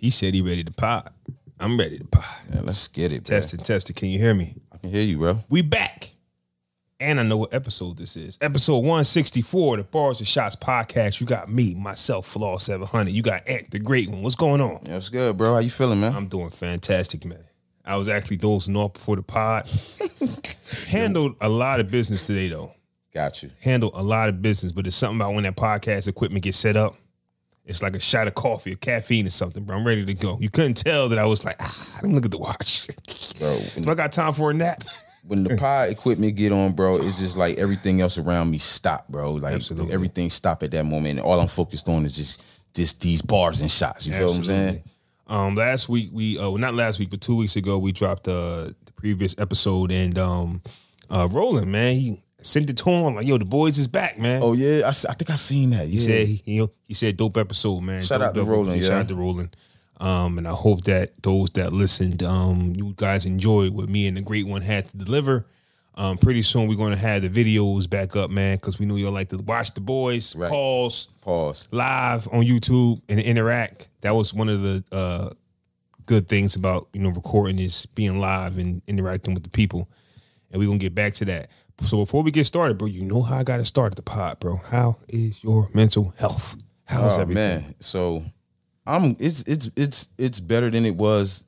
He said he ready to pod. I'm ready to pod. Yeah, let's get it, bro. Test it. Can you hear me? I can hear you, bro. We back. And I know what episode this is. Episode 164, the Barz and Shotz podcast. You got me, myself, Flaw 700. You got Ant, the great one. What's going on? Yeah, it's good, bro. How you feeling, man? I'm doing fantastic, man. I was actually dozing off before the pod. Handled a lot of business today, though. Got you. Handled a lot of business, but there's something about when that podcast equipment gets set up. It's like a shot of coffee or caffeine or something, bro. I'm ready to go. You couldn't tell that I was like, let me look at the watch. Bro, Do I got time for a nap? When the pod equipment get on, bro, it's just like everything else around me stop, bro. Like Absolutely. Everything stop at that moment. And all I'm focused on is just these bars and shots. You feel what I'm saying? Last week not last week, but 2 weeks ago we dropped the previous episode and Roland, man, he sent it to him like, yo, the boys is back, man. Oh yeah, I think I seen that. Yeah. He said dope episode, man. Shout out to Roland, yeah. Shout out to Roland. And I hope that those that listened, you guys enjoyed what me and the great one had to deliver. Pretty soon we're gonna have the videos back up, man, because we know y'all like to watch the boys. Right. Pause live on YouTube and interact. That was one of the good things about recording is being live and interacting with the people. And we're gonna get back to that. So before we get started, bro, you know how I gotta start the pod, bro. How is your mental health? How's everything? Man, so it's better than it was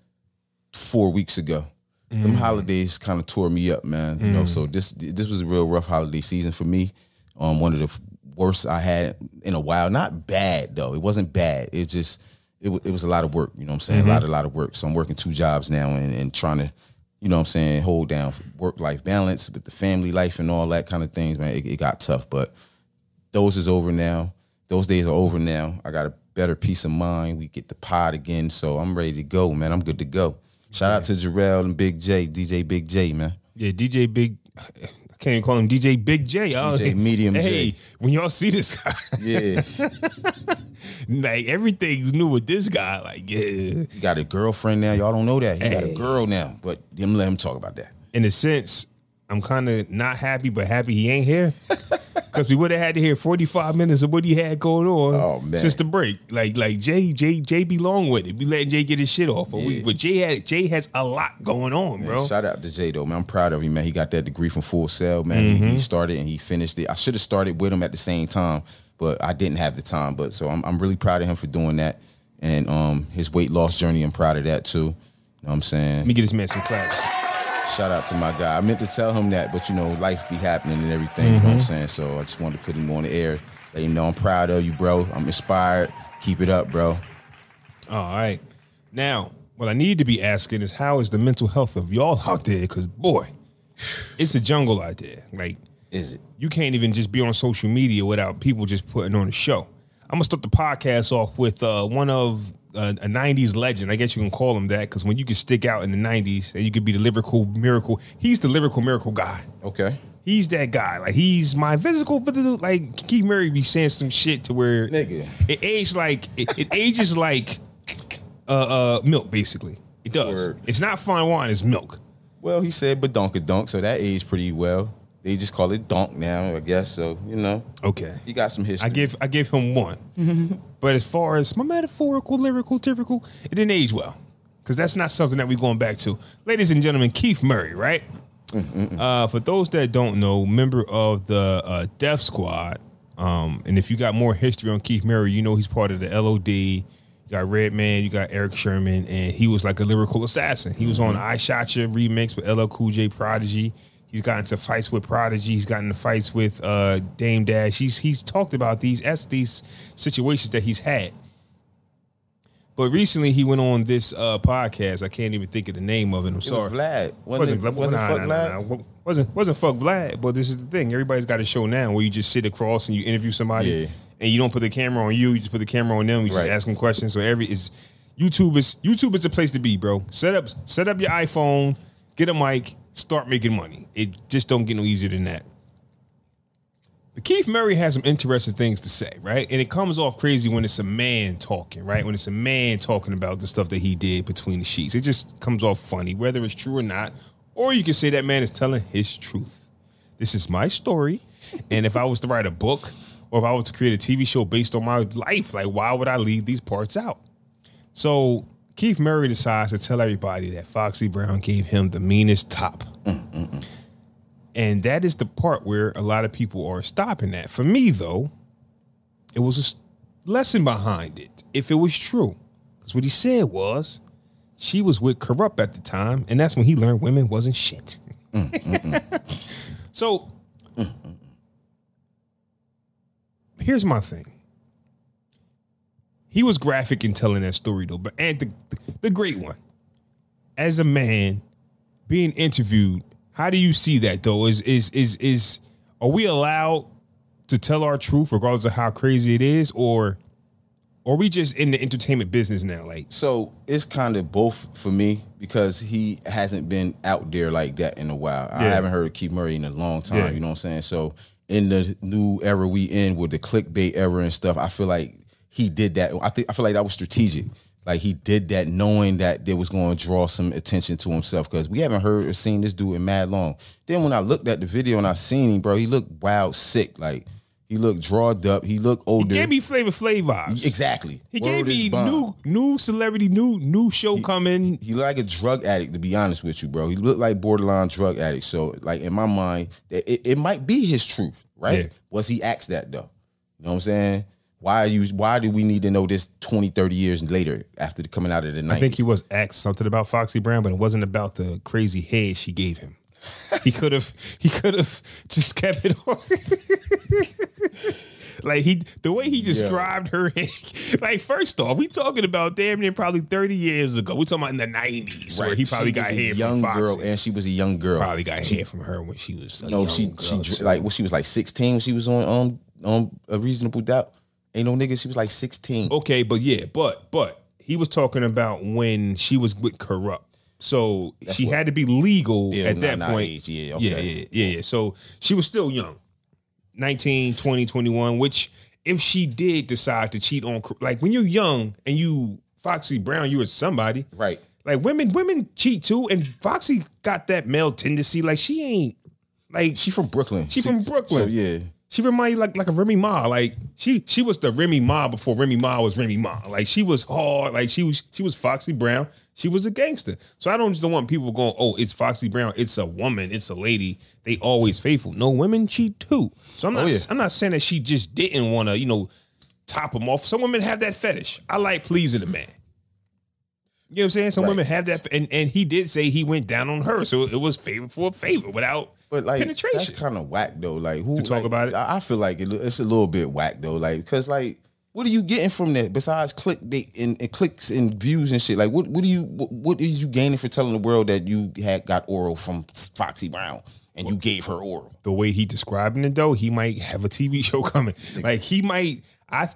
4 weeks ago. Them holidays kind of tore me up, man. You know, so this was a real rough holiday season for me. One of the worst I had in a while. Not bad though. It wasn't bad. It was a lot of work. You know what I'm saying? A lot of work. So I'm working 2 jobs now and trying to, you know what I'm saying, hold down work-life balance with the family life and all that kind of things, man. It got tough, but those is over now. Those days are over now. I got a better peace of mind. We get the pod again, so I'm ready to go, man. I'm good to go. Shout out to Jarrell and Big J, DJ Big J, man. Yeah, DJ Big, I can't even call him DJ Big J. DJ Medium J. Hey, when y'all see this guy. Yeah. Like, everything's new with this guy. Like, yeah. He got a girlfriend now. Y'all don't know that. He got a girl now, but let him talk about that. In a sense, I'm kind of not happy, but happy he ain't here. Because we would have had to hear 45 minutes of what he had going on since the break. Like Jay be long with it. We letting Jay get his shit off. But Jay has a lot going on, bro. Man, shout out to Jay, though, man. I'm proud of him, man. He got that degree from Full Sail, man. He started and he finished it. I should have started with him at the same time, but I didn't have the time. But so I'm really proud of him for doing that. And his weight loss journey, I'm proud of that, too. You know what I'm saying? Let me get this man some claps. Shout out to my guy. I meant to tell him that, but life be happening and everything. You know what I'm saying? So I just wanted to put him on the air. Let him know I'm proud of you, bro. I'm inspired. Keep it up, bro. All right. Now, what I need to be asking is, how is the mental health of y'all out there? Because, boy, it's a jungle out there. Like, is it? You can't even just be on social media without people just putting on a show. I'm going to start the podcast off with one of a 90s legend. I guess you can call him that, because when you can stick out in the 90s and you could be the lyrical miracle, he's the lyrical miracle guy. Okay. He's that guy. Like, he's my physical, like, Keith Murray be saying some shit to where it ages like milk, basically. It does. Word. It's not fine wine, it's milk. Well, he said badonkadonk, so that aged pretty well. They just call it donk now, I guess. So, Okay. He got some history. I give him 1. But as far as my metaphorical, lyrical, typical, it didn't age well. Because that's not something that we're going back to. Ladies and gentlemen, Keith Murray, right? For those that don't know, member of the Death Squad. And if you got more history on Keith Murray, he's part of the LOD. You got Redman, you got Eric Sherman, and he was like a lyrical assassin. He was on I Shot Ya remix with LL Cool J Prodigy. He's gotten into fights with Prodigy. He's gotten into fights with Dame Dash. He's talked about these situations that he's had. But recently he went on this podcast. I can't even think of the name of it. I'm sorry. Vlad. Wasn't Fuck Vlad? Wasn't Fuck Vlad. But this is the thing. Everybody's got a show now where you just sit across and you interview somebody and you don't put the camera on you. You just put the camera on them. You just ask them questions. So YouTube is a place to be, bro. Set up your iPhone. Get a mic. Start making money. It just don't get no easier than that. But Keith Murray has some interesting things to say, right? And it comes off crazy when it's a man talking, right? When it's a man talking about the stuff that he did between the sheets. It just comes off funny, whether it's true or not. Or you can say that man is telling his truth. This is my story. And if I was to write a book or if I was to create a TV show based on my life, like, why would I leave these parts out? So Keith Murray decides to tell everybody that Foxy Brown gave him the meanest top. And that is the part where a lot of people are stopping at. For me, though, it was a lesson behind it, if it was true. Because what he said was, she was with Corrupt at the time, and that's when he learned women wasn't shit. So, here's my thing. He was graphic in telling that story, though, and the great one. As a man being interviewed, how do you see that, though? Are we allowed to tell our truth regardless of how crazy it is, or are we just in the entertainment business now? Like, so it's kind of both for me because he hasn't been out there like that in a while. I haven't heard Keith Murray in a long time. You know what I'm saying? So in the new era we in with the clickbait era and stuff, I feel like he did that. I feel like that was strategic. Like he did that knowing that there was going to draw some attention to himself because we haven't heard or seen this dude in mad long. Then when I looked at the video and I seen him, bro, he looked wild sick. Like he looked drawed up. He looked older. He gave me Flavor Flav vibes. Exactly. He gave me new celebrity, new show coming. He looked like a drug addict, to be honest with you, bro. He looked like borderline drug addict. So like in my mind, it might be his truth, right? Yeah. Was he asked that though? You know what I'm saying? Why do we need to know this 20, 30 years later after coming out of the 90s? I think he was asked something about Foxy Brown, but it wasn't about the crazy head she gave him. He could have just kept it on. Like the way he described her head. Like first off, we talking about damn near probably 30 years ago. We talking about in the 90s where he probably got hair from Foxy. Girl, and she was a young girl. Probably got hair from her when she was she was like 16 when she was on A Reasonable Doubt. Ain't no nigga, she was like 16. Okay, but he was talking about when she was with Corrupt. So she had to be legal at that point. Age, okay. Yeah. So she was still young. 19, 20, 21, which if she did decide to cheat on, like when you're young and you Foxy Brown, you were somebody. Right. Like women cheat too, and Foxy got that male tendency. Like she ain't like she from Brooklyn. She from Brooklyn. So yeah. She reminded you like a Remy Ma. Like she was the Remy Ma before Remy Ma was Remy Ma. Like she was hard. Like she was Foxy Brown. She was a gangster. So I don't want people going, oh, it's Foxy Brown. It's a woman. It's a lady. They always faithful. No, women cheat too. So I'm not saying that she just didn't want to, top them off. Some women have that fetish. I like pleasing a man. You know what I'm saying? Some women have that, and he did say he went down on her. So it was favor for a favor without penetration. That's kind of whack though. Like who to talk about it? I feel like it's a little bit whack though. Like because like what are you getting from that besides clickbait and clicks and views and shit? Like what is you gaining for telling the world that you had got oral from Foxy Brown and you gave her oral? The way he described it though, he might have a TV show coming. Like he might.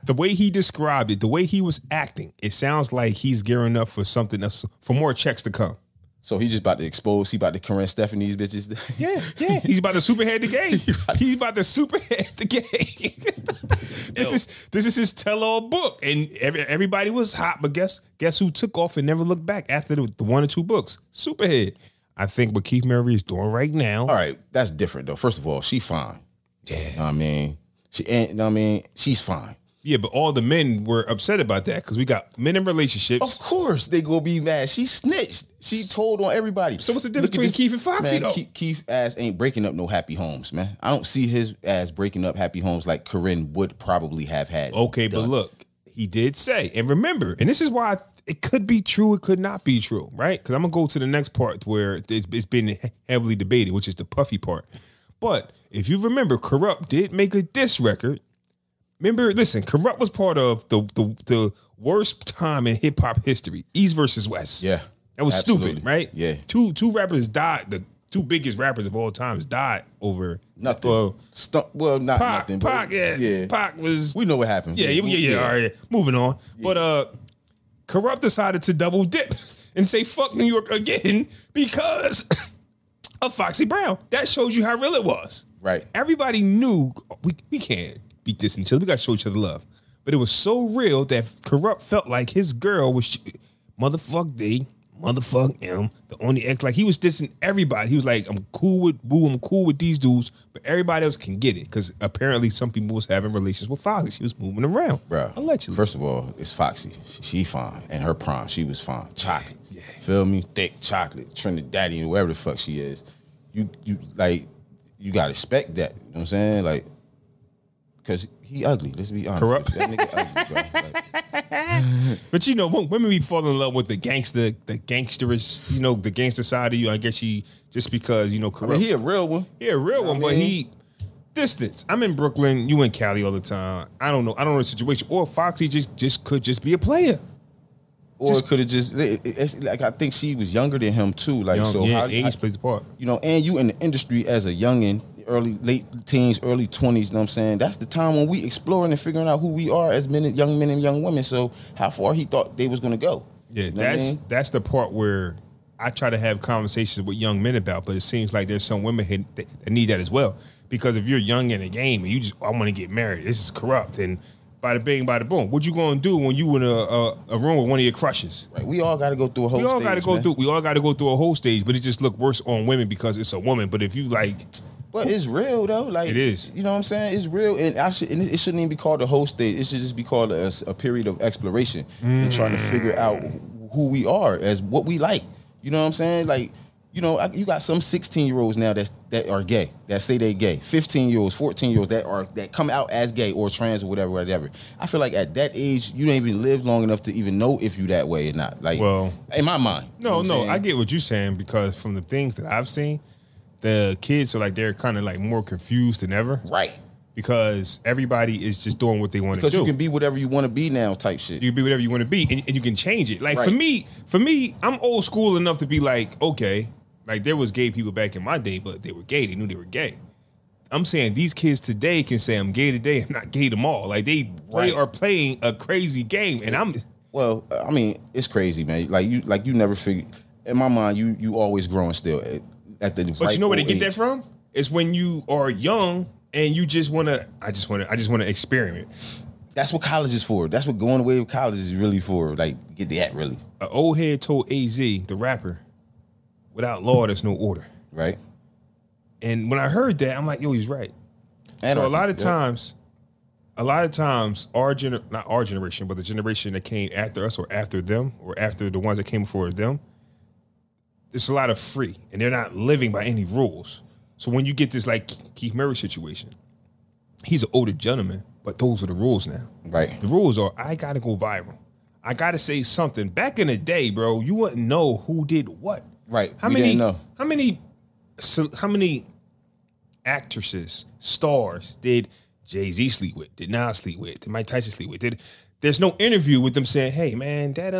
The way he described it, the way he was acting, it sounds like he's gearing up for something else, for more checks to come. So he's just about to expose. He about to Corinne Stephanie's bitches. Yeah. He's about to superhead the game. He's about to superhead the game. This is his tell-all book, and everybody was hot. But guess who took off and never looked back after the one or two books? Superhead. I think what Keith Murray is doing right now. All right, that's different though. First of all, she fine. Yeah, she's fine. Yeah, but all the men were upset about that because we got men in relationships. Of course they gonna be mad. She snitched. She told on everybody. So what's the difference between Keith and Foxy, man, though? Keith ass ain't breaking up no happy homes, man. I don't see his ass breaking up happy homes like Corinne would probably have had. Okay, done. But look, he did say, and remember, and this is why it could be true, it could not be true, right? Because I'm going to go to the next part where it's been heavily debated, which is the puffy part. But if you remember, Corrupt did make a diss record. Remember, listen, Corrupt was part of the worst time in hip hop history, East versus West. Yeah, that was stupid, right? Yeah, two rappers died. The two biggest rappers of all time died over nothing. Not Pac, nothing. Pac, yeah. Pac was. We know what happened. Yeah. All right, moving on. Yeah. But Corrupt decided to double dip and say fuck New York again because of Foxy Brown. That shows you how real it was. Right. Everybody knew we can't beat this until we got to show each other love. But it was so real that Corrupt felt like his girl was motherfuck motherfuck him. The only ex, like he was dissing everybody. He was like, I'm cool with Boo, I'm cool with these dudes, but everybody else can get it. Because apparently some people was having relations with Foxy. She was moving around. Bro, allegedly. First of all, it's Foxy. She fine. In her prime, she was fine. Chocolate. Yeah. Feel me? Thick chocolate. Trinidadian, whoever the fuck she is. You like, you gotta respect that. You know what I'm saying? Like, because he ugly. Let's be honest. Corrupt. That nigga ugly, bro. Like, But you know, women be falling in love with the gangsterish, you know, the gangster side of you. I guess she, just because, you know, corrupt. I mean, he a real one. He a real one, but he distance. I'm in Brooklyn. You in Cali all the time. I don't know the situation. Or Foxy just could just be a player. Or it could have just, it's like, I think she was younger than him too. Like, so yeah, how age plays a part. You know, and you in the industry as a youngin', late teens, early 20s, you know what I'm saying? That's the time when we exploring and figuring out who we are as young men and young women. So how far he thought they was gonna go. Yeah, you know that's the part where I try to have conversations with young men about, but it seems like there's some women that need that as well. Because if you're young in the game and you just, I want to get married, this is corrupt, and bada bing, bada boom. What you gonna do when you in a room with one of your crushes? Right. We all got to go through a whole stage. We all got to go through a whole stage, but it just look worse on women because it's a woman. But if you like, but it's real though. Like, it is. You know what I'm saying? It's real, and it shouldn't even be called a whole stage. It should just be called a period of exploration and trying to figure out who we are as what we like. You know what I'm saying? Like, you know, you got some 16-year-olds now that are gay, that say they gay. 15-year-olds, 14-year-olds that come out as gay or trans or whatever. I feel like at that age, you don't even live long enough to even know if you that way or not. Like, well, in my mind. No, I get what you're saying, because from the things that I've seen, the kids are like, they're kind of like more confused than ever. Right. Because everybody is just doing what they want to do. Because you can be whatever you want to be now type shit. You can be whatever you want to be, and you can change it. Like, right. For me, I'm old school enough to be like, okay, like there was gay people back in my day, but they were gay. They knew they were gay. I'm saying these kids today can say I'm gay today. I'm not gay tomorrow. Like they are playing a crazy game, and Well, I mean, it's crazy, man. Like you never figured. In my mind, you always growing still at the. But you know where they get that from? It's when you are young and you just want to. I just want to experiment. That's what college is for. That's what going away with college is really for. Like, get that really. An old head told AZ, the rapper, without law, there's no order. Right. And when I heard that, I'm like, yo, he's right. And so a lot of times, not our generation, but the generation that came after us or after them or after the ones that came before them, it's a lot of free, and they're not living by any rules. So when you get this like Keith Murray situation, he's an older gentleman, but those are the rules now. Right. The rules are, I got to go viral. I got to say something. Back in the day, bro, you wouldn't know who did what. Right. Didn't know. How many actresses, stars did Jay-Z sleep with? Did Nas sleep with? Did Mike Tyson sleep with? There's no interview with them saying, hey, man, that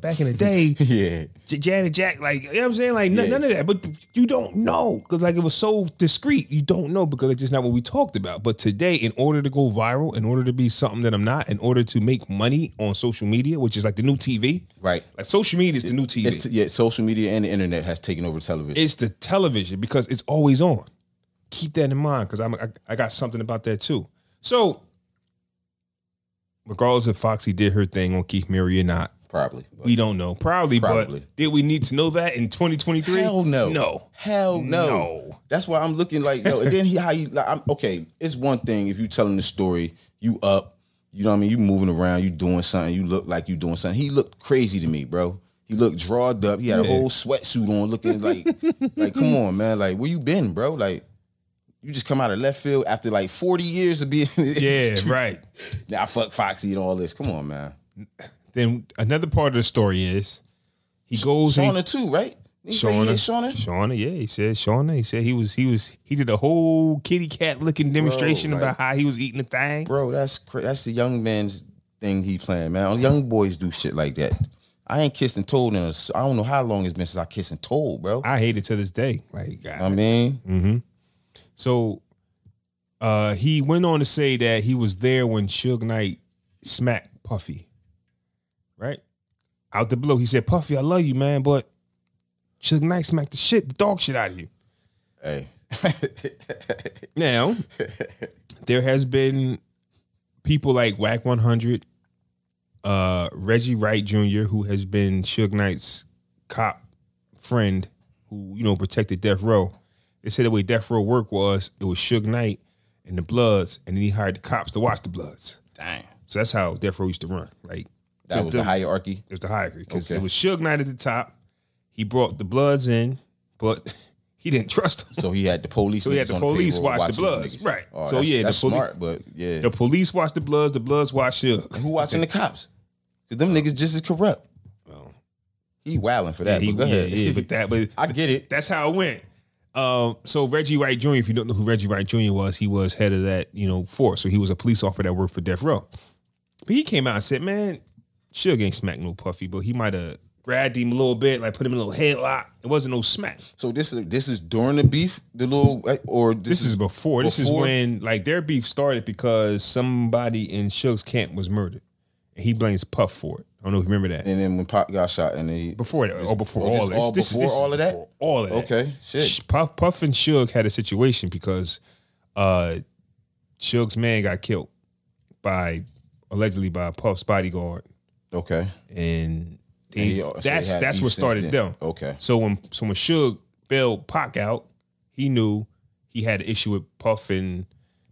back in the day, yeah, Janet Jack, like, you know what I'm saying? Like, none of that. But you don't know, because like it was so discreet. You don't know because it's just not what we talked about. But today, in order to go viral, in order to be something that I'm not, in order to make money on social media, which is like the new TV. Right. Like social media is the new TV. Social media and the internet has taken over television. It's the television because it's always on. Keep that in mind, because I got something about that too. So, regardless if Foxy did her thing on Keith Murray or not, probably. We don't know. Probably. But did we need to know that in 2023? Hell no. No. Hell no. That's why I'm looking like, yo, and then okay, it's one thing if you telling the story, you up, you know what I mean, you moving around, you doing something, you look like you doing something. He looked crazy to me, bro. He looked drawed up. He had a whole sweatsuit on looking like come on, man. Like, where you been, bro? Like, you just come out of left field after like 40 years of being in the industry. Right. Now, fuck Foxy and all this. Come on, man. Then another part of the story is he goes. Shauna too, right? Shauna, yeah. He said Shauna. He said he did a whole kitty cat looking demonstration about how he was eating the thing. Bro, that's the young man's thing he playing, man. Young boys do shit like that. I ain't kissed and told I don't know how long it's been since I kissed and told, bro. I hate it to this day. Like, I mean. Mm-hmm. So he went on to say that he was there when Suge Knight smacked Puffy. Right? Out the blue. He said, Puffy, I love you, man, but Suge Knight smacked the dog shit out of you. Hey. Now, there has been people like Whack 100, Reggie Wright Jr., who has been Suge Knight's cop friend who, you know, protected Death Row. They said the way Death Row work was, it was Suge Knight and the Bloods, and then he hired the cops to watch the Bloods. Dang. So that's how Death Row used to run. Like that was the hierarchy? It was the hierarchy. Because it was Suge Knight at the top. He brought the Bloods in, but he didn't trust them. So he had the police. So he had the police watch the Bloods. Right. Oh, so that's smart, but yeah. The police watch the Bloods watch Suge. And who watching the cops? Because them niggas just as corrupt. Well, he wilding for that. But go ahead. Yeah, but I get it. That's how it went. So Reggie Wright Jr., if you don't know who Reggie Wright Jr. was, he was head of that, you know, force. So he was a police officer that worked for Death Row. But he came out and said, man, Suge ain't smack no Puffy, but he might have grabbed him a little bit, like put him in a little headlock. It wasn't no smack. So this is during the beef, or this is before. This is when like their beef started because somebody in Suge's camp was murdered, and he blames Puff for it. I don't know if you remember that. And then when Pop got shot, and they before that, or before all of this, before all of that, all of that. Okay, shit. Puff and Suge had a situation because Suge's man got killed allegedly by Puff's bodyguard. Okay, and that's what started them. Okay, so when Suge bailed Pac out, he knew he had an issue with Puff and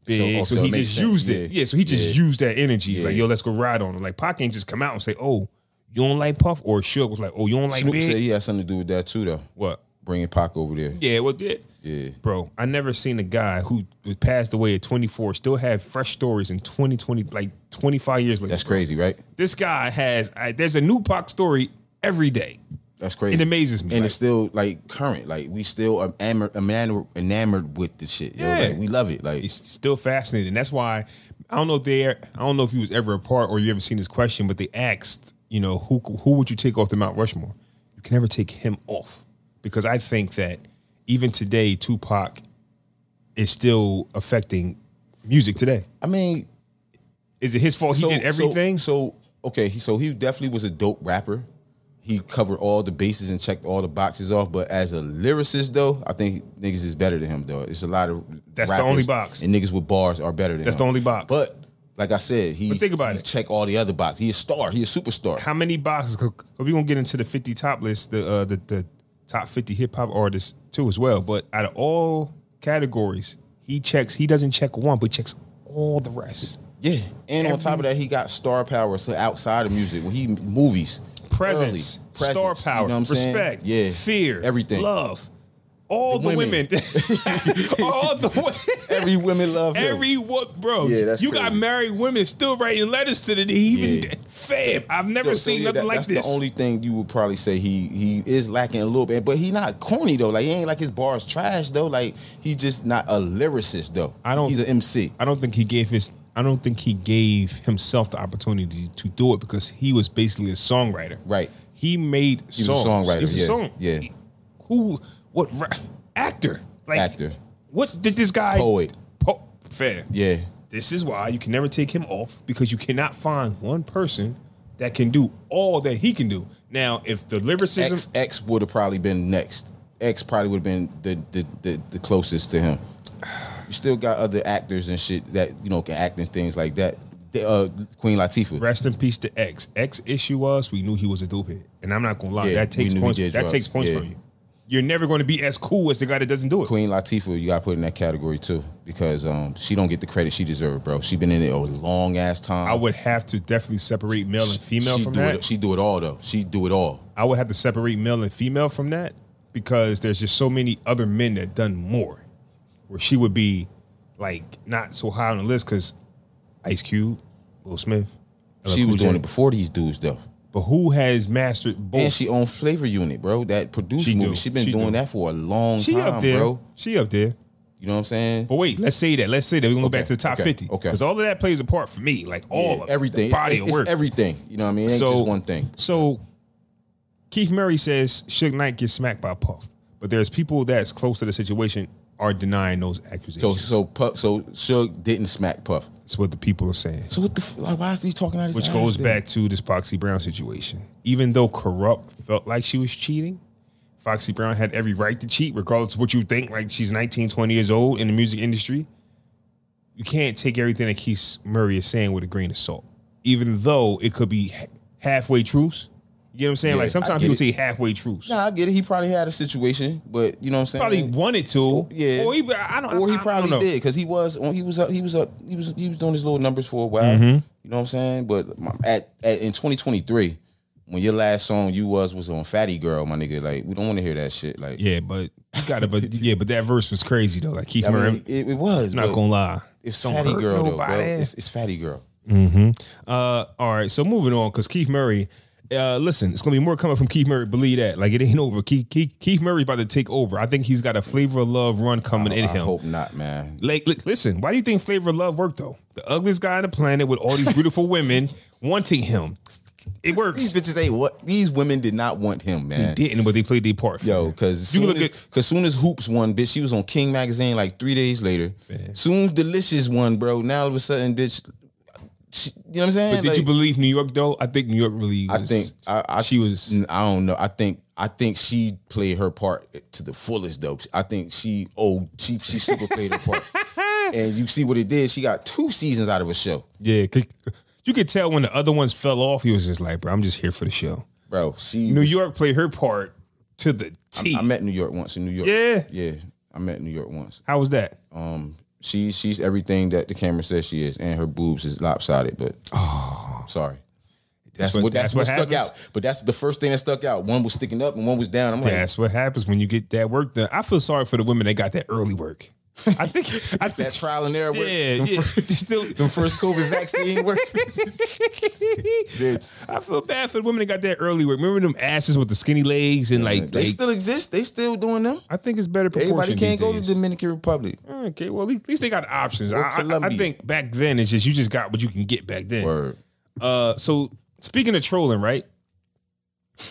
Big, so he just used it. Yeah, so he just used that energy. He's like, yo, let's go ride on him. Like Pac ain't just come out and say, oh, you don't like Puff, or Suge was like, oh, you don't like Snoop Big. Said he had something to do with that too, though. What? Bringing Pac over there. Yeah, well, did. Yeah, bro, I never seen a guy who passed away at 24 still have fresh stories in 2020, like 25 years later. That's crazy, right? This guy has. There's a new Pac story every day. That's crazy. It amazes me, and it's still like current. Like we still are enamored with this shit. Yeah, yo. Like, we love it. Like it's still fascinating. And that's why I don't know if he was ever a part or you ever seen this question, but they asked, you know, who would you take off the Mount Rushmore? You can never take him off because I think that even today, Tupac is still affecting music today. I mean, is it his fault he did everything? So he definitely was a dope rapper. He covered all the bases and checked all the boxes off. But as a lyricist, though, I think niggas is better than him, though. It's a lot of that's the only box. And niggas with bars are better than him. That's the only box. But like I said, he check all the other boxes. He's a star. He's a superstar. How many boxes? We're gonna get into the 50 top list, the top 50 hip hop artists too as well. But out of all categories, he doesn't check one, but he checks all the rest. Yeah, and on top of that, he got star power. So outside of music, when he movies. Presence, star power, you know respect, fear, everything, love. All the women. All the women. Every woman love him. Bro. Yeah, that's you crazy. Got married women still writing letters to the fam. I've never seen nothing like this. That's the only thing you would probably say he is lacking a little bit, but he not corny though. Like he ain't like his bars trash though. Like he just not a lyricist though. He's an MC. I don't think he gave himself the opportunity to do it because he was basically a songwriter. Right. He made songs. He was a songwriter. He was a song. Yeah. Actor. Like, actor. What did this guy? Poet. Fair. Yeah. This is why you can never take him off because you cannot find one person that can do all that he can do. Now, if the lyricism... X would have probably been next. X probably would have been the closest to him. You still got other actors and shit that, you know, can act in things like that. Queen Latifah. Rest in peace to X. X issue was we knew he was a dope head. And I'm not going to lie. That takes points from you. You're never going to be as cool as the guy that doesn't do it. Queen Latifah, you got to put in that category too because she don't get the credit she deserves, bro. She been in it a long ass time. I would have to definitely separate male and female from that. She do it all though. She do it all. I would have to separate male and female from that because there's just so many other men that done more. Where she would be like not so high on the list because Ice Cube, Will Smith. She was doing it before these dudes though. But who has mastered both? And she owned Flavor Unit, bro. That produced movies. She been doing that for a long time, bro. She up there. You know what I'm saying? But wait, let's say that. We're going to go back to the top 50. Okay. Because all of that plays a part for me. Like all of everything. It's everything. You know what I mean? It ain't just one thing. So Keith Murray says Suge Knight gets smacked by Puff. But there's people that's close to the situation are denying those accusations. So Suge didn't smack Puff. That's what the people are saying. So what why is he talking out his Which ass goes then? back to this Foxy Brown situation. Even though Corrupt felt like she was cheating, Foxy Brown had every right to cheat, regardless of what you think. Like she's 19, 20 years old in the music industry. You can't take everything that Keith Murray is saying with a grain of salt. Even though it could be halfway truths, You know what I'm saying? Yeah, Like sometimes people say halfway truths. Nah, I get it. He probably had a situation, but you know what I'm saying? Probably wanted to. Yeah. Or he probably did because he was doing his little numbers for a while. Mm-hmm. You know what I'm saying? But in 2023, when your last song was on Fatty Girl, my nigga, like we don't want to hear that shit. Like yeah, but you gotta, but that verse was crazy though. Like Keith Murray, it was. I'm not gonna lie. It's Fatty Girl though, bro. It's Fatty Girl. Mm-hmm. All right, so moving on because Keith Murray. Listen, it's gonna be more coming from Keith Murray. Believe that. Like it ain't over. Keith Murray's about to take over. I think he's got a Flavor of Love run coming in him. I hope not, man. Like, listen, why do you think Flavor of Love worked though? The ugliest guy on the planet with all these beautiful women wanting him. It works. These bitches ain't what. These women did not want him, man. They didn't, but they played their part. Yo, because soon as Hoops won, bitch, she was on King Magazine like 3 days later. Man. Soon Delicious won, bro. Now all of a sudden, bitch. You know what I'm saying? But did you believe New York though? I think New York really was. She was. I don't know. I think she played her part to the fullest though. I think she super played her part. And you see what it did. She got 2 seasons out of a show. Yeah, you could tell when the other ones fell off. He was just like, bro, I'm just here for the show. Bro, New York played her part to the T. I met New York once in New York. Yeah. I met New York once. How was that? She's everything that the camera says she is, and her boobs is lopsided. But sorry, that's what stuck out. But that's the first thing that stuck out. One was sticking up and one was down. That's what happens when you get that work done. I feel sorry for the women that got that early work. I think that trial and error work. Yeah. The first COVID vaccine work. I feel bad for the women that got that early work. Remember them asses with the skinny legs and they still exist. They still doing them. I think it's better proportion. Everybody can't go to the Dominican Republic. Okay, well at least they got options. I think back then it's just you just got what you can get back then. Word. So speaking of trolling, right?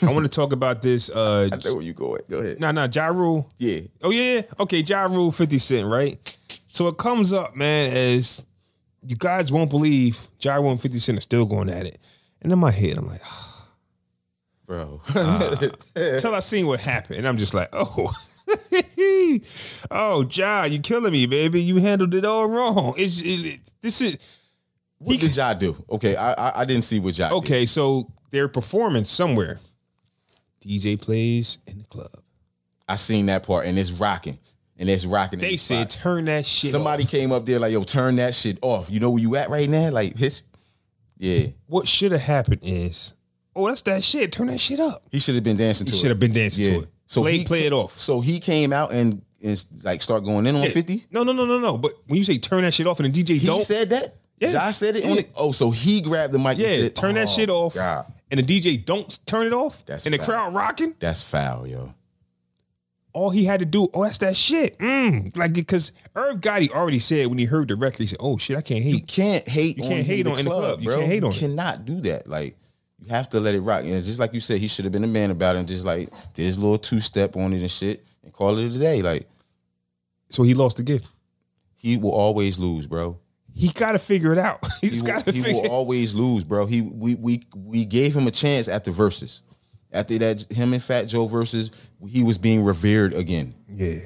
I want to talk about this. I know where you going. Go ahead. Nah, Ja Rule. Yeah. Oh, yeah. Okay, Ja Rule, 50 Cent, right? So it comes up, man, as you guys won't believe Ja Rule and 50 Cent are still going at it. And in my head, I'm like, bro. Until I seen what happened. And I'm just like, oh. Oh, Ja, you killing me, baby. You handled it all wrong. What did Ja do? Okay, I didn't see what Ja did. Okay, so they're performing somewhere. DJ plays in the club. I seen that part, and it's rocking. They said, turn that shit Somebody off. came up there like, yo, turn that shit off. You know where you at right now? Like, yeah. What should have happened is, that's that shit. Turn that shit up. He should have been dancing to it. He should have been dancing to it. So play it off. So he came out and like start going in on 50? No. But when you say turn that shit off and the DJ don't. He said that? Yeah. Ja said it? Yeah. So he grabbed the mic and said, turn that shit off. God. And the DJ don't turn it off. That's and foul. The crowd rocking. That's foul, yo. All he had to do, that's that shit. Like, because Irv Gotti already said when he heard the record, he said, oh shit, I can't hate. You can't hate on the club, bro. You can't hate on it. You cannot do that. Like, you have to let it rock. And just like you said, he should have been a man about it and just like did his little 2-step on it and shit and call it a day. Like, so he lost the gift. He will always lose, bro. He got to figure it out. He will always lose, bro. We gave him a chance at the verses. After that, him and Fat Joe versus, he was being revered again. Yeah,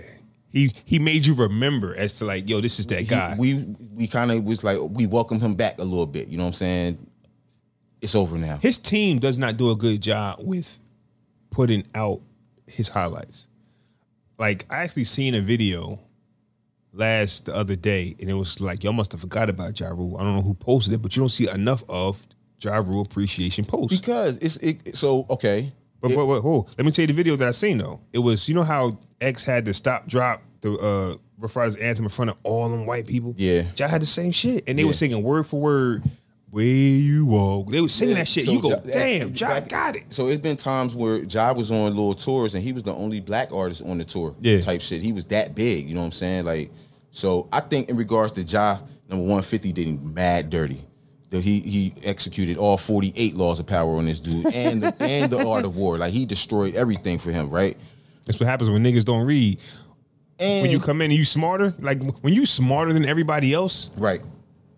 he made you remember as to like, yo, this is that guy. We kind of was like, we welcomed him back a little bit. You know what I'm saying? It's over now. His team does not do a good job with putting out his highlights. Like, I actually seen a video the other day, and it was like, y'all must have forgot about Ja Rule. I don't know who posted it, but you don't see enough of Ja Rule appreciation posts. Because okay. But let me tell you the video that I seen though. It was, you know how X had to drop the Rough Riders anthem in front of all them white people? Yeah. Ja had the same shit. And they were singing word for word, where you walk. They were singing that shit. So you go, damn, Ja got it. So it's been times where Ja was on little tours and he was the only black artist on the tour type shit. He was that big, you know what I'm saying? Like, so I think in regards to Ja, number 150 did him mad dirty. He executed all 48 laws of power on this dude and the art of war. Like, he destroyed everything for him, right? That's what happens when niggas don't read. And when you come in and you smarter, like when you smarter than everybody else. Right.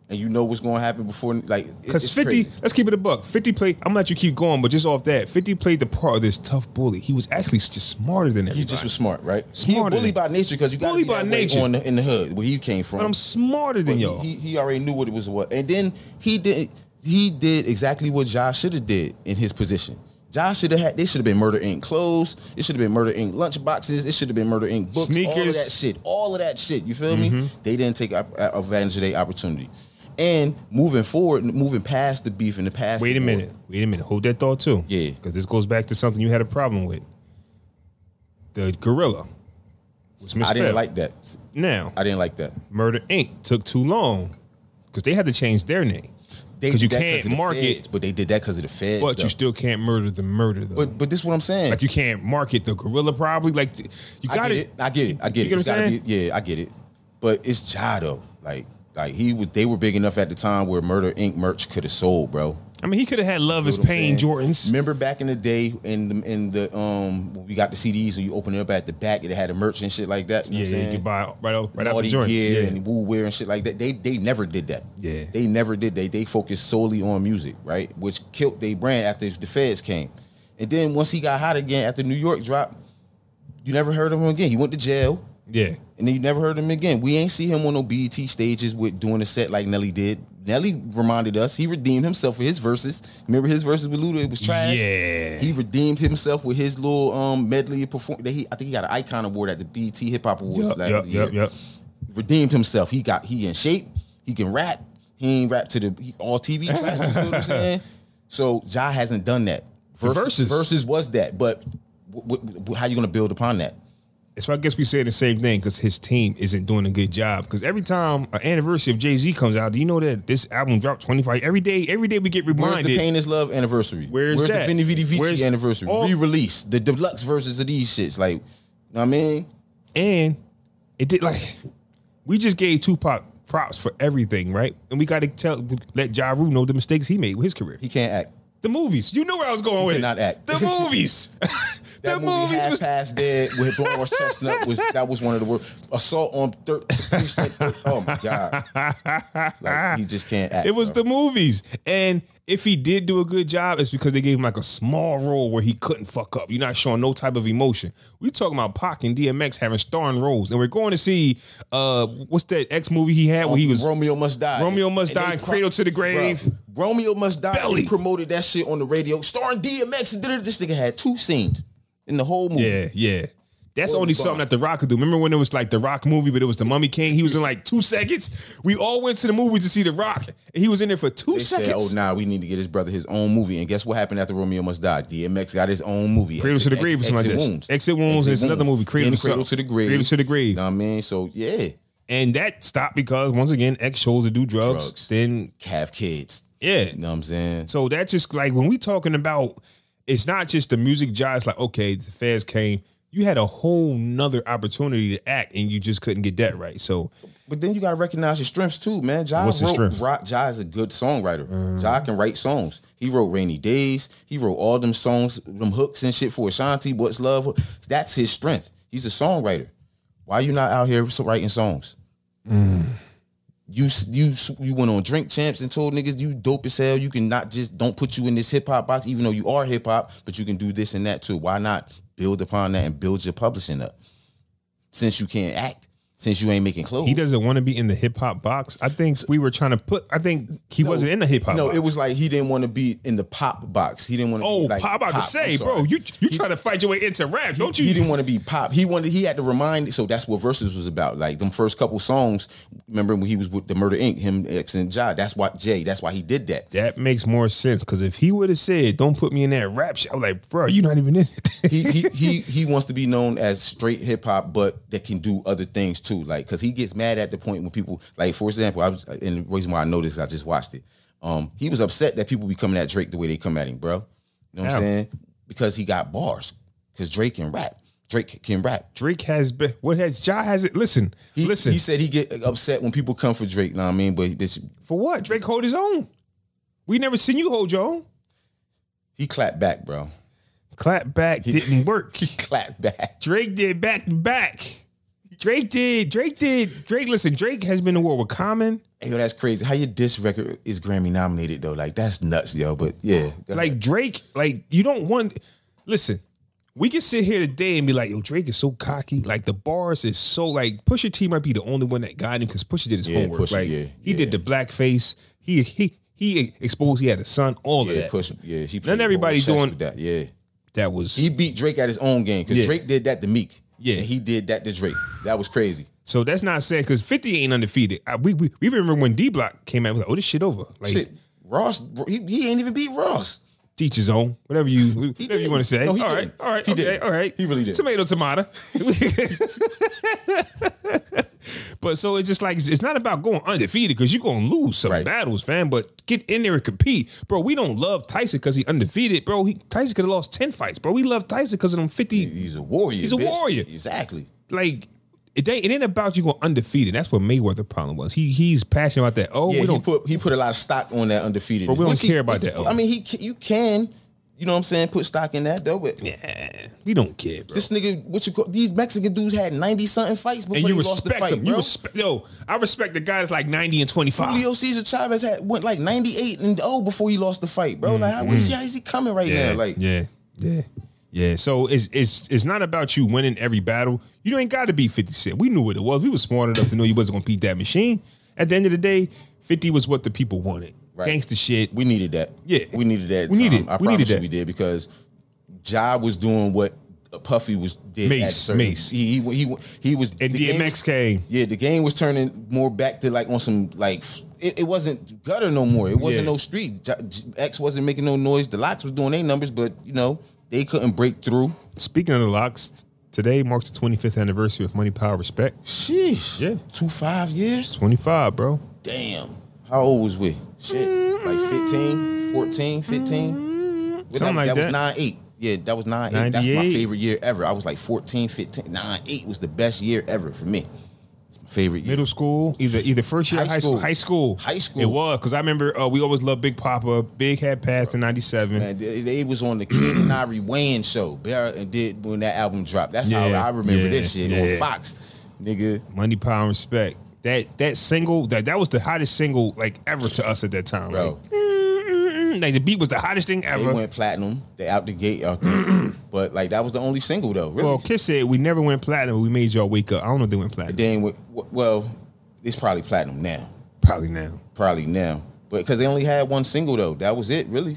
And you know what's going to happen before, like, because 50, let's keep it a buck. 50 played, I'm going to let you keep going, but just off that, 50 played the part of this tough bully. He was actually just smarter than everybody. He just was smart, right? Smarter. He a bully by nature because you got to be that way in the hood where he came from. But I'm smarter than y'all. He already knew what. And then he did exactly what Ja should have did in his position. Josh should have they should have been Murder Inc. clothes. It should have been Murder Inc. lunch boxes. It should have been Murder Inc. books. Sneakers. All of that shit. You feel me? They didn't take advantage of their opportunity. And moving forward, moving past the beef and the past. Wait a minute. Hold that thought too. Yeah. Because this goes back to something you had a problem with. The gorilla was misspelled. I didn't like that. Now. I didn't like that. Murder Inc. took too long because they had to change their name. Because you can't market. But they did that because of the feds. But you still can't murder the murder, though. But this is what I'm saying. Like, you can't market the gorilla, probably. Like, you got it. I get it. You get what I'm saying? Yeah, I get it. But it's Ja, though. Like they were big enough at the time where Murder Inc. merch could have sold, bro. I mean, he could have had Love is Pain Jordans. Remember back in the day in the when we got the CDs and you open it up at the back, it had a merch and shit like that. You know what I'm saying? You can buy right out the joint. Gear and Woo Wear and shit like that. They never did that. Yeah. They never did that. They focused solely on music, right? Which killed their brand after the feds came. And then once he got hot again after New York dropped, you never heard of him again. He went to jail. Yeah. And then you never heard him again. We ain't see him on no BET stages with doing a set like Nelly did. Nelly reminded us he redeemed himself for his verses. Remember his verses with Luda? It was trash. Yeah. He redeemed himself with his little medley perform. I think he got an Icon Award at the BET Hip Hop Awards last year. Yep. Redeemed himself. He in shape. He can rap. He ain't rap to all TV tracks. You feel what I'm saying? So Ja hasn't done that. Verses was that, but how you gonna build upon that? So I guess we say the same thing because his team isn't doing a good job. Because every time an anniversary of Jay-Z comes out, do you know that this album dropped 25 every day? Every day we get reminded. Where's the Pain Is Love anniversary? Where's the that? Vinny Vidi Vici anniversary? Re-release the deluxe versions of these shits. Like, you know what I mean? And it did we just gave Tupac props for everything, right? And we got to let Ja Rule know the mistakes he made with his career. He can't act. The movies. You know where I was going with it. He cannot act. The movies. That movie Half Past Dead with Lawrence Chestnut was one of the worst. Assault on 13th. Oh my God. Like, he just can't act. It was the movies. And if he did do a good job, it's because they gave him like a small role where he couldn't fuck up. You're not showing no type of emotion. We talking about Pac and DMX having starring roles. And we're going to see what's that X movie he had where he was Romeo Must Die. Romeo Must Die and Cradle to the Grave. Bro, Romeo Must Die. Belly. He promoted that shit on the radio, starring DMX. And this nigga had 2 scenes in the whole movie. Yeah. That's only something that The Rock could do. Remember when it was like The Rock movie, but it was The Mummy King? He was in like 2 seconds. We all went to the movies to see The Rock, and he was in there for 2 seconds. Said, we need to get his brother his own movie. And guess what happened after Romeo Must Die? DMX got his own movie. Cradle to the Grave or something like that. Exit Wounds is another movie. Cradle to the Grave. Cradle to the Grave. You know what I mean? So, yeah. And that stopped because, once again, X chose to do drugs. Then have kids. Yeah. You know what I'm saying? So that's just like, when we talking about, it's not just the music job. It's like, okay, the feds came. You had a whole nother opportunity to act, and you just couldn't get that right. So, but then you gotta recognize your strengths too, man. Ja is a good songwriter. Ja can write songs. He wrote Rainy Days. He wrote all them songs, them hooks and shit for Ashanti. What's Love? That's his strength. He's a songwriter. Why are you not out here writing songs? You went on Drink Champs and told niggas you dope as hell. You can don't put you in this hip hop box, even though you are hip hop, but you can do this and that too. Why not build upon that and build your publishing up? Since you can't act, since you ain't making clothes. He doesn't want to be in the hip hop box. I think we were trying to he wasn't in the hip hop box. No, it was like he didn't want to be in the pop box. He didn't want to be like pop. About to say, bro, you trying to fight your way into rap, don't you? He didn't want to be pop. He had to remind, so that's what Versus was about. Like them first couple songs, remember when he was with the Murder Inc., him, X, and Ja, that's why he did that. That makes more sense, because if he would have said, don't put me in that rap shit, I was like, bro, you're not even in it. he wants to be known as straight hip hop, but that can do other things too. Like, because he gets mad at the point when people, like, for example, and the reason why I know this is I just watched it. He was upset that people be coming at Drake the way they come at him, bro. You know what I'm saying? Because he got bars. Because Drake can rap. Drake has been. Ja has it? Listen. He said he get upset when people come for Drake. You know what I mean? But for what? Drake hold his own. We never seen you hold your own. He clapped back, bro. Clap back didn't work. He clapped back. Drake did back to back. Drake did. Listen, Drake has been to war with Common. Hey, yo, that's crazy. How your diss record is Grammy nominated though? Like, that's nuts, yo. But yeah, like Drake, like, you don't want. Listen, we can sit here today and be like, yo, Drake is so cocky. Like, the bars is so, like, Pusha T might be the only one that got him, because Pusha did his homework. He did the blackface. He he exposed he had a son, all of that. He Not everybody doing with that. Yeah. That was he beat Drake at his own game because Drake did that to Meek. Yeah. And he did that to Drake. That was crazy. So that's not saying because 50 ain't undefeated. We remember when D Block came out, we was like, oh, this shit over. Like shit, Ross, he ain't even beat Ross. Teach his own, whatever you want to say. No, all right, he did. All right. He really did. Tomato. But so it's just like it's not about going undefeated because you're gonna lose some battles, fam. But get in there and compete, bro. We don't love Tyson because he undefeated, bro. Tyson could have lost 10 fights, bro. We love Tyson because of them 50. He's a warrior. He's a warrior. Exactly. Like. It ain't about you going undefeated. That's what Mayweather's problem was. He's passionate about that. Oh, yeah, he put a lot of stock on that undefeated. But we don't care about that. I mean, you can, you know what I'm saying, put stock in that though. But yeah, we don't care, bro. This nigga, these Mexican dudes had 90-something fights before they lost the fight, bro. I respect the guy that's like 90 and 25. Julio Cesar Chavez went like 98-0 before he lost the fight, bro. Like, how is he coming right now? Like, yeah. So it's not about you winning every battle. You ain't got to beat 50 Cent. We knew what it was. We were smart enough to know you wasn't gonna beat that machine. At the end of the day, 50 was what the people wanted. Right. Gangsta shit. We needed that. Yeah, we needed that. I promise you we did because Ja was doing what Puffy did Mace. He was. And DMX came. Yeah, the game was turning more back to like on some like. It wasn't gutter no more. It wasn't no street. X wasn't making no noise. The Locks was doing their numbers, but you know. They couldn't break through. Speaking of the Locks, today marks the 25th anniversary of Money, Power, Respect. Sheesh. Yeah. 25 years? 25, bro. Damn. How old was we? Shit. Like 15, 14, 15? Something like that. That was 9-8. Yeah, that was 9-8. That's my favorite year ever. I was like 14, 15. 9-8 was the best year ever for me. Favorite year. Middle school, either first year high school. High school. It was, because I remember we always loved Big Papa. Big had passed in 97. Man, they was on the Kid and Ivory Wayans show. And did when that album dropped. That's how I remember this shit on Fox. Nigga. Money, Power, and Respect. That single, that was the hottest single like ever to us at that time. Bro. Like the beat was the hottest thing ever. They went platinum. They out the gate out there. But like that was the only single though. Really. Well, Kiss said we never went platinum. We made y'all wake up. I don't know if they went platinum. Well, it's probably platinum now. Probably now. But because they only had one single though. That was it, really.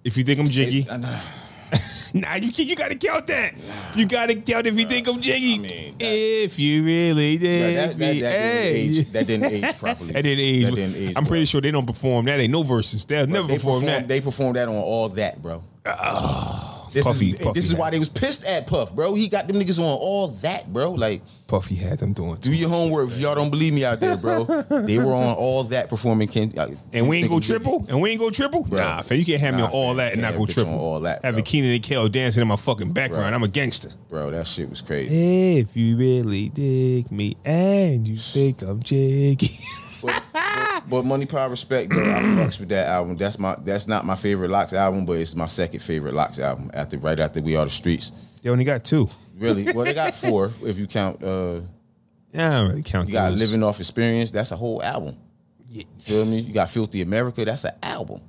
If you think I'm jiggy. Nah, you gotta count that. You gotta count if you think I'm jiggy. I mean, if you really did. That didn't age properly. That didn't age. I'm pretty sure they don't perform that. Ain't no verses. They'll never perform that. They performed that on All That, bro. Puffy this is why they was pissed at Puff, bro. He got them niggas on All That, bro. Like Puffy had them doing. Do your homework if y'all don't believe me out there, bro. They were on All That performing. And we ain't go triple. Bro. Nah, fam, you can't have me on All That and not go triple. All that, have a Keenan and Kel dancing in my fucking background. Bro. I'm a gangster, bro. That shit was crazy. If you really dig me and you think I'm jiggy. But Money, Power, Respect, though, I fucks with that album. That's not my favorite Locks album, but it's my second favorite Locks album right after We Are the Streets. They only got 2. Really? Well, they got 4 if you count. Yeah, I don't really count. You got Living Off Experience. That's a whole album. Yeah. Feel me? You got Filthy America. That's an album.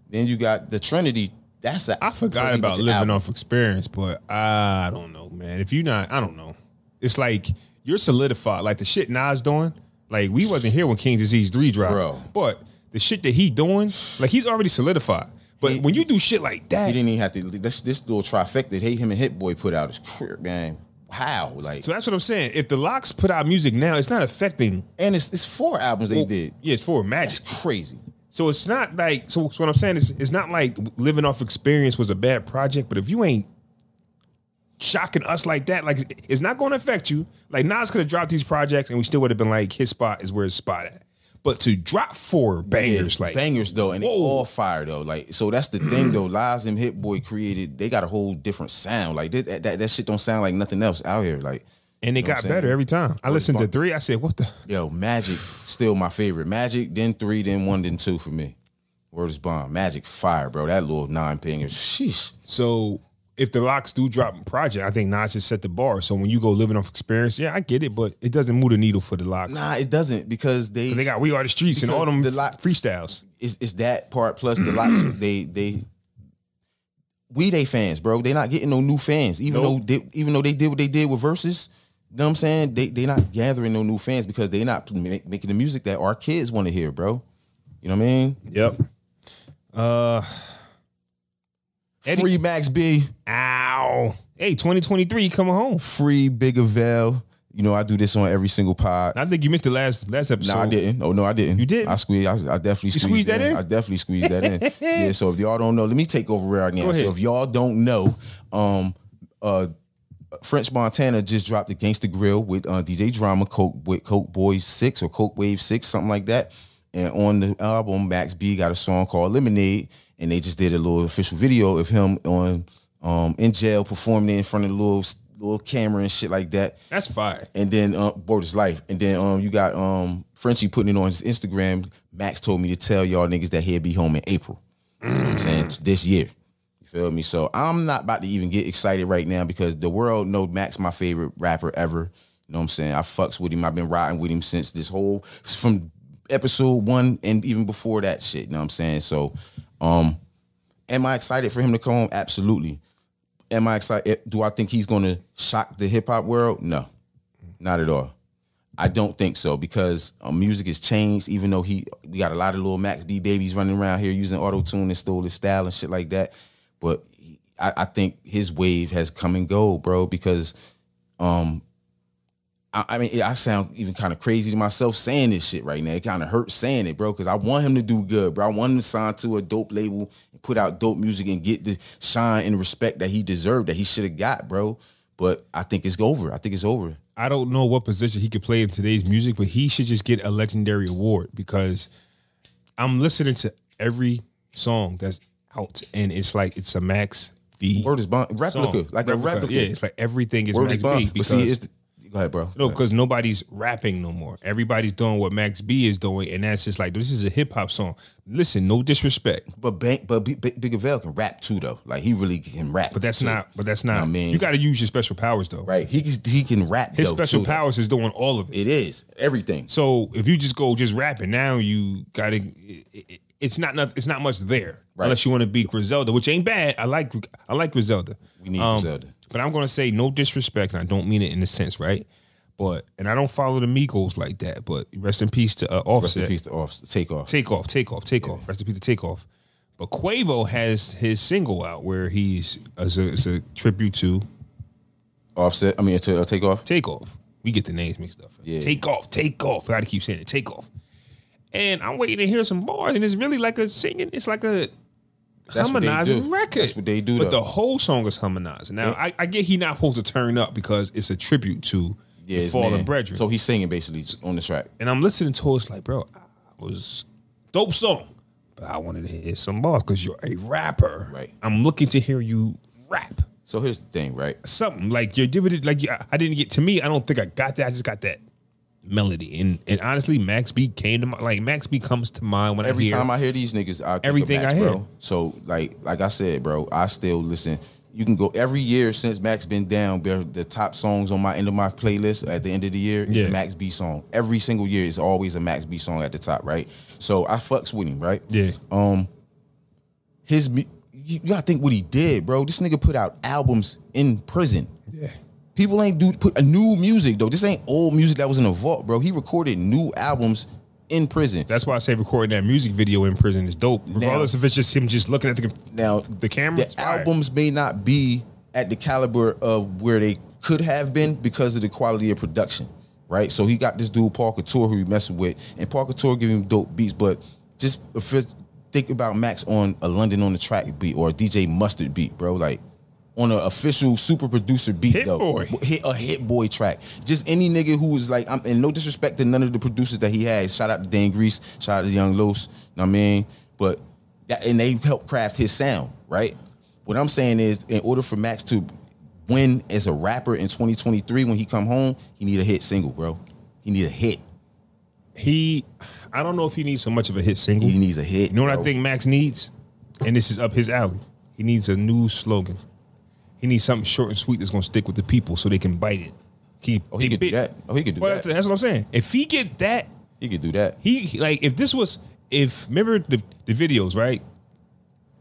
Then you got The Trinity. I forgot about Living Off Experience, but I don't know, man. If you're not, I don't know. It's like you're solidified. Like the shit Nas doing. Like, we wasn't here when King's Disease 3 dropped. Bro. But the shit that he doing, like, he's already solidified. But when you do shit like that... He didn't even have to... This little trifecta that him and Hit Boy put out is clear, man. How? Like, so that's what I'm saying. If the Locks put out music now, it's not affecting... And it's 4 albums they did. Yeah, it's 4. Magic. That's crazy. So it's not like... So what I'm saying is, it's not like Living Off Experience was a bad project, but if you ain't shocking us like that, like, it's not going to affect you. Like, Nas could have dropped these projects and we still would have been like, his spot is where his spot at. But to drop 4 bangers, like bangers though, and they all fire though. Like, so that's the thing though. Lies and Hit Boy created, they got a whole different sound. Like that shit don't sound like nothing else out here. Like, and it got better every time. I listened to 3. I said, what the? Yo, Magic still my favorite. Magic, then 3, then 1, then 2 for me. Word is bomb. Magic fire, bro. That little 9 bangers. Sheesh. So if the Locks do drop a project, I think Nas has set the bar. So when you go Living Off Experience, yeah, I get it, but it doesn't move the needle for the Locks. Nah, it doesn't because they got We Are the Streets and all them freestyles. It's that part plus the Locks. they fans, bro. They not getting no new fans, even though they did what they did with Versus. You know what I'm saying? They not gathering no new fans because they not making the music that our kids want to hear, bro. You know what I mean? Yep. Free Max B. Ow. Hey, 2023 coming home. Free Big Avail. You know, I do this on every single pod. I think you missed the last episode. No, I didn't. Oh, no, I didn't. You didn't? I definitely squeezed that in. I definitely squeezed that in. Yeah, so if y'all don't know, let me take over right now. So if y'all don't know, French Montana just dropped the Gangsta Grill with DJ Drama, Coke Boys 6 or Coke Wave 6, something like that. And on the album, Max B got a song called Lemonade, and they just did a little official video of him on in jail performing in front of the little camera and shit like that. That's fire. And then Border's Life. And then you got Frenchie putting it on his Instagram. Max told me to tell y'all niggas that he'll be home in April. You know what I'm saying? This year. You feel me? So I'm not about to even get excited right now because the world know Max my favorite rapper ever. You know what I'm saying? I fucks with him. I've been riding with him since from episode 1 and even before that shit. You know what I'm saying? So am I excited for him to come home? Absolutely. Am I excited? Do I think he's going to shock the hip hop world? No, not at all. I don't think so because music has changed. Even though we got a lot of little Max B babies running around here using auto-tune and stole his style and shit like that. But I think his wave has come and go, bro. Because I mean, I sound even kind of crazy to myself saying this shit right now. It kind of hurts saying it, bro, because I want him to do good, bro. I want him to sign to a dope label and put out dope music and get the shine and respect that he deserved, that he should have got, bro. But I think it's over. I think it's over. I don't know what position he could play in today's music, but he should just get a legendary award because I'm listening to every song that's out, and it's like it's a Max B. Word is bond. Replica. Like a replica. Yeah, it's like everything is Word Max is bond. B. But see, go ahead, bro. No, because nobody's rapping no more. Everybody's doing what Max B is doing, and that's just like, this is a hip hop song. Listen, no disrespect, but Big Avail can rap too, though. Like he really can rap. But that's not. You know what I mean, you got to use your special powers, though. Right? He can rap. His special powers is doing all of it. It is everything. So if you just go rapping, now you got to. It's not much there, right, unless you want to be Griselda, which ain't bad. I like Griselda. We need Griselda. But I'm gonna say no disrespect, and I don't mean it in a sense, right? But and I don't follow the Migos like that. But rest in peace to Offset. Rest in peace to Offset. Takeoff. Yeah. Rest in peace to Takeoff. But Quavo has his single out where he's as a tribute to Offset. I mean to Takeoff. Takeoff. We get the names mixed up. Yeah. Takeoff. I gotta keep saying it. Takeoff. And I'm waiting to hear some bars, and it's really like a singing. It's like a harmonizing record. That's what they do. But the whole song is harmonizing. Now I get he not supposed to turn up because it's a tribute to the fallen brethren. So he's singing basically on the track. And I'm listening to it, it's like, bro, I was dope song, but I wanted to hear some bars because you're a rapper. Right. I'm looking to hear you rap. So here's the thing, right? Something like I didn't get, to me, I don't think I got that. I just got that melody. And honestly, Max B came to my, Max B comes to mind when every time I hear these niggas, I think everything of Max, I hear. Bro. So like I said, bro, I still listen. You can go every year since Max been down, the top songs on my end of my playlist at the end of the year is a Max B song. Every single year is always a Max B song at the top, right? So I fucks with him, right? Yeah. You gotta think what he did, bro. This nigga put out albums in prison. Yeah. People ain't put a new music though. This ain't old music that was in a vault, bro. He recorded new albums in prison. That's why I say recording that music video in prison is dope. Regardless if it's just him just looking at the camera. The albums may not be at the caliber of where they could have been because of the quality of production, right? So he got this dude Paul Couture who he messing with, and Paul Couture give him dope beats. But just think about Max on a London on the Track beat or a DJ Mustard beat, bro. Like on an official super producer beat, a Hit Boy track. Just any nigga who was like, and no disrespect to none of the producers that he has. Shout out to Dan Grease, shout out to Young Los, know what I mean? But and they helped craft his sound, right? What I'm saying is, in order for Max to win as a rapper in 2023 when he come home, he need a hit single, bro. He need a hit. I don't know if he needs so much of a hit single. He needs a hit. You know what I think Max needs? And this is up his alley. He needs a new slogan. He needs something short and sweet that's gonna stick with the people so they can bite it. He could do that. He could do that. That's what I'm saying. If he get that, he could do that. Remember the videos, right?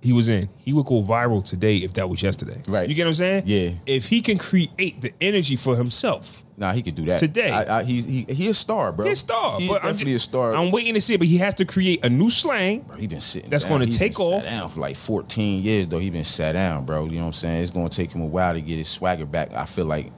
he was in, he would go viral today if that was yesterday. Right. You get what I'm saying? Yeah. If he can create the energy for himself. Nah, he could do that today. He a star, bro. He's a star. He's but definitely a star. I'm waiting to see it, but he has to create a new slang. Bro, he been sitting. That's going to take off. Sat down for like 14 years though. He been sat down, bro. You know what I'm saying? It's going to take him a while to get his swagger back. I feel like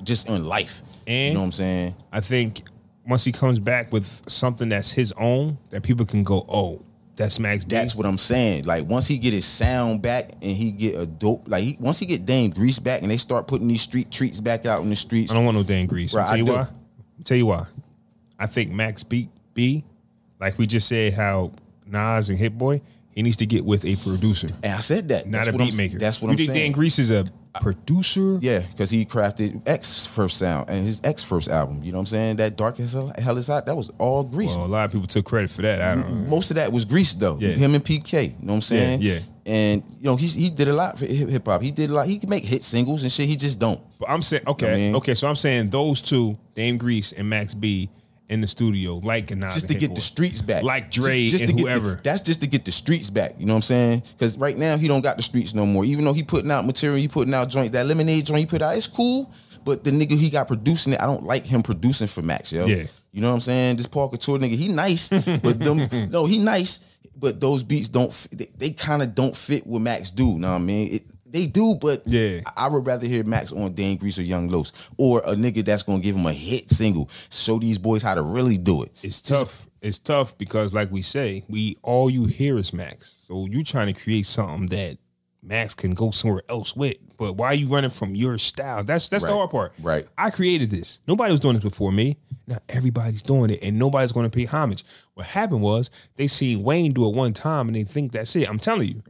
just in life. And you know what I'm saying? I think once he comes back with something that's his own, that people can go, oh, that's Max B. That's what I'm saying. Like once he get his sound back and he get a dope, like once he get Dame Grease back and they start putting these street treats back out in the streets. I don't want no Dame Grease. Bro, I'll tell you why. I think Max B, like we just said, how Nas and Hit Boy, he needs to get with a producer. And I said that. Not a beat maker. That's what I'm saying. You think Dame Grease is a producer? Yeah, because he crafted X's first sound and his X first album. You know what I'm saying? That Dark as Hell Is Hot, that was all Grease. Well, a lot of people took credit for that. I don't know. Most of that was Grease though. Yeah. Him and PK. You know what I'm saying? Yeah. And you know he did a lot for hip hop. He did a lot. He can make hit singles and shit. He just don't. But I'm saying okay. So I'm saying those two, Dame Grease and Max B, in the studio, like Nas just to get the streets back, like Dre and whoever. That's just to get the streets back. You know what I'm saying? Because right now he don't got the streets no more. Even though he putting out material, he putting out joints. That Lemonade joint he put out, it's cool. But the nigga he got producing it, I don't like him producing for Max, yo. Yeah. You know what I'm saying? This Paul Couture nigga, he nice, but he nice, but those beats they kind of don't fit what Max do. Know what I mean? They do, but yeah, I would rather hear Max on Dame Grease or Young Los or a nigga that's gonna give him a hit single. Show these boys how to really do it. It's tough. It's tough because, like we say, all you hear is Max. So you trying to create something that Max can go somewhere else with. But why are you running from your style? That's the hard part. Right. I created this. Nobody was doing this before me. Now everybody's doing it, and nobody's going to pay homage. What happened was they seen Wayne do it one time, and they think that's it. I'm telling you.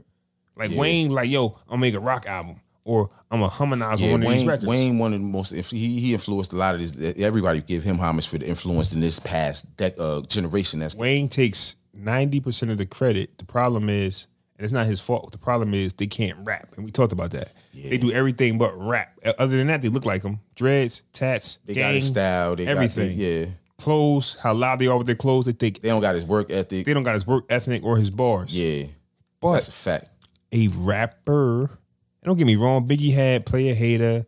Like Wayne, like, yo, I'm gonna make a rock album or I'm gonna harmonize on one of these records. Wayne, one of the most, he influenced a lot of this. Everybody give him homage for the influence in this past generation. Wayne takes 90% of the credit. The problem is, and it's not his fault. The problem is they can't rap, and we talked about that. Yeah. They do everything but rap. Other than that, they look like him. Dreads, tats, they got his style, they everything. Got clothes, how loud they are with their clothes. They think they don't got his work ethic. They don't got his work ethic or his bars. Yeah, but that's a fact. A rapper, and don't get me wrong, Biggie had Player Hater.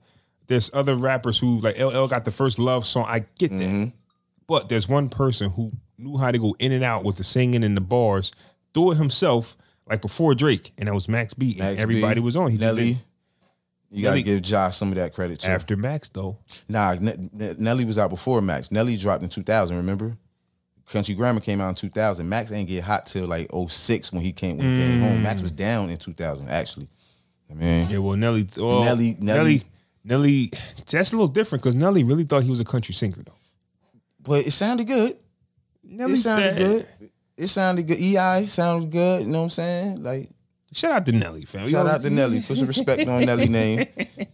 There's other rappers who, like LL got the first love song. I get that. But there's one person who knew how to go in and out with the singing and the bars, do it himself, like before Drake, and that was Max B. And everybody was on. Nelly. You got to give Josh some of that credit too. After Max, though. Nah, Nelly was out before Max. Nelly dropped in 2000, remember? Country Grammar came out in 2000. Max ain't get hot till like 06 when he came home. Max was down in 2000, actually. I mean, yeah, well, Nelly, that's a little different because Nelly really thought he was a country singer, though. But it sounded good. It sounded good. EI sounded good. You know what I'm saying? Like, shout out to Nelly, fam. Shout out to Nelly. Put some respect on Nelly name.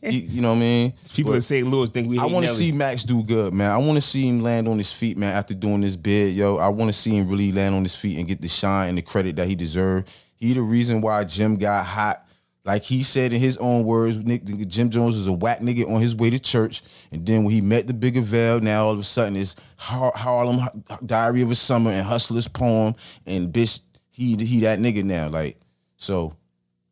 You know what I mean? People in St. Louis think we hate I want to see Max do good, man. I want to see him land on his feet, man, after doing this bid, yo. I want to see him really land on his feet and get the shine and the credit that he deserved. He the reason why Jim got hot. Like he said in his own words, Jim Jones was a whack nigga on his way to church. And then when he met the Bigger Veil, now all of a sudden it's Harlem Diary of a Summer and Hustler's Poem. And bitch, he that nigga now. Like, so,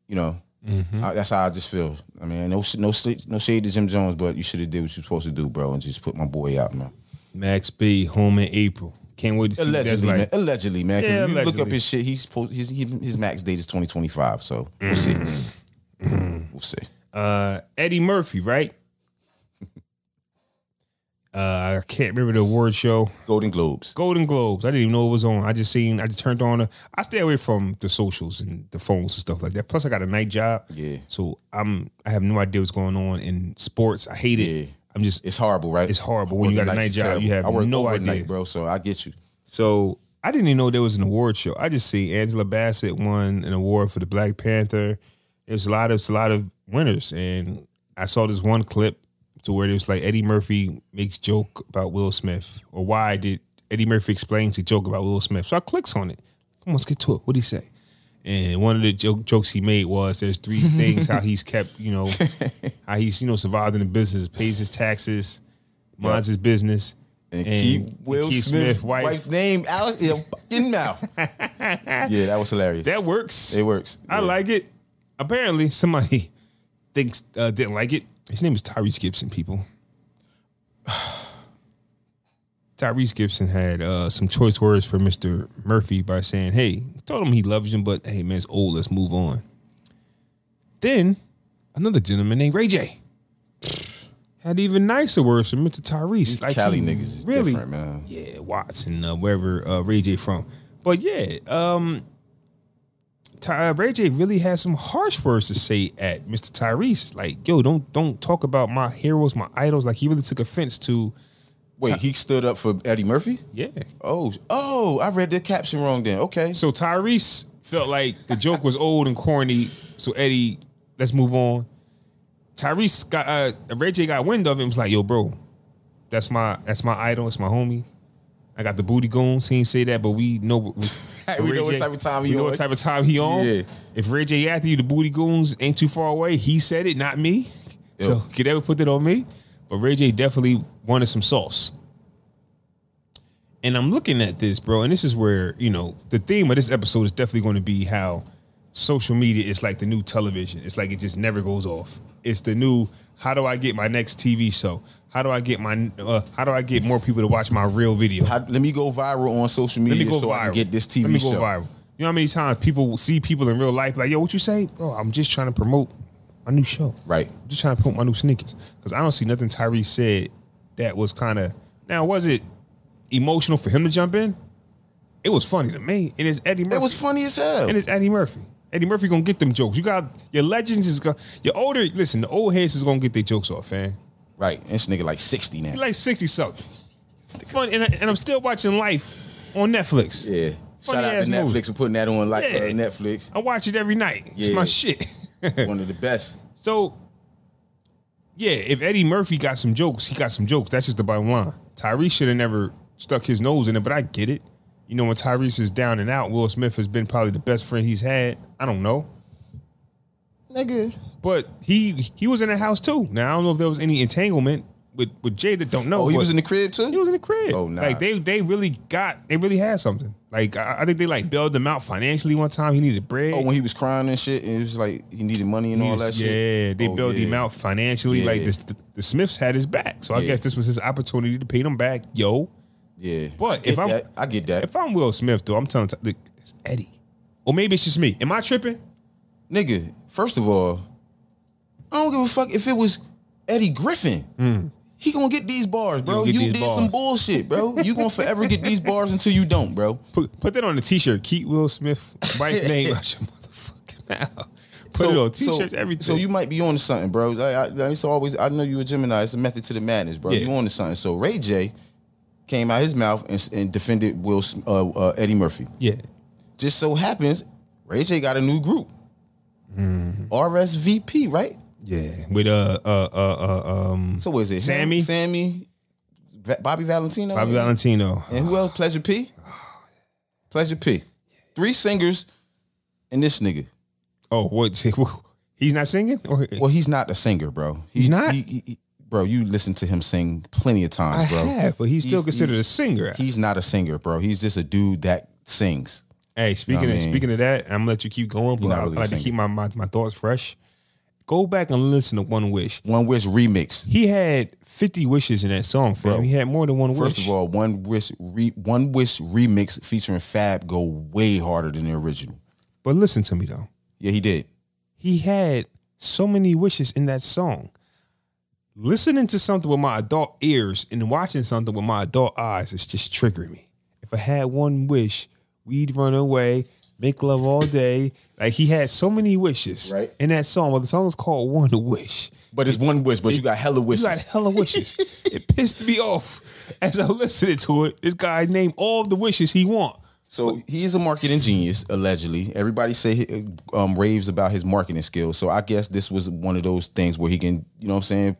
you know, that's how I just feel. I mean, no shade to Jim Jones, but you should have did what you're supposed to do, bro, and just put my boy out, man. Max B, home in April. Can't wait to see allegedly, man. Allegedly, man. Because if you look up his shit, his max date is 2025. So we'll see. We'll see. Eddie Murphy, right? I can't remember the award show. Golden Globes. I didn't even know it was on. I just turned on. I stay away from the socials and the phones and stuff like that. Plus, I got a night job. Yeah. So I have no idea what's going on in sports. I hate it. Yeah. It's horrible, right? It's horrible when you got a night job. You have no idea, bro. So I get you. So I didn't even know there was an award show. I just see Angela Bassett won an award for the Black Panther. There's a lot of winners, and I saw this one clip to where it was like Eddie Murphy makes joke about Will Smith, or why did Eddie Murphy explains a joke about Will Smith? So I clicks on it. Come on, let's get to it. What did he say? And one of the jokes he made was there's 3 things how he's kept, how he's survived in the business, pays his taxes, minds his business. And keep Will Smith wife name out your fucking mouth. Yeah, that was hilarious. That works. It works. I like it. apparently somebody thinks didn't like it. His name is Tyrese Gibson, people. Tyrese Gibson had some choice words for Mr. Murphy by saying, hey, told him he loves him, but hey, man, it's old. Let's move on. Then another gentleman named Ray J had even nicer words for Mr. Tyrese. These like Cali niggas is really different, man. Yeah, Watson, wherever Ray J from. But yeah, Ray J really had some harsh words to say at Mr. Tyrese. Like, yo, don't talk about my heroes, my idols. Like, he really took offense to. Wait, he stood up for Eddie Murphy? Yeah. Oh, I read the caption wrong then. Okay. So Tyrese felt like the joke was old and corny. So Eddie, let's move on. Tyrese got Ray J got wind of it and was like, yo, bro, that's my idol, it's my homie. I got the booty goons. He ain't say that, but we know we know what type of time he on. We know what type of time he on. Yeah. If Ray J after you, the booty goons ain't too far away. He said it, not me. Yep. So could ever put that on me? But Ray J definitely wanted some sauce. And I'm looking at this, bro, and this is where, the theme of this episode is definitely going to be how social media is like the new television. It's like it just never goes off. It's the new, how do I get my next TV show? How do I get more people to watch my real video? Let me go viral on social media I can get this TV show. Let me go viral. You know how many times people see people in real life like, yo, what you say? Bro, I'm just trying to promote my new show. Right. I'm just trying to promote my new sneakers. Because I don't see nothing Tyrese said that was kind of, now was it emotional for him to jump in? It was funny to me. And it's Eddie Murphy. It was funny as hell. And it's Eddie Murphy. Eddie Murphy gonna get them jokes. You got your legends the old heads is gonna get their jokes off, man. Right. This nigga like 60 now. He's like 60 something. Fun, and I'm still watching Life on Netflix. Yeah. Shout out to Netflix for putting that on Netflix. I watch it every night. Yeah. It's my shit. One of the best. So, yeah, if Eddie Murphy got some jokes, he got some jokes. That's just the bottom line. Tyrese should have never stuck his nose in it, but I get it. When Tyrese is down and out, Will Smith has been probably the best friend he's had. I don't know. Nigga. But he was in the house too. Now, I don't know if there was any entanglement with Jada. Don't know. Oh, he was in the crib too? He was in the crib. Oh, nah. Like, they really had something. Like, I think they, bailed him out financially one time. He needed bread. Oh, when he was crying and shit, and it was like he needed money and all that shit? Yeah, they bailed him out financially. Yeah. Like, the Smiths had his back. So I guess this was his opportunity to pay them back. Yo. Yeah, but I get that. If I'm Will Smith, though, I'm telling you, it's Eddie. Or maybe it's just me. Am I tripping? Nigga, first of all, I don't give a fuck if it was Eddie Griffin. He gonna get these bars, bro. You did some bullshit, bro. You gonna forever get these bars until you don't, bro. Put that on the t-shirt. Keep Will Smith wife name out your motherfucking mouth. Put it on t-shirts, everything. So you might be on to something, bro. I know you a Gemini. It's a method to the madness, bro. You on to something. So Ray J came out his mouth and defended Eddie Murphy. Yeah. Just so happens, Ray J got a new group. RSVP, right? Yeah. With so what is it? Sammy, Bobby Valentino. And who else? Pleasure P. Pleasure P. 3 singers and this nigga. Oh, what? He's not singing? Well, he's not a singer, bro. He's not? Bro, you listen to him sing plenty of times, bro. I have, but he's still considered a singer. He's not a singer, bro. He's just a dude that sings. Hey, speaking of that, I'm gonna let you keep going, but I like to keep my thoughts fresh. Go back and listen to One Wish. One Wish remix. He had 50 wishes in that song, fam. Bro, he had more than one wish. First of all, One Wish remix featuring Fab go way harder than the original. But listen to me though. Yeah, he did. He had so many wishes in that song. Listening to something with my adult ears and watching something with my adult eyes is just triggering me. If I had one wish, we'd run away, make love all day. Like, he had so many wishes in that song. Well, the song is called One Wish. But it's one wish, but you got hella wishes. You got hella wishes. It pissed me off as I listened to it. This guy named all of the wishes he want. So he is a marketing genius, allegedly. Everybody say raves about his marketing skills. So I guess this was one of those things where he can, you know what I'm saying,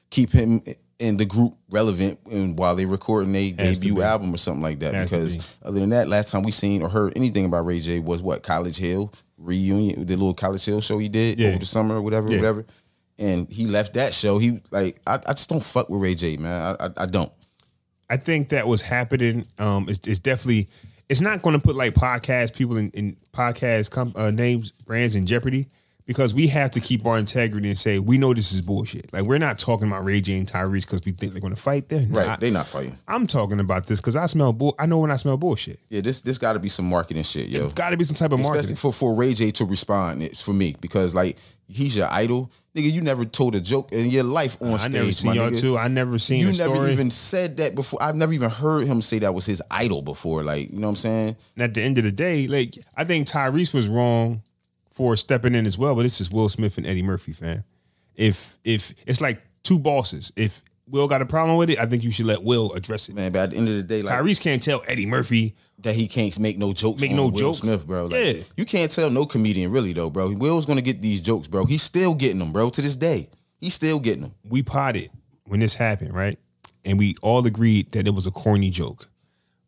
keep him in the group relevant and while they recording their debut album or something like that. Because other than that, last time we seen or heard anything about Ray J was what? College Hill reunion, the little College Hill show he did over the summer or whatever. And he left that show. He I just don't fuck with Ray J, man. I don't. I think that was happening. It's definitely, it's not going to put like podcast people in podcast names, brands in jeopardy. because we have to keep our integrity and say, we know this is bullshit. Like, we're not talking about Ray J and Tyrese because we think they're going to fight. They're not. Right, they're not fighting. I'm talking about this because I know when I smell bullshit. Yeah, this got to be some marketing shit, yo. Got to be some type of marketing. Especially for Ray J to respond, it's for me, because, like, he's your idol. Nigga, you never told a joke in your life on stage, I never seen y'all too. I never seen you a story. never even said that before. I've never even heard him say that was his idol before. Like, you know what I'm saying? And at the end of the day, like, I think Tyrese was wrong for stepping in as well, but this is Will Smith and Eddie Murphy, fam. If it's like two bosses. If Will got a problem with it, I think you should let Will address it. Man, but at the end of the day, like, Tyrese can't tell Eddie Murphy that he can't make no jokes on Will Smith, bro. Like, yeah. You can't tell no comedian really, though, bro. Will's gonna get these jokes, bro. He's still getting them, bro, to this day. He's still getting them. We potted when this happened, right? And we all agreed that it was a corny joke.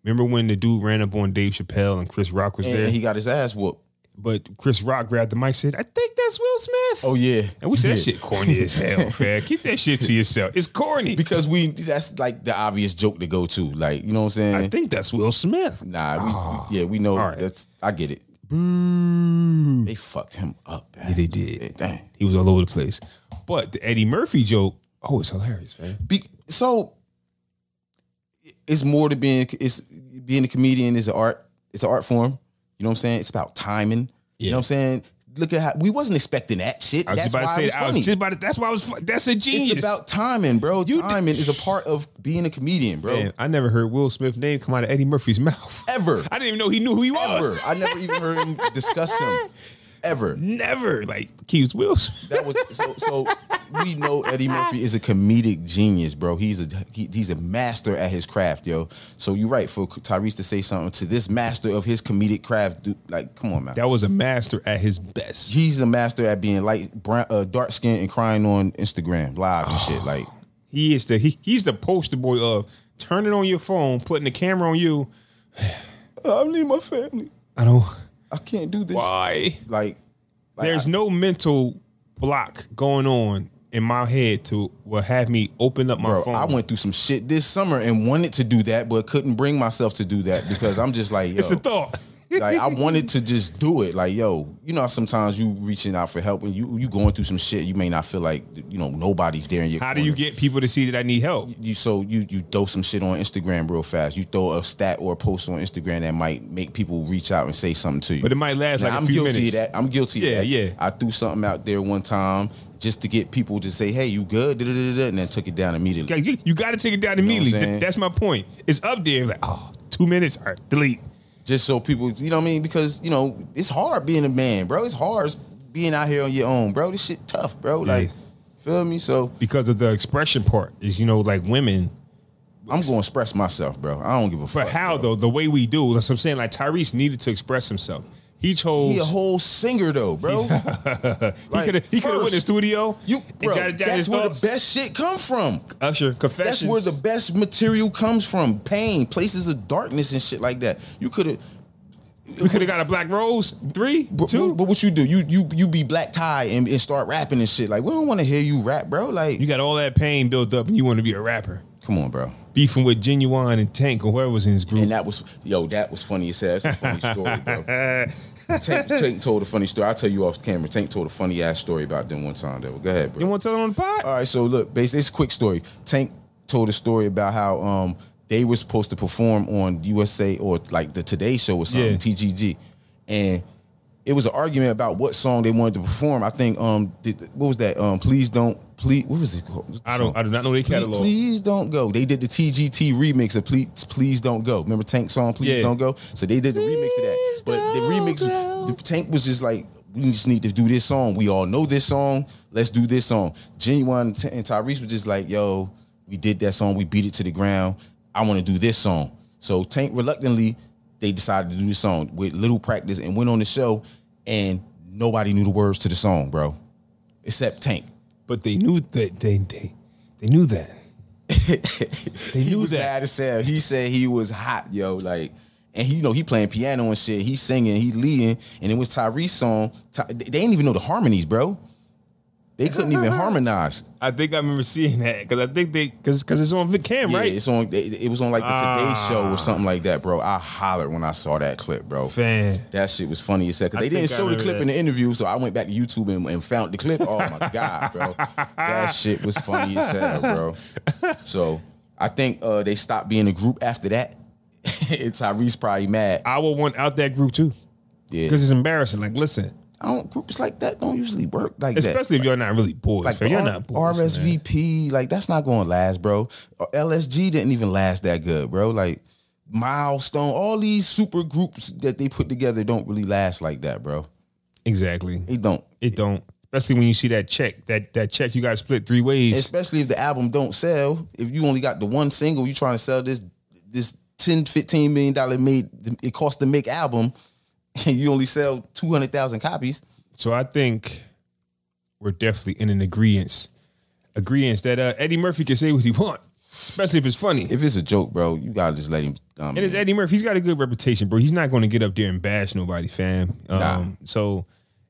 Remember when the dude ran up on Dave Chappelle and Chris Rock was there? And he got his ass whooped. But Chris Rock grabbed the mic and said, I think that's Will Smith. Oh, yeah. And we said, that shit corny as hell, fam. Keep that shit to yourself. It's corny. Because that's like the obvious joke to go to. Like, you know what I'm saying? I think that's Will Smith. Nah, we know. Right. I get it. Boo. They fucked him up, man. Yeah, they did. Dang. He was all over the place. But the Eddie Murphy joke, it's hilarious, man. So it's more to being a comedian is an art. It's an art form. You know what I'm saying? It's about timing. Yeah. You know what I'm saying? Look at how we wasn't expecting that shit. That's why it was funny. That's why I was. That's a genius. It's about timing, bro. Timing is a part of being a comedian, bro. Man, I never heard Will Smith's name come out of Eddie Murphy's mouth. Ever. I didn't even know he knew who he was. Ever. I never even heard him discuss him. Ever. Never. Like, he was Will Smith. That was so we know Eddie Murphy is a comedic genius, bro. He's a master at his craft, yo. So you're right, for Tyrese to say something to this master of his comedic craft, dude, like, come on, man. That was a master at his best. He's a master at being dark skinned and crying on Instagram live and shit. Like, he's the poster boy of turning on your phone, putting the camera on you. I need my family. I can't do this. Why? Like there's no mental block going on in my head to have me open up my phone. I went through some shit this summer and wanted to do that, but couldn't bring myself to do that because I'm just like, yo. It's a thought. Like, I wanted to just do it. Like, yo, you know how sometimes you reaching out for help and you going through some shit, you may not feel like, you know, nobody's there in your How corner. do you get people to see that I need help? You throw some shit on Instagram real fast. You throw a stat or a post on Instagram that might make people reach out and say something to you. But it might last like a few minutes. I'm guilty of that. I'm guilty of that. Yeah. I threw something out there one time just to get people to say, hey, you good? And then took it down immediately. You got to take it down immediately. That's my point. It's up there. Like, 2 minutes. All right, delete. Just so people, you know what I mean? Because, you know, it's hard being a man, bro. It's hard being out here on your own, bro. This shit tough, bro. Yeah. Like, feel me? So because of the expression part is, you know, like women. I'm going to express myself, bro. I don't give a fuck. But how, bro. though? The way we do. That's what I'm saying. Like, Tyrese needed to express himself. He chose. He a whole singer, though, bro. He could have went in the studio. That's where the best shit comes from. Usher, Confessions. That's where the best material comes from. Pain, places of darkness and shit like that. We could have got a Black Rose 3, 2. But what you do? You be Black Tie and start rapping and shit. Like, we don't want to hear you rap, bro. Like, you got all that pain built up and you want to be a rapper. Come on, bro. Beefing with Genuine and Tank or whoever was in his group. And that was funny as hell. It's a funny story, bro. Tank told a funny story. I'll tell you off camera. Tank told a funny ass story about them one time, though. Go ahead, bro. You want to tell them on the pod? All right, so look, basically, it's a quick story. Tank told a story about how they were supposed to perform on USA or like the Today Show or something, TGG. And it was an argument about what song they wanted to perform. I think what was that? What was it called? I do not know their catalog. Please Don't Go. They did the TGT remix of Please Don't Go. Remember Tank's song Please Don't Go? So they did the remix to that. But the remix, Tank was just like, we just need to do this song. We all know this song. Let's do this song. Genuine and Tyrese was just like, yo, we did that song. We beat it to the ground. I want to do this song. So Tank reluctantly, they decided to do the song with little practice and went on the show, and nobody knew the words to the song, bro, except Tank. But they knew that they knew that. They knew that. Mad as hell. He said he was hot, yo, like, and he playing piano and shit. He singing, he leading, and it was Tyrese's song. They didn't even know the harmonies, bro. They couldn't even harmonize. I think I remember seeing that because I think because it's on VidCam, Yeah, right? it's on. It was on like the Today Show or something like that, bro. I hollered when I saw that clip, bro. Fan. That shit was funny as heck. Because they didn't show the clip in the interview, so I went back to YouTube and found the clip. Oh my god, bro, that shit was funny as hell, bro. So I think they stopped being a group after that. Tyrese probably mad. I would want out that group too. Yeah, because it's embarrassing. Like, listen. Groups like that don't usually work like Especially that. Especially if you're not really boys. Like you're not boys. RSVP, like that's not going to last, bro. LSG didn't even last that good, bro. Like Milestone, all these super groups that they put together don't really last like that, bro. Exactly. It don't. Especially when you see that check. That check you got to split 3 ways. Especially if the album don't sell. If you only got the one single, you trying to sell this $10-15 million made, it cost to make album. And you only sell 200,000 copies. So I think we're definitely in an agreement that Eddie Murphy can say what he wants, especially if it's funny. If it's a joke, bro, you gotta just let him. And it's Eddie Murphy. He's got a good reputation, bro. He's not going to get up there and bash nobody, fam. So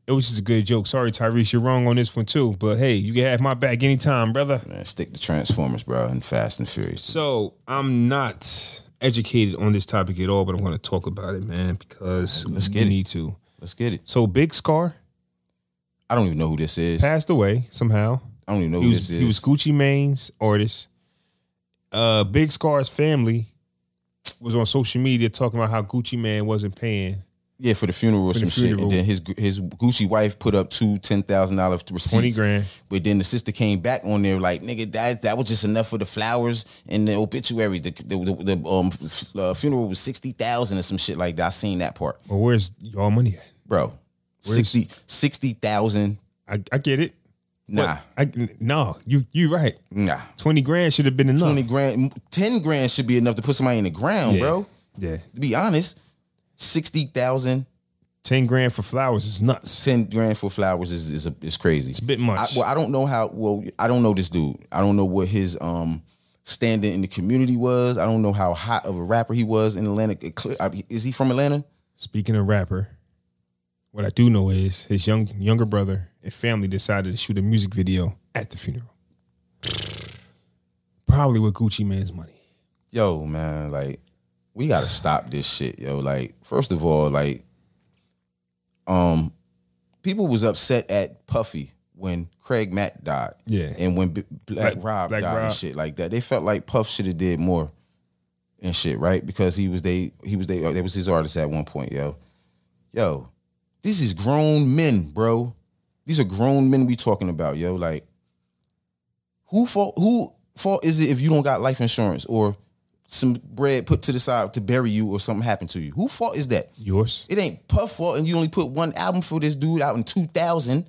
it was just a good joke. Sorry, Tyrese, you're wrong on this one too. But hey, you can have my back anytime, brother. Man, stick to Transformers, bro, and Fast and Furious. So I'm not educated on this topic at all, but I'm going to talk about it, man, because we need to. Let's get it. So Big Scar, I don't even know who this is. Passed away somehow. I don't even know who this is. He was Gucci Mane's artist. Big Scar's family was on social media talking about how Gucci Mane wasn't paying. Yeah, for the funeral or some shit. And then his Gucci wife put up $10,000 receipts. 20 grand. But then the sister came back on there like, nigga, that was just enough for the flowers and the obituary. The funeral was $60,000 or some shit like that. I seen that part. Well, where's y'all money at? Bro, 60,000. I get it. Nah. No, you right. Nah. 20 grand should have been enough. 20 grand, 10 grand should be enough to put somebody in the ground, bro. Yeah. To be honest, 60,000. 10 grand for flowers is nuts. 10 grand for flowers is crazy. It's a bit much. I don't know I don't know this dude. I don't know what his standing in the community was. I don't know how hot of a rapper he was in Atlanta. Is he from Atlanta? Speaking of rapper, what I do know is his younger brother and family decided to shoot a music video at the funeral. Probably with Gucci Mane's money. Yo, man, like, we gotta stop this shit, yo. Like, first of all, like, people was upset at Puffy when Craig Mack died. Yeah. And when Black Rob died and shit like that. They felt like Puff should have did more and shit, right? Because they was his artist at one point, yo. Yo, this is grown men, bro. These are grown men we talking about, yo. Like, who fault is it if you don't got life insurance or some bread put to the side to bury you or something happened to you? Who fault is that? Yours. It ain't Puff fault, and you only put one album for this dude out in 2000,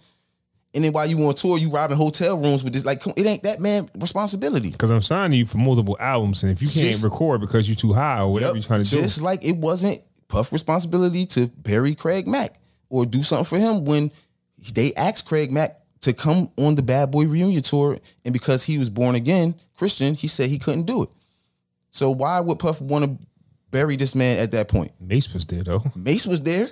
and then while you on tour, you robbing hotel rooms with this. Like, it ain't that man responsibility. Because I'm signing you for multiple albums, and if you can't record because you're too high or whatever you're trying to do. Just like it wasn't Puff responsibility to bury Craig Mack or do something for him when they asked Craig Mack to come on the Bad Boy reunion tour, and because he was born again Christian, he said he couldn't do it. So why would Puff want to bury this man at that point? Mace was there though. Mace was there.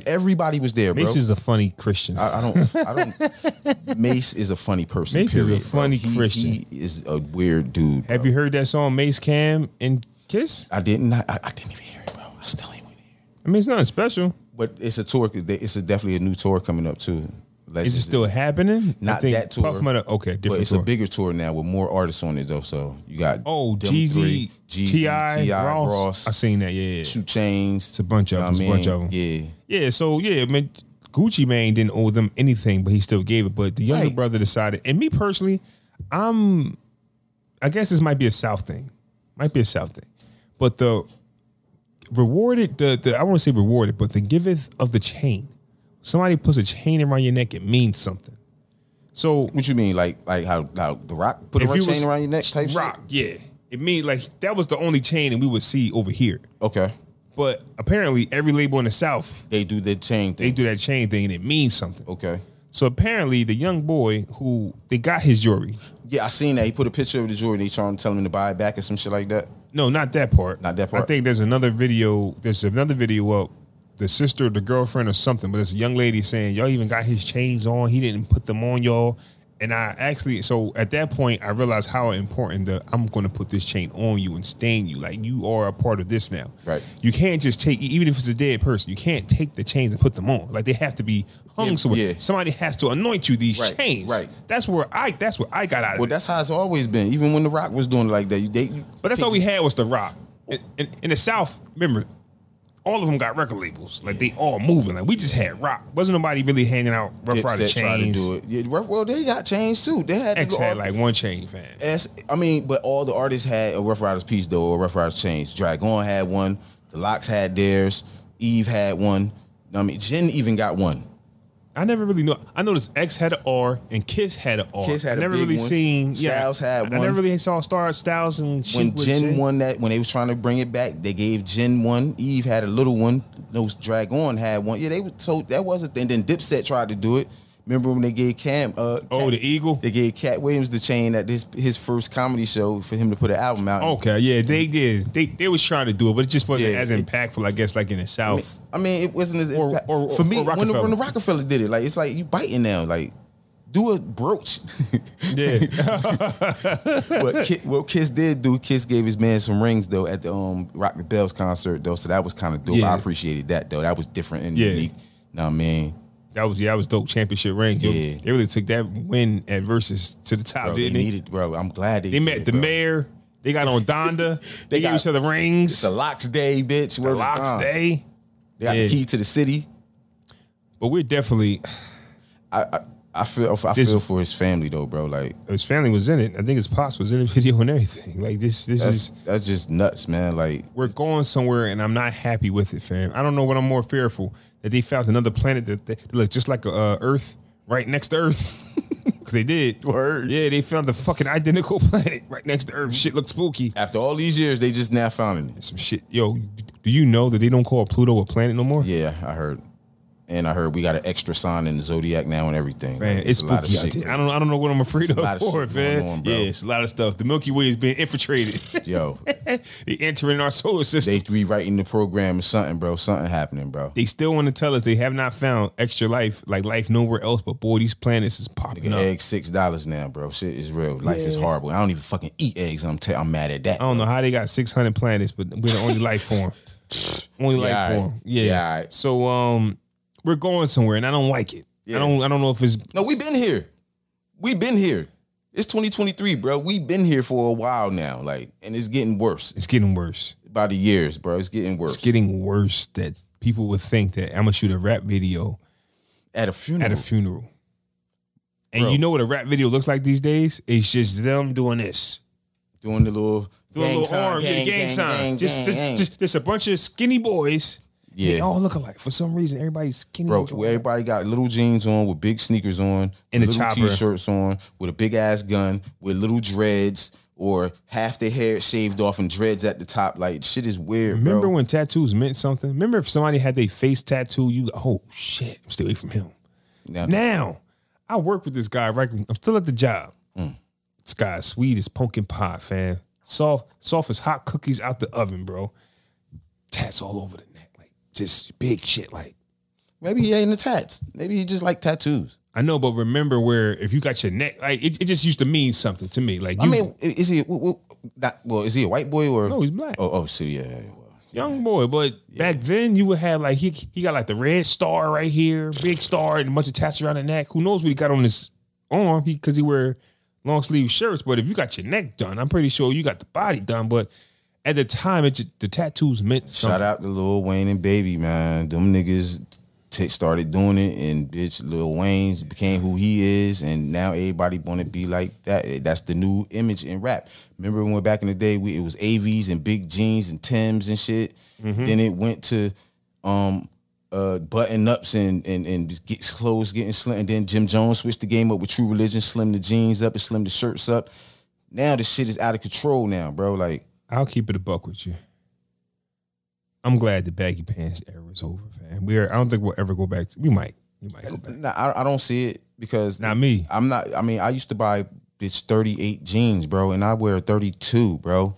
Everybody was there, bro. Mace is a funny Christian. I don't. Mace is a funny person. Mace is a funny Christian. He is a weird dude. Have you heard that song Mace, Cam, and Kiss? I didn't. I didn't even hear it, bro. I still ain't even hear it. I mean, it's nothing special. But it's a tour. It's definitely a new tour coming up too. Is it still happening? Not that tour. Okay, different but it's tour. a bigger tour now with more artists on it though. So you got Jeezy, T.I., Ross. I seen that. Yeah. 2 Chainz. It's a bunch of them. It's a bunch of them. Yeah. Yeah. So yeah, I mean, Gucci Mane didn't owe them anything, but he still gave it. But the younger brother decided. And me personally, I guess this might be a South thing. But the rewarded, I won't say rewarded, but the giveth of the chain. Somebody puts a chain around your neck, it means something. So what you mean, like how The Rock put a chain around your neck type Rock, shit? Yeah. It means like that was the only chain that we would see over here. Okay. But apparently every label in the South, they do the chain thing. They do that chain thing and it means something. Okay. So apparently the young boy who they got his jewelry. Yeah, I seen that. He put a picture of the jewelry. They trying to tell him to buy it back or some shit like that. No, not that part. Not that part. I think there's another video. There's another video up the sister or the girlfriend or something, but it's a young lady saying, y'all even got his chains on. He didn't put them on y'all. And I actually, so at that point, I realized how important I'm going to put this chain on you and stain you. Like, you are a part of this now. Right. You can't just take, even if it's a dead person, you can't take the chains and put them on. Like, they have to be hung somewhere. Yeah. Somebody has to anoint you these chains. Right. That's what I got out of it. Well, that's how it's always been. Even when The Rock was doing it like that. But that's all we had was The Rock. In the South, remember, all of them got record labels. Like, they all moving. Like, we just had Rock. Wasn't nobody really handing out Rough Rider chains. To do it. Yeah, well, they got chains too. They had X had like one chain, fam. But all the artists had a Rough Riders piece though, or Rough Riders chains. Dragon had one. The Locks had theirs. Eve had one. Jen even got one. I never really know. I noticed X had an R and Kiss had an R. Kiss had I never really one. seen. Styles had one. I never really saw Styles and shit. When Jen won that, when they was trying to bring it back, they gave Jen one. Eve had a little one. Those Dragon had one. Yeah, they were told that was a thing. Then Dipset tried to do it. Remember when they gave the Eagle? They gave Cat Williams the chain at his first comedy show for him to put an album out. Okay, yeah, they did. They was trying to do it, but it just wasn't as impactful, I guess, like in the South. I mean it wasn't as impactful. For me, when the Rockefeller did it, like, it's like you biting now, like, do a brooch. Yeah. What Kiss did do, Kiss gave his man some rings though at the Rock the Bells concert though, so that was kind of dope. Yeah. I appreciated that though. That was different and unique. You know what I mean? That was dope. Championship ring. Yeah. They really took that win at Versus to the top, didn't they? Bro. I'm glad they met the mayor. They got on Donda. They gave each other rings. It's a Locks Day, bitch. The Locks Day. They got the key to the city. But we're definitely... I feel for his family though, bro. Like, his family was in it. I think his pops was in the video and everything. Like, that's just nuts, man. Like, we're going somewhere, and I'm not happy with it, fam. I don't know what I'm more fearful, that they found another planet that looked just like Earth, right next to Earth. Because they did. Word. Yeah, they found the fucking identical planet right next to Earth. Shit looks spooky. After all these years, they just now found it. Some shit. Yo, do you know that they don't call Pluto a planet no more? Yeah, I heard. And I heard we got an extra sign in the Zodiac now and everything. Man, it's spooky out there. I don't know what I'm afraid of for it, man. On, yeah, it's a lot of stuff. The Milky Way is being infiltrated. Yo. They entering our solar system. They rewriting the program or something, bro. Something happening, bro. They still want to tell us they have not found extra life, like life nowhere else, but boy, these planets is popping up. Eggs $6 now, bro. Shit is real. Life is horrible. I don't even fucking eat eggs. I'm mad at that. I don't know how they got 600 planets, but we're the only life form. Only life form. Yeah. All right. So, we're going somewhere, and I don't like it. Yeah. I don't know if it's... No, we've been here. We've been here. It's 2023, bro. We've been here for a while now, like, and it's getting worse. It's getting worse. By the years, bro. It's getting worse. It's getting worse that people would think that I'm going to shoot a rap video at a funeral. And you know what a rap video looks like these days? It's just them doing this. Doing the little gang sign. Gang sign. Just a bunch of skinny boys. Yeah, they all look alike. For some reason, everybody's skinny. Bro, everybody got little jeans on with big sneakers on, and little t-shirts on, with a big ass gun, with little dreads, or half their hair shaved off and dreads at the top. Like, shit is weird. Remember when tattoos meant something? Remember if somebody had their face tattoo, you like, oh shit, I'm still away from him. Now, I work with this guy. Right, I'm still at the job. This guy is sweet as pumpkin pie, fam. Soft as hot cookies out the oven, bro. Tats all over the neck. Just big shit, like. Maybe he ain't the tats. Maybe he just like tattoos. I know, but remember where if you got your neck, like it just used to mean something to me. Like, I mean, is he is he a white boy or? No, he's black. Oh, so yeah. Young boy, but back then you would have like he got like the red star right here, big star, and a bunch of tats around the neck. Who knows what he got on his arm? Because he wear long sleeve shirts. But if you got your neck done, I'm pretty sure you got the body done. But at the time, the tattoos meant something. Shout out to Lil Wayne and Baby, man. Them niggas started doing it, and bitch, Lil Wayne's became who he is, and now everybody want to be like that. That's the new image in rap. Remember when we back in the day, it was AVs and big jeans and Timbs and shit. Then it went to button ups and clothes getting slim. And then Jim Jones switched the game up with True Religion, slim the jeans up and slim the shirts up. Now the shit is out of control now, bro. Like, I'll keep it a buck with you. I'm glad the baggy pants era is over, fam. I don't think we'll ever go back. We might go back. Nah, I don't see it because not me. I'm not. I mean, I used to buy bitch 38 jeans, bro, and I wear 32, bro.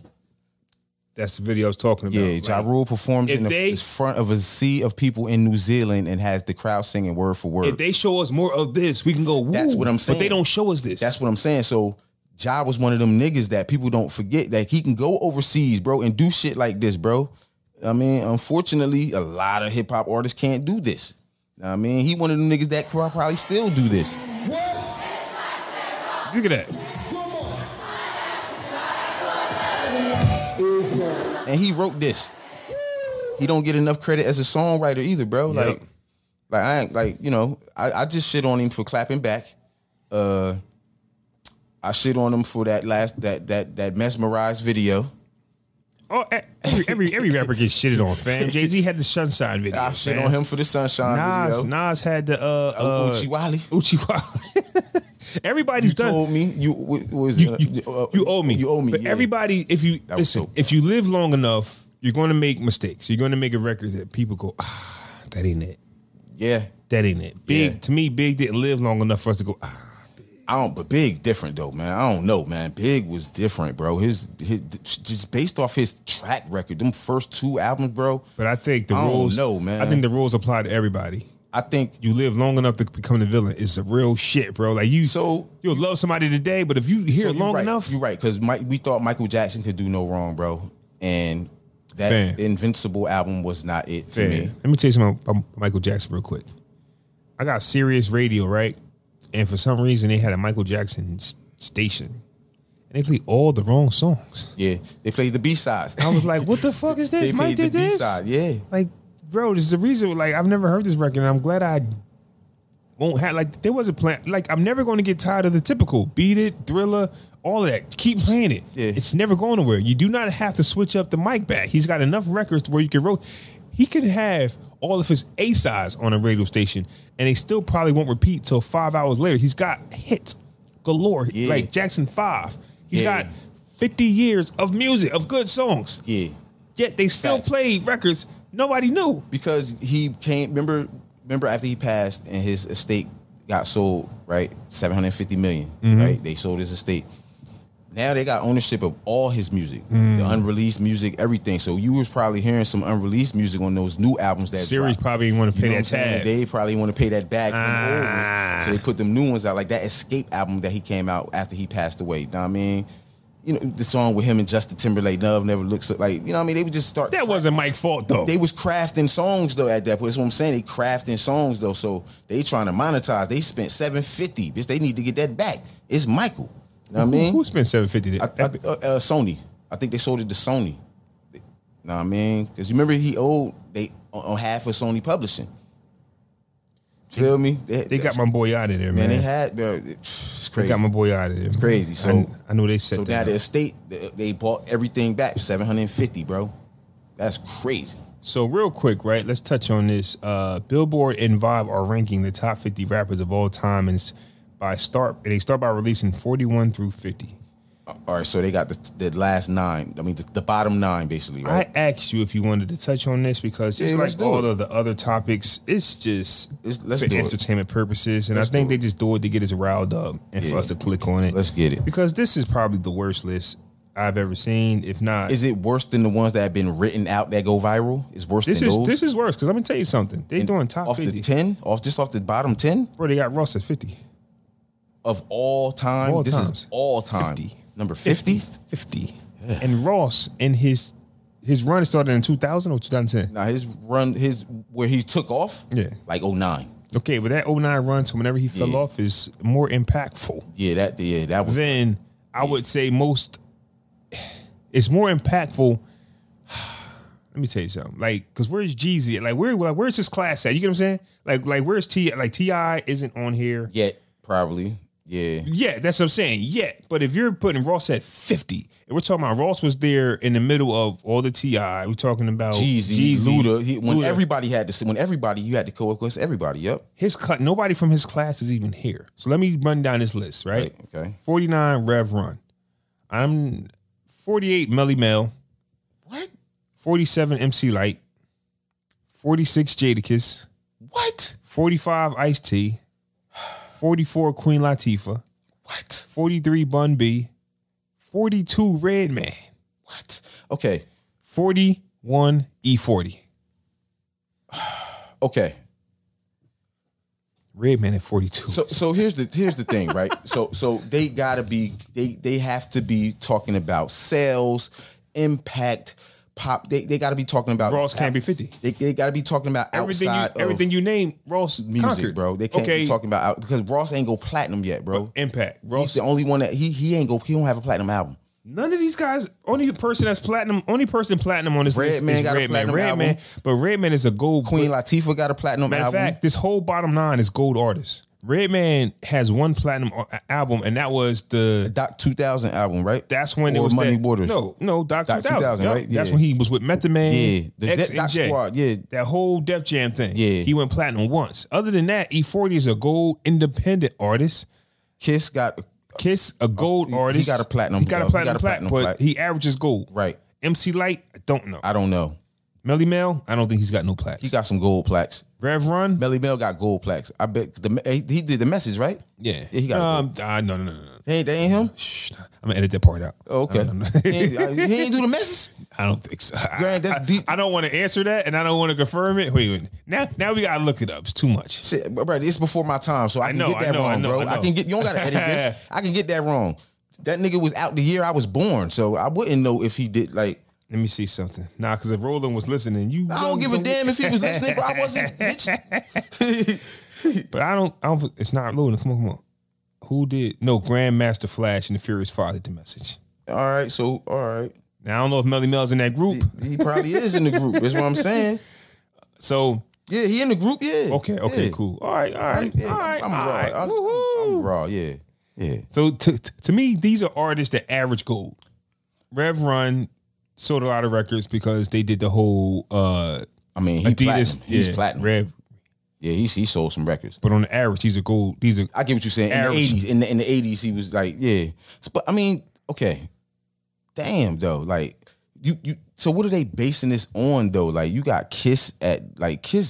That's the video I was talking about. Yeah, Ja Rule performs in the front of a sea of people in New Zealand and has the crowd singing word for word. If they show us more of this, we can go, woo. That's what I'm saying. But they don't show us this. That's what I'm saying. So Ja was one of them niggas that people don't forget that he can go overseas, bro, and do shit like this, bro. I mean, unfortunately, a lot of hip hop artists can't do this. I mean, he one of them niggas that probably still do this. Look at that. And he wrote this. He don't get enough credit as a songwriter either, bro. Yep. Like I ain't like, you know, I just shit on him for clapping back. I shit on him for that mesmerized video. Oh, every rapper gets shitted on, fam. Jay-Z had the Sunshine video. I shit on him for the Sunshine video. Nas had the Uchi Wally. Everybody's done. You told me you owe me. You owe me. But everybody, if you live long enough, you're going to make mistakes. You're going to make a record that people go, that ain't it. Yeah, that ain't it. Big to me, Big didn't live long enough for us to go. But Big different though, man. I don't know, man. Big was different, bro. His just based off his track record, them first 2 albums, bro. But I think the rules. No, man. I think the rules apply to everybody. I think you live long enough to become the villain. It's a real shit, bro. Like you'll love somebody today, but if you hear it long enough, you're right. Because we thought Michael Jackson could do no wrong, bro, and that Invincible album was not it to me. Let me tell you something about Michael Jackson real quick. I got Sirius Radio, right? And for some reason, they had a Michael Jackson station. And they played all the wrong songs. Yeah, they played the B-sides. I was like, what the fuck is this? Mike did this? B-side, yeah. Like, bro, this is the reason, like, I've never heard this record, and I'm glad I won't have, like, there was a plan. Like, I'm never going to get tired of the typical. Beat It, Thriller, all of that. Keep playing it. Yeah. It's never going nowhere. You do not have to switch up the mic back. He's got enough records where you can he could have all of his A-sides on a radio station, and they still probably won't repeat till 5 hours later. He's got hits galore, like Jackson 5. He's got 50 years of music, of good songs. Yeah. Yet they still played records nobody knew. Because he came, remember after he passed and his estate got sold, right? $750 million, right? They sold his estate. Now they got ownership of all his music, the unreleased music, everything. So you was probably hearing some unreleased music on those new albums that Sirius probably didn't want to pay that tab. They probably want to pay that back from the old ones. So they put them new ones out, like that Escape album that he came out after he passed away. You know what I mean? You know, the song with him and Justin Timberlake, Love Never Looks Like, you know what I mean? They would just start. That wasn't Mike's fault, though. They was crafting songs, though, at that point. That's what I'm saying. They crafting songs, though. So they trying to monetize. They spent $750. Bitch, they need to get that back. It's Michael. You know what I mean? Who spent $750? Sony. I think they sold it to Sony. You know what I mean? Because you remember he owed on half of Sony Publishing. Feel me? They got my boy out of there, man. They had, it's crazy. They got my boy out of there. It's crazy. So I know they said that. So now the estate, they bought everything back, $750, bro. That's crazy. So real quick, right? Let's touch on this. Billboard and Vibe are ranking the top 50 rappers of all time, and they start by releasing 41 through 50. All right, so they got the last 9. I mean, the bottom 9, basically, right? I asked you if you wanted to touch on this because just like all of the other topics, it's just for entertainment purposes. And I think they just do it to get us riled up and for us to click on it. Let's get it. Because this is probably the worst list I've ever seen, if not. Is it worse than the ones that have been written out that go viral? It's worse than those? This is worse because I'm going to tell you something. They're doing top 50. Off the 10? Just off the bottom 10? Bro, they got Ross at 50. Of all time? This is all time. 50. Number 50? 50. Yeah. And Ross, in his run started in 2000 or 2010? Nah, his run, where he took off, like 09. Okay, but that 09 run to whenever he fell off is more impactful. That was. Then I would say it's more impactful. Let me tell you something. Like, because where's Jeezy at? Like, where's his class at? You get what I'm saying? Like where's T? Like, T.I. isn't on here yet, probably. Yeah, that's what I'm saying. Yet, but if you're putting Ross at 50, and we're talking about Ross was there in the middle of all the T.I. We're talking about Jeezy, Luda. When everybody had to, you had to co-equal everybody. Yep. Nobody from his class is even here. So let me run down this list. Right. Okay. 49 Rev Run. I'm 48 Melly Mel. What? 47 MC Light. 46 Jadakiss. What? 45 Ice-T. 44 Queen Latifah. What? 43 Bun B. 42 Redman. What? Okay. 41 E40. Okay. Redman at 42. So here's the thing, right? So they gotta be they have to be talking about sales, impact, pop. They got to be talking about Ross can't be 50. They got to be talking about everything you name. Ross music, conquered. bro. They can't be talking about because Ross ain't go platinum yet, bro. Impact. Ross, he's the only one that he don't have a platinum album. None of these guys. Only person platinum on this list Redman is got a platinum album. But Redman is a gold. Queen Latifah got a platinum album. Matter of fact, this whole bottom line is gold artists. Redman has one platinum album, and that was the Doc 2000 album, right? That's when it was Money Waters. No, Doc 2000, yep. Right? Yeah. That's when he was with Method Man, X and Doc J. Squad, yeah. That whole Def Jam thing. Yeah. He went platinum once. Other than that, E40 is a gold independent artist. Kiss, a gold artist. He got a platinum. He got a platinum, but he averages gold. Right. MC Light, I don't know. I don't know. Melly Mel, I don't think he's got no plaques. He got some gold plaques. Rev Run, Melly Mel got gold plaques. I bet he did the message, right? Yeah. He got no. They ain't him? Shh, I'm gonna edit that part out. Oh, okay. He ain't do the message? I don't think so. Grant, that's deep. I don't want to answer that, and I don't want to confirm it. Wait. Now we gotta look it up. It's too much. Shit, bro, it's before my time, so I can get that wrong, bro. I can get. You don't gotta edit this. I can get that wrong. That nigga was out the year I was born, so I wouldn't know if he did like. Let me see something. Nah, because if Roland was listening, I don't give a damn if he was listening, bro. I wasn't, bitch. But I don't. It's not loading. Come on. Who did? No, Grandmaster Flash and the Furious Five did the message. All right. Now I don't know if Melly Mel's in that group. He probably is in the group. That's what I'm saying. So yeah, he in the group. Yeah. Okay. Yeah. Cool. All right. I'm raw. Yeah. So to me, these are artists that average gold. Rev Run sold a lot of records because they did the whole Adidas. He's platinum. Rev. Yeah, he sold some records. But on the average, he's a gold. I get what you're saying. Average. In the 80s, he was like, yeah. But I mean, okay. Damn though. Like you so what are they basing this on though? Like you got Kiss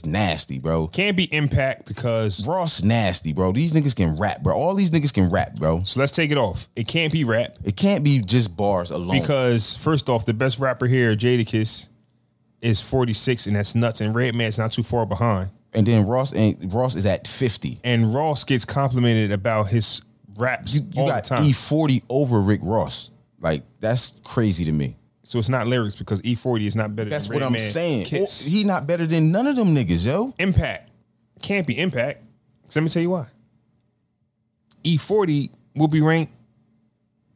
nasty, bro. Can't be Impact because Ross nasty, bro. These niggas can rap, bro. All these niggas can rap, bro. So let's take it off. It can't be rap. It can't be just bars alone. Because first off, the best rapper here, Jadakiss, is 46, and that's nuts. And Redman's not too far behind. And then Ross is at 50. And Ross gets complimented about his raps all the time. You got E40 over Rick Ross. Like that's crazy to me. So it's not lyrics because E40 is not better That's than Redman. That's what I'm saying. Kiss. He not better than none of them niggas, yo. Impact. Can't be Impact. So let me tell you why. E40 will be ranked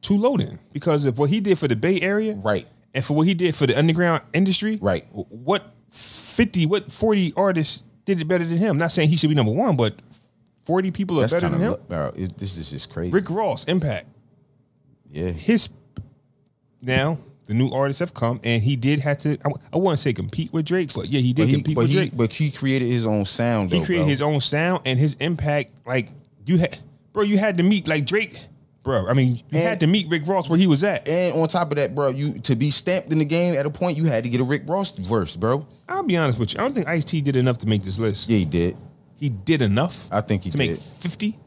too low then because of what he did for the Bay Area. Right. And for what he did for the underground industry. Right. What 40 artists did it better than him? Not saying he should be number one, but 40 people are better than him. This is just crazy. Rick Ross, Impact. Yeah. Now, the new artists have come, and he did have to, I wouldn't say compete with Drake, but yeah, he did compete with Drake. But he created his own sound, He created his own sound, and his impact, like, you had to meet, like, Drake, bro. I mean, you had to meet Rick Ross where he was at. And on top of that, bro, to be stamped in the game at a point, you had to get a Rick Ross verse, bro. I'll be honest with you. I don't think Ice-T did enough to make this list. Yeah, he did. He did enough? I think he did. To make 50?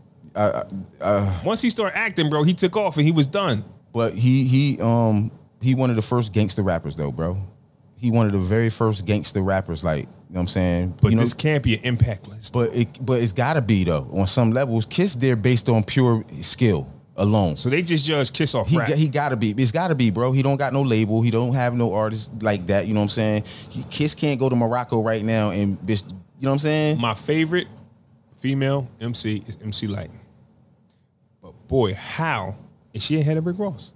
Once he started acting, bro, he took off and he was done. But he one of the first gangster rappers though, bro. He one of the very first gangster rappers, like, you know what I'm saying? But this can't be an impact list. But it's gotta be though. On some levels, Kiss they're based on pure skill alone. So they just judge Kiss off rap. He gotta be. It's gotta be, bro. He don't got no label. He don't have no artist like that. You know what I'm saying? Kiss can't go to Morocco right now and bitch. You know what I'm saying? My favorite female MC is MC Light. But boy, how is she ahead of Rick Ross?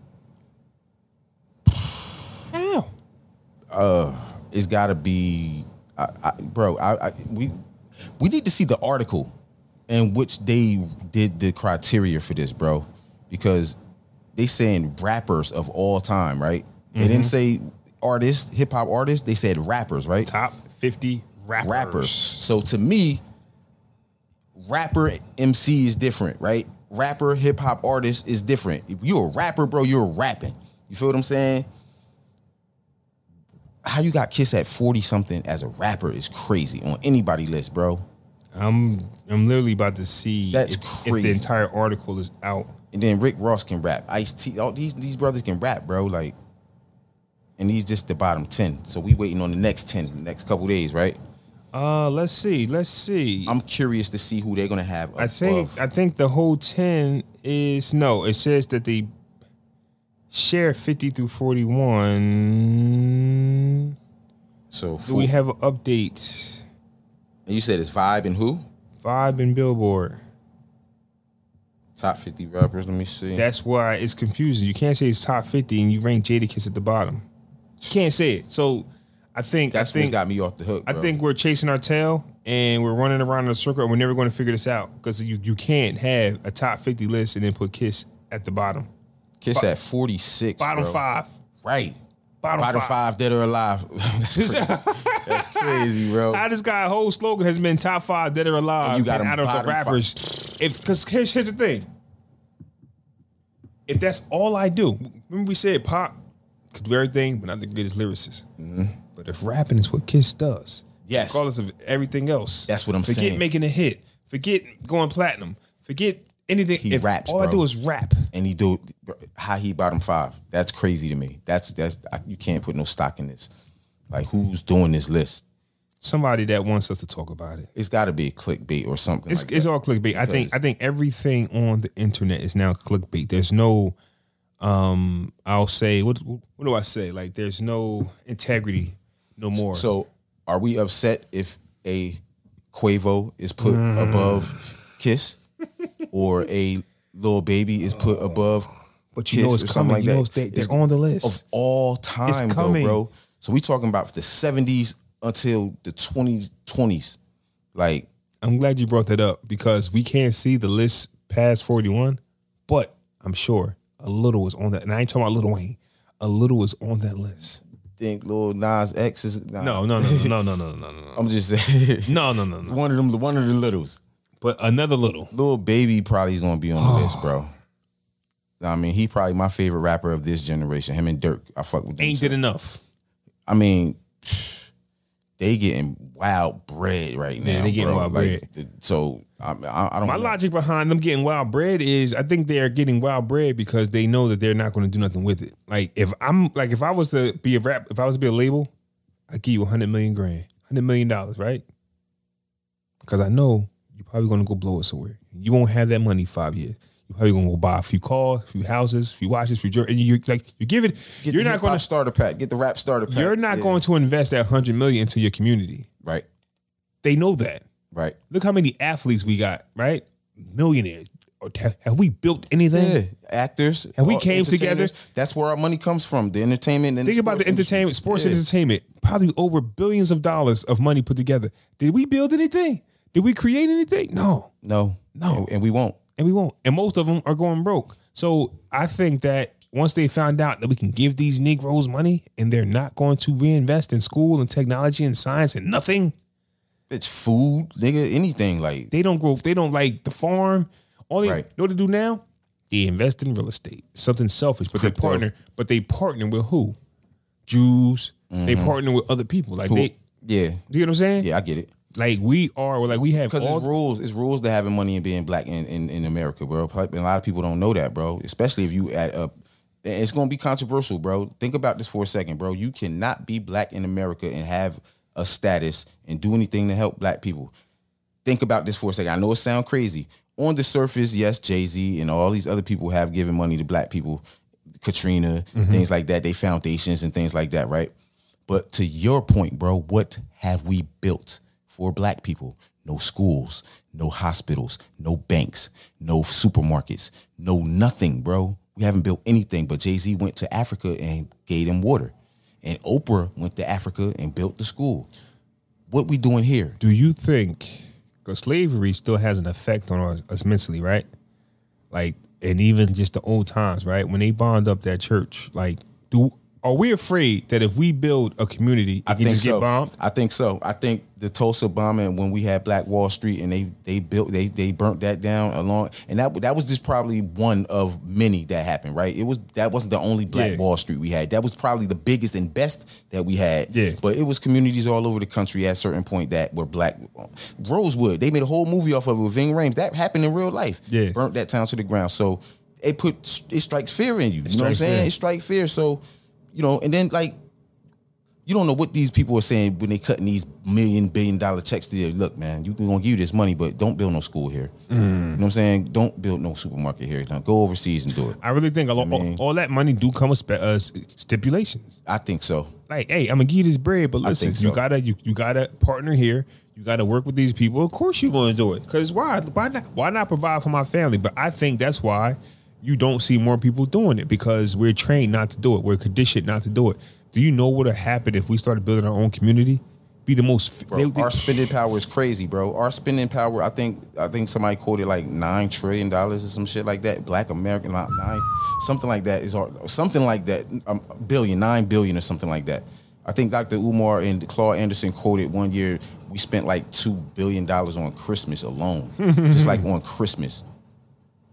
How? It's gotta be, we need to see the article in which they did the criteria for this, bro, because they saying rappers of all time, right? Mm-hmm. They didn't say artists, hip hop artists. They said rappers, right? Top 50 rappers. So to me, rapper MC is different, right? Rapper hip hop artist is different. If you're a rapper, bro, you're rapping. You feel what I'm saying? How you got Kiss at 40 something as a rapper is crazy on anybody list, bro. I'm literally about to see if the entire article is out. And then Rick Ross can rap. Ice-T, all these brothers can rap, bro. Like, and he's just the bottom 10. So we waiting on the next 10, the next couple days, right? Let's see. I'm curious to see who they're gonna have above. I think the whole 10 is no. It says that they share 50 through 41. So do we have an update? And you said it's Vibe and who? Vibe and Billboard. Top 50 rappers. Let me see. That's why it's confusing. You can't say it's top 50 and you rank Jadakiss at the bottom. You can't say it. So I think what's got me off the hook, bro. I think we're chasing our tail and we're running around in a circle and we're never going to figure this out because you can't have a top 50 list and then put Kiss at the bottom. Kiss at 46, bottom bro. 5. Right. Bottom 5 dead or alive. That's crazy. That's crazy, bro. How this guy's whole slogan has been top 5 dead or alive. And you got him out of the rappers. Because here's the thing. If that's all I do, remember we said Pop could do everything, but not the greatest lyricist. Mm-hmm. But if rapping is what Kiss does, yes, regardless of everything else, that's what I'm saying. Forget making a hit. Forget going platinum. Forget anything. He raps, all bro. I do is rap, and he do how he bottom 5. That's crazy to me. That's you can't put no stock in this. Like, who's doing this list? Somebody that wants us to talk about it. It's got to be clickbait or something. It's all clickbait. I think everything on the internet is now clickbait. There's no, I'll say, what do I say? Like, there's no integrity no more. So, are we upset if a Quavo is put above Kiss, or a Lil Baby is put above? But you know it's coming. Like it's on the list of all time, it's coming. bro. So we talking about the 70s until the 2020s. Like, I'm glad you brought that up because we can't see the list past 41, but I'm sure a little is on that. And I ain't talking about Lil Wayne. A little is on that list. Think Lil Nas X is no. I'm just saying. No. One of the littles. But another little. Lil Baby probably is gonna be on the list, bro. I mean, he probably my favorite rapper of this generation. Him and Dirk. I fuck with them. Ain't did enough. I mean, they getting wild bread right now. Yeah, they getting wild bread. So I don't. My logic behind them getting wild bread is I think they are getting wild bread because they know that they're not going to do nothing with it. Like if I was to be a label, I'd give you $100 million, $100 million, right? Because I know you're probably going to go blow it somewhere. You won't have that money 5 years. You're probably gonna go buy a few cars, a few houses, a few watches, and you're not going to starter pack. Get the rap starter pack. You're not going to invest that $100 million into your community, right? They know that, right? Look how many athletes we got, right? Millionaires. Have we built anything? Yeah, actors. Have we came together? That's where our money comes from. The entertainment and think about the entertainment, sports and entertainment. Probably over billions of dollars of money put together. Did we build anything? Did we create anything? No. And we won't. And most of them are going broke. So I think that once they found out that we can give these Negroes money and they're not going to reinvest in school and technology and science and nothing. It's food, nigga, anything. Like they don't grow. They don't like the farm. All they know what to do now, they invest in real estate. Something selfish. But they partner with who? Jews. Mm-hmm. They partner with other people. Like yeah. You know what I'm saying? Yeah, I get it. Like we have because it's rules to having money and being black in America, bro. And a lot of people don't know that, bro. Especially if you add up, it's gonna be controversial, bro. Think about this for a second, bro. You cannot be black in America and have a status and do anything to help black people. Think about this for a second. I know it sounds crazy. On the surface, yes, Jay-Z and all these other people have given money to black people, Katrina, things like that. They foundations and things like that, right? But to your point, bro, what have we built for black people? No schools, no hospitals, no banks, no supermarkets, no nothing, bro. We haven't built anything, but Jay-Z went to Africa and gave them water. And Oprah went to Africa and built the school. What we doing here? Do you think, because slavery still has an effect on us mentally, right? Like, and even just the old times, right? When they bombed up that church, like, are we afraid that if we build a community, it can just get bombed? I think so. I think the Tulsa bombing, when we had Black Wall Street and they burnt that down along, and that was just probably one of many that happened, right? That wasn't the only Black Wall Street we had. That was probably the biggest and best that we had. Yeah. But it was communities all over the country at a certain point that were black. Rosewood, they made a whole movie off of it with Ving Rhames. That happened in real life. Yeah. Burnt that town to the ground. So it strikes fear in you. You know what I'm saying? It strikes fear. So, you know, and then like You don't know what these people are saying when they cutting these $1 billion checks to you. Look, man, we're going to give you this money, but don't build no school here. You know what I'm saying? Don't build no supermarket here. Now go overseas and do it. I really think all that money do come with stipulations. I think so. Like, hey, I'm gonna give you this bread, but listen, so. you gotta partner here. You gotta work with these people. Of course, you're gonna do it. Cause why not provide for my family? But I think that's why you don't see more people doing it, because we're trained not to do it. We're conditioned not to do it. Do you know what would have happened if we started building our own community? Be the most. Bro, our spending power is crazy, bro. Our spending power, I think somebody quoted like $9 trillion or some shit like that. Black American, something like that something like that. $9 billion or something like that. I think Dr. Umar and Claude Anderson quoted one year we spent like $2 billion on Christmas alone, just like on Christmas.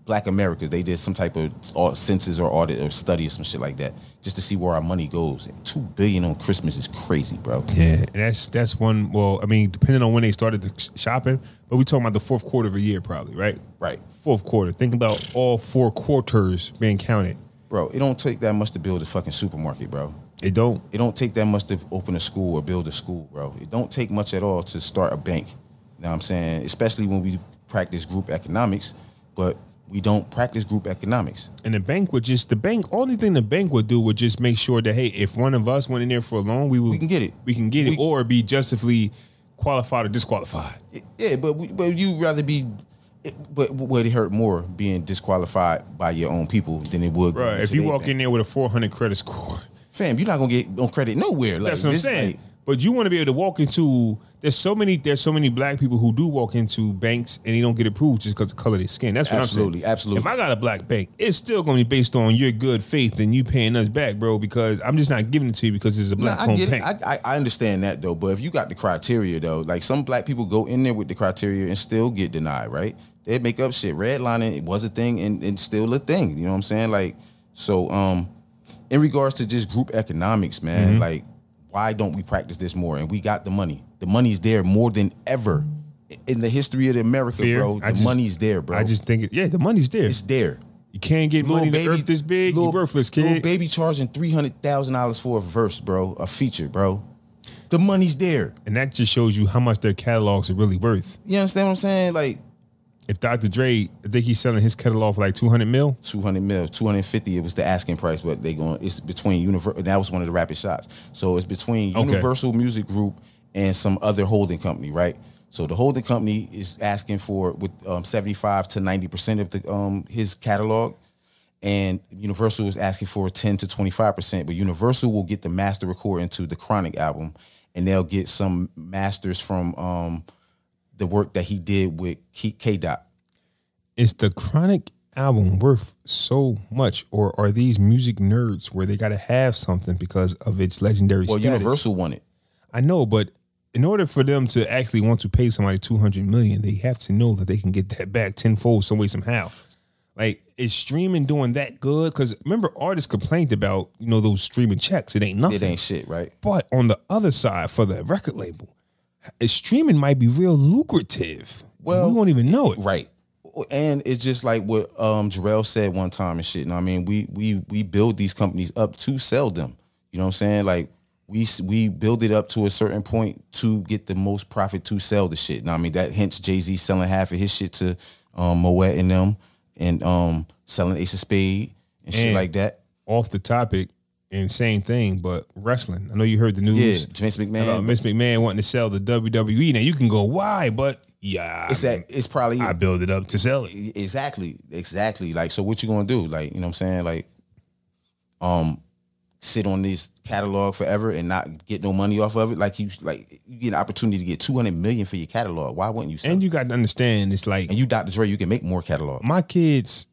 Black Americans, they did some type of census or audit or study or some shit like that, just to see where our money goes. $2 billion on Christmas is crazy, bro. Yeah, and that's one. Well, I mean, depending on when they started the shopping, but we talking about the fourth quarter of a year, probably, right? Right. Fourth quarter. Think about all 4 quarters being counted. Bro, it don't take that much to build a fucking supermarket, bro. It don't. It don't take that much to open a school or build a school, bro. It don't take much at all to start a bank. You know what I'm saying? Especially when we practice group economics, but we don't practice group economics. And the bank, only thing the bank would do would just make sure that, hey, if one of us went in there for a loan, we can get it, or be justifully qualified or disqualified. Yeah, but you'd rather be, but would it hurt more being disqualified by your own people than it would? Right. If you walk in there with a 400 credit score, fam, you're not gonna get on credit nowhere. Like, that's what I'm saying. Like, but you want to be able to walk into. There's so many black people who do walk into banks and they don't get approved just because of the color of their skin. That's what I'm saying. Absolutely. If I got a black bank, it's still going to be based on your good faith and you paying us back, bro. Because I'm just not giving it to you because it's a black owned bank. I understand that though, but if you got the criteria though, like some black people go in there with the criteria and still get denied, right? They make up shit. Redlining, it was a thing and still a thing. You know what I'm saying? Like, so in regards to just group economics, man, like, why don't we practice this more? And we got the money. The money's there more than ever in the history of America, bro. The money's there, bro. I just think, the money's there. It's there. You can't get money to earth this big. You're worthless, kid. Little baby charging $300,000 for a verse, bro. A feature, bro. The money's there. And that just shows you how much their catalogs are really worth. You understand what I'm saying? Like, if Dr. Dre, I think he's selling his catalog for like 200 mil. 200 mil, 250. It was the asking price, but it's between Universal. That was one of the rapid shots. So it's between Universal Music Group and some other holding company, right? So the holding company is asking for with 75 to 90% of the his catalog, and Universal is asking for 10 to 25%. But Universal will get the master recording to the Chronic album, and they'll get some masters from the work that he did with K-Dot. Is the Chronic album worth so much, or are these music nerds where they got to have something because of its legendary status? Well, Universal won it. I know, but in order for them to actually want to pay somebody $200 million, they have to know that they can get that back tenfold some way, somehow. Like, is streaming doing that good? Because remember, artists complained about, those streaming checks. It ain't nothing. It ain't shit, right? But on the other side, for the record label, streaming might be real lucrative. Well, we won't even know it. Right. And it's just like what Jarrell said one time and shit. You know what I mean? We build these companies up to sell them. You know what I'm saying? Like, we build it up to a certain point to get the most profit to sell the shit. You know what I mean? That hence Jay-Z selling half of his shit to Moet and them, and selling Ace of Spade and shit like that. Off the topic, and same thing, but wrestling. I know you heard the news. Yeah, Vince McMahon. Vince McMahon wanting to sell the WWE. Now you can go, why? But it's probably I build it up to sell it. Exactly. Like, so what you gonna do? Like, you know what I'm saying? Like, sit on this catalog forever and not get no money off of it? Like, you get an opportunity to get $200 million for your catalog. Why wouldn't you sell? And you got to understand, it's like, and you Dr. Dre, you can make more catalog. My kids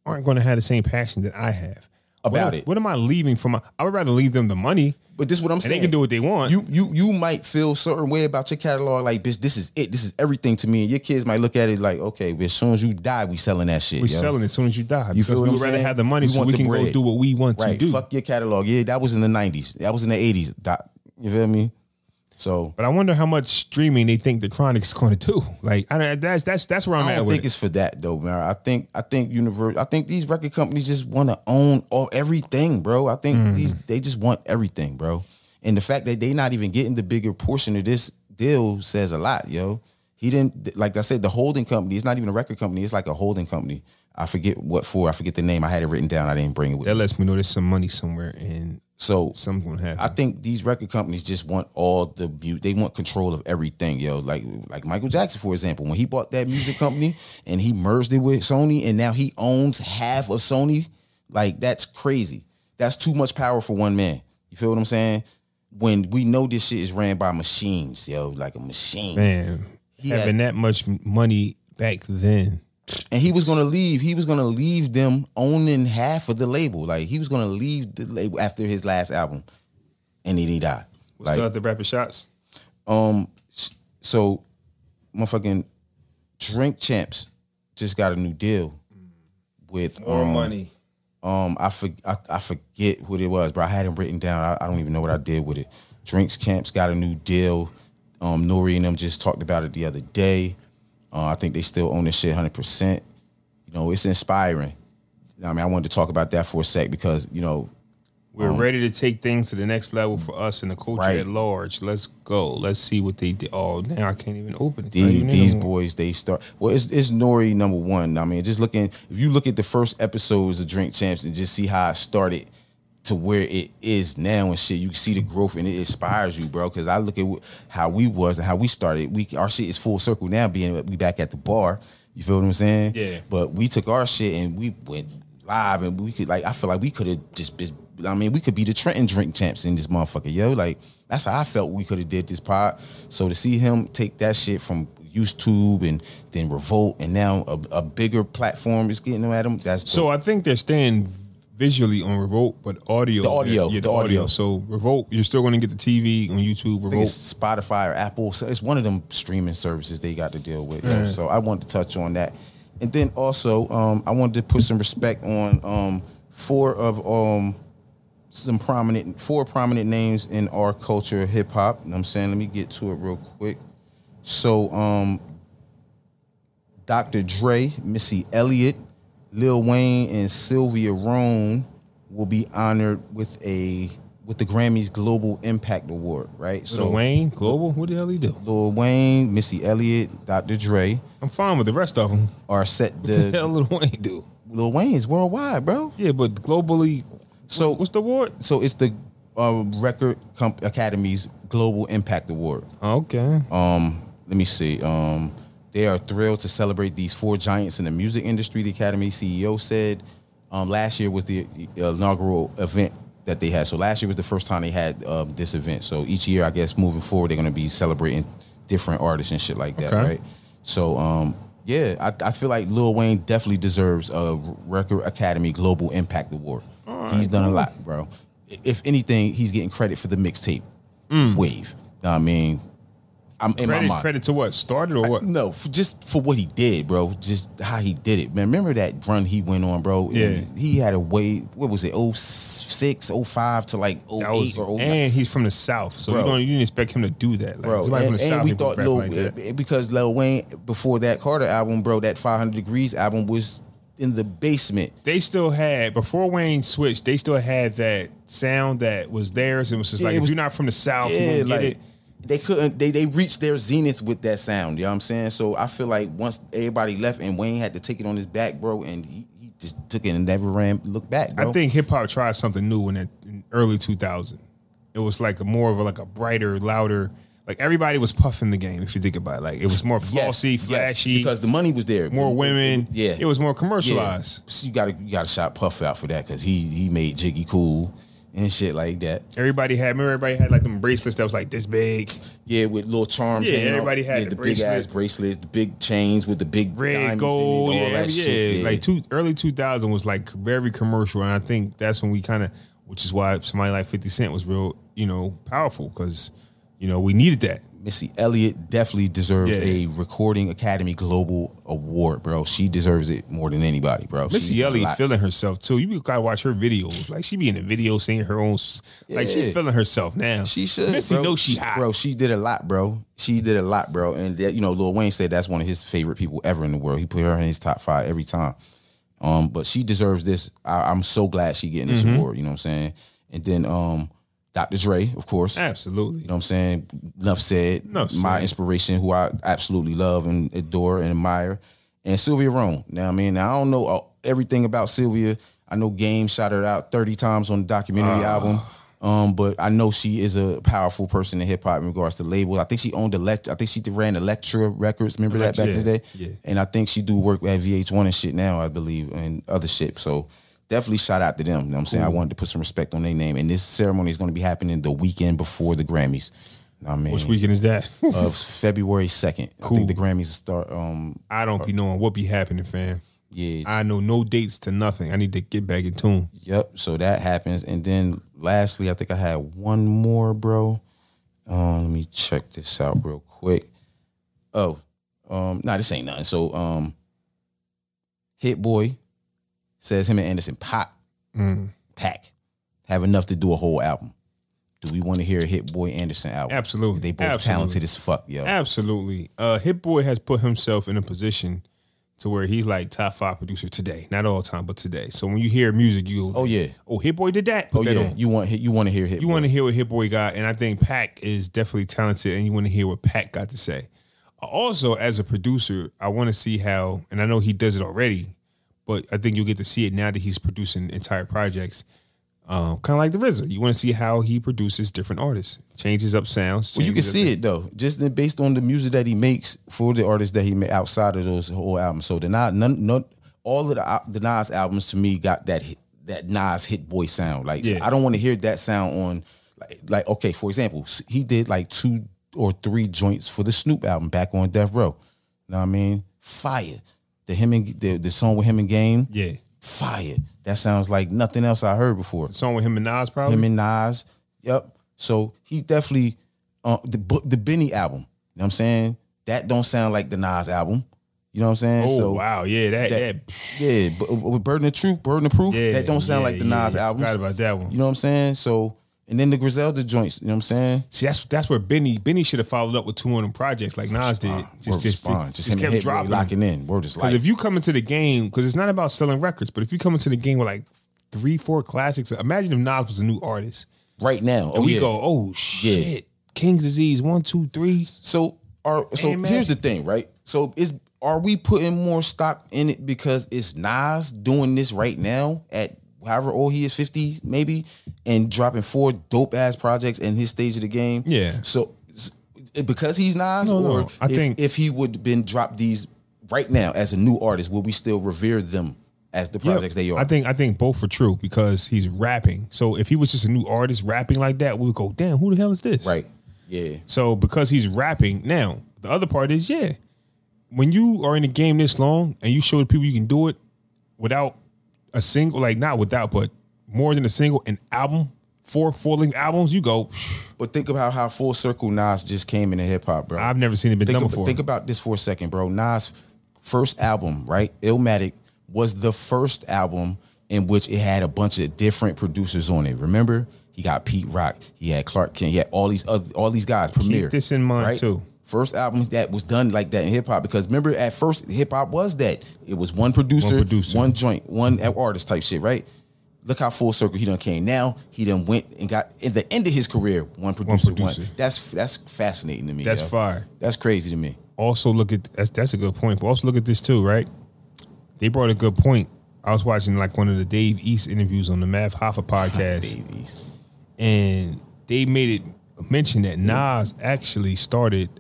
aren't going to have the same passion that I have about it. What am I leaving from? I would rather leave them the money. But this is what I'm saying. And they can do what they want. You might feel a certain way about your catalog, like, bitch, this is it. This is everything to me. And your kids might look at it like, okay, but as soon as you die, we selling that shit. We selling it as soon as you die. You feel what I'm saying? We would rather have the money so we can go do what we want to do. Fuck your catalog. Yeah, that was in the 90s. That was in the 80s. You feel me? So, but I wonder how much streaming they think the Chronic's going to do. Like, that's where I'm at with it. I don't think it's for that though, man. I think these record companies just want to own everything, bro. I think they just want everything, bro. And the fact that they not even getting the bigger portion of this deal says a lot, yo. He didn't, like I said, the holding company, it's not even a record company, it's like a holding company. I forget what for, I forget the name. I had it written down, I didn't bring it with me. That lets me know there's some money somewhere and so something's gonna happen. I think these record companies just want all the they want control of everything, yo. Like Michael Jackson, for example, when he bought that music company and he merged it with Sony and now he owns half of Sony, like that's crazy. That's too much power for one man. You feel what I'm saying? When we know this shit is ran by machines, yo, like a machine. Man, having that much money back then. And he was gonna leave. He was gonna leave them owning half of the label. Like he was gonna leave the label after his last album, and then he died. Still at the rapper Shotz. So, motherfucking Drink Champs just got a new deal with more money. I forget what it was, bro. I had it written down. I don't even know what I did with it. Drinks Champs got a new deal. Nori and them just talked about it the other day. I think they still own this shit 100%. You know, it's inspiring. I mean, I wanted to talk about that for a sec because, you know, we're ready to take things to the next level for us and the culture at large. Let's go. Let's see what they did. Oh, now I can't even open it. These boys, they start. Well, it's Nori number one. I mean, if you look at the first episodes of Drink Champs and just see how it started to where it is now and shit, you can see the growth and it inspires you, bro. Because I look at how we was and how we started. Our shit is full circle now, we back at the bar. You feel what I'm saying? Yeah. But we took our shit and we went live and we could I feel like we could have just been. I mean, we could be the Trenton Drink Champs in this motherfucker, yo. Like, that's how I felt we could have did this pod. So to see him take that shit from YouTube and then Revolt and now a bigger platform is getting them at him, that's dope. So I think they're staying visually on Revolt, but audio. The audio. So Revolt, you're still going to get the TV on YouTube. Revolt. I think it's Spotify or Apple. So it's one of them streaming services they got to deal with. Yo. So I wanted to touch on that. And then also, I wanted to put some respect on four prominent names in our culture, hip hop. You know what I'm saying? Let me get to it real quick. So, Dr. Dre, Missy Elliott, Lil Wayne, and Sylvia Rhone will be honored with the Grammys Global Impact Award, right? Lil Wayne, Global? What the hell he do? Lil Wayne, Missy Elliott, Dr. Dre. I'm fine with the rest of them. Are set. What the hell Lil Wayne do? Lil Wayne is worldwide, bro. Yeah, but globally. So what's the award? So it's the Record Academy's Global Impact Award. Okay. Let me see. They are thrilled to celebrate these four giants in the music industry, the Academy CEO said. Last year was the inaugural event that they had. So last year was the first time they had this event. So each year, I guess, moving forward, they're going to be celebrating different artists and shit like that, right? So, yeah, I feel like Lil Wayne definitely deserves a Record Academy Global Impact Award. He's done a lot, bro. If anything, he's getting credit for the mixtape wave. I mean, I'm in my mind. Credit to what? Started or what? No, just for what he did, bro. Just how he did it. Man, remember that run he went on, bro? Yeah. And he had a way, what was it, 06, 05 to like 08 or 09. And he's from the South, so you didn't expect him to do that. Like, bro, from the South, we thought because Lil Wayne, before that Carter album, bro, that 500 Degrees album was in the basement. They still had, before Wayne switched, they still had that sound that was theirs. It was just if you're not from the South, you don't get it. They couldn't, they reached their zenith with that sound, you know what I'm saying? So I feel like once everybody left and Wayne had to take it on his back, bro, and he just took it and never looked back, bro. I think hip hop tried something new in early 2000. It was like more of a brighter, louder, like everybody was puffing the game, if you think about it. Like it was more flossy, flashy. Because the money was there. More women. It was more commercialized. So you gotta shout Puff out for that because he made Jiggy cool and shit like that. Everybody had like them bracelets that was like this big. Yeah, with little charms. Yeah, everybody had the big ass bracelets, the big chains with the big red, diamonds gold, in it, all that shit. Yeah. Like early 2000 was like very commercial, and I think that's when we kind of, which is why somebody like 50 Cent was real, powerful because, we needed that. Missy Elliott definitely deserves a Recording Academy Global Award, bro. She deserves it more than anybody, bro. Missy Elliott feeling herself too. You gotta watch her videos. Like she be in the video singing her own. Like she's feeling herself now. She should. Missy knows she hot, bro. She did a lot, bro. And that, Lil Wayne said that's one of his favorite people ever in the world. He put her in his top 5 every time. But she deserves this. I'm so glad she getting this award. You know what I'm saying? And then Dr. Dre, of course. Absolutely. You know what I'm saying? Enough said. Enough My said. inspiration, who I absolutely love and adore and admire. And Sylvia Rome. Now, I mean, I don't know everything about Sylvia. I know Game shot her out 30 times on the documentary album. But I know she is a powerful person in hip hop in regards to labels. I think she owned I think she ran Elektra Records. Remember that back in the day? Yeah. And I think she do work at VH1 and shit now, I believe, and other shit. So definitely shout out to them. You know what I'm saying? I wanted to put some respect on their name. And this ceremony is going to be happening the weekend before the Grammys. You know what I mean? Which weekend is that? Of February 2nd. Cool. I think the Grammys start. I don't be knowing what be happening, fam. Yeah. I know no dates to nothing. I need to get back in tune. Yep. So that happens. And then lastly, I think I had one more, bro. Let me check this out real quick. Oh, this ain't nothing. So Hit Boy says him and Anderson Paak have enough to do a whole album. Do we want to hear a Hit Boy Anderson album? Absolutely. They both talented as fuck, yo. Absolutely. Hit Boy has put himself in a position to where he's like top 5 producer today. Not all time, but today. So when you hear music, you oh yeah. Oh, Hit Boy did that. Put that on. You want to hear Hit Boy. You want to hear what Hit Boy got, and I think Pac is definitely talented, and you want to hear what Pac got to say. Also, as a producer, I want to see how, and I know he does it already, but I think you'll get to see it now that he's producing entire projects. Kind of like the RZA. You want to see how he produces different artists, changes up sounds. Well, you can see it though, just based on the music that he makes for the artists that he made outside of those whole albums. So all of the Nas albums to me got that Nas Hit Boy sound. Like I don't want to hear that sound on like okay, for example, he did like 2 or 3 joints for the Snoop album back on Death Row. You know what I mean? Fire. The song with him and Game. Yeah. Fire. That sounds like nothing else I heard before. The song with him and Nas, probably? Him and Nas. Yep. So he definitely, the Benny album, you know what I'm saying? That don't sound like the Nas album. You know what I'm saying? Oh, so wow. Yeah, yeah, but with Burden of Proof, that don't sound like the Nas album. Forgot about that one. You know what I'm saying? So, and then the Griselda joints, you know what I'm saying? See, that's where Benny should have followed up with 2 of them projects like Nas did. Just kept dropping. Locking in. Word is life. Because if you come into the game, because it's not about selling records, but if you come into the game with like 3, 4 classics, imagine if Nas was a new artist. Right now. And we go, oh shit, King's Disease, 1, 2, 3. So here's the thing, right? So are we putting more stock in it because it's Nas doing this right now at however old he is, 50 maybe, and dropping 4 dope ass projects in his stage of the game? Yeah. So because he's Nas, no. I think if he would have been dropped these right now as a new artist, will we still revere them as the projects they are? I think both are true because he's rapping. So if he was just a new artist rapping like that, we would go, damn, who the hell is this? Right. Yeah. So because he's rapping now, the other part is when you are in the game this long and you show the people you can do it without a single, like not without, but more than a single, an album, 4 full-length albums, you go. But think about how full circle Nas just came into hip hop, bro. I've never seen it done before. Think about this for a second, bro. Nas' first album, right? Illmatic was the first album in which it had a bunch of different producers on it. Remember? He got Pete Rock, he had Clark Kent, he had all these guys. Premier. Keep this in mind too. First album that was done like that in hip hop, because remember at first hip hop was that it was one producer, one joint, one artist type shit, right? Look how full circle he done came. Now he done went and got in the end of his career one producer. That's fascinating to me. That's fire. That's crazy to me. Also look at that's a good point. But also look at this too, right? They brought a good point. I was watching like one of the Dave East interviews on the Mav Hoffa podcast, Dave East, and they made it mention that Nas actually started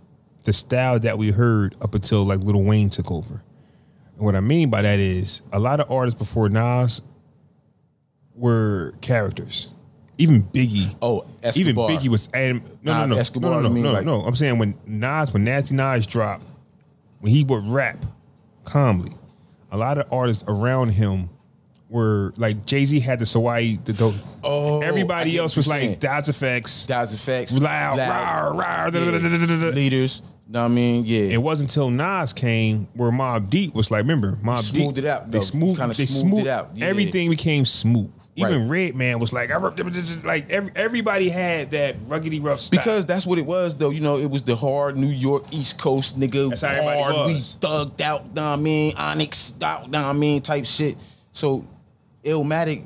the style that we heard up until like Lil Wayne took over. And what I mean by that is a lot of artists before Nas were characters. Even Biggie. Oh, Escobar. Even Biggie was no. Escobar, No. I'm saying when Nasty Nas dropped, when he would rap calmly, a lot of artists around him were like Jay-Z had the Hawaii, everybody else was like Daz Effects, loud, leaders. Know what I mean? Yeah. It wasn't until Nas came where Mobb Deep was like, remember, Mobb Deep smoothed it out. They smoothed it out. Yeah. Everything became smooth. Even Redman was like, everybody had that ruggedy rough style. Because that's what it was, though. You know, it was the hard New York East Coast nigga. That's how everybody was. We thugged out, know what I mean? Onyx out, know what I mean? Type shit. So Illmatic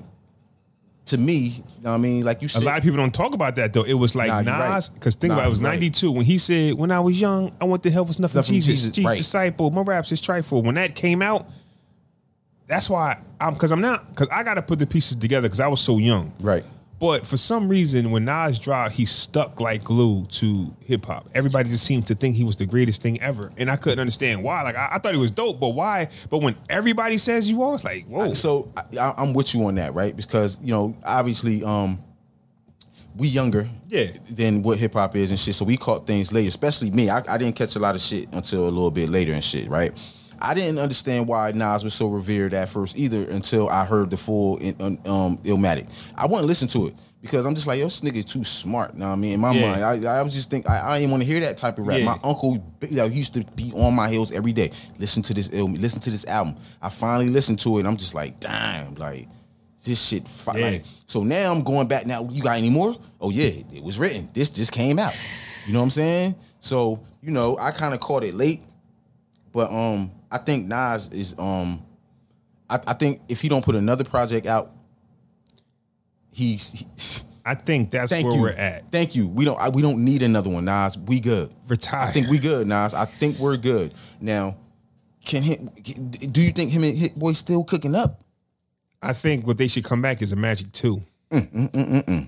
to me, I mean, like you said, a lot of people don't talk about that though. It was like Nas, because think about it, was 92 when he said, "When I was young, I went to hell was nothing Jesus disciple. My raps is trifle." When that came out, that's why because I got to put the pieces together because I was so young, right? But for some reason, when Nas dropped, he stuck like glue to hip hop. Everybody just seemed to think he was the greatest thing ever, and I couldn't understand why. Like I thought he was dope, but why? But when everybody says you are, it's like, whoa. So I'm with you on that, right? Because obviously, we younger, than what hip hop is and shit. So we caught things later, especially me. I didn't catch a lot of shit until a little bit later and shit, right? I didn't understand why Nas was so revered at first either until I heard the full Illmatic. I wouldn't listen to it because I'm just like, yo, this nigga too smart. You know what I mean? In my mind, I was just think I didn't want to hear that type of rap. My uncle used to be on my heels every day. Listen to this album. I finally listened to it and I'm just like, damn, like this shit. Like, so now I'm going back. Now you got any more? Oh yeah, it was written. This just came out. You know what I'm saying? So I kind of caught it late, but I think Nas is I think if he don't put another project out, I think that's where we're at. Thank you. We don't need another one, Nas. We good. Retire. I think we good, Nas. I think we're good. Now, do you think him and Hit Boy still cooking up? I think what they should come back is a Magic 2.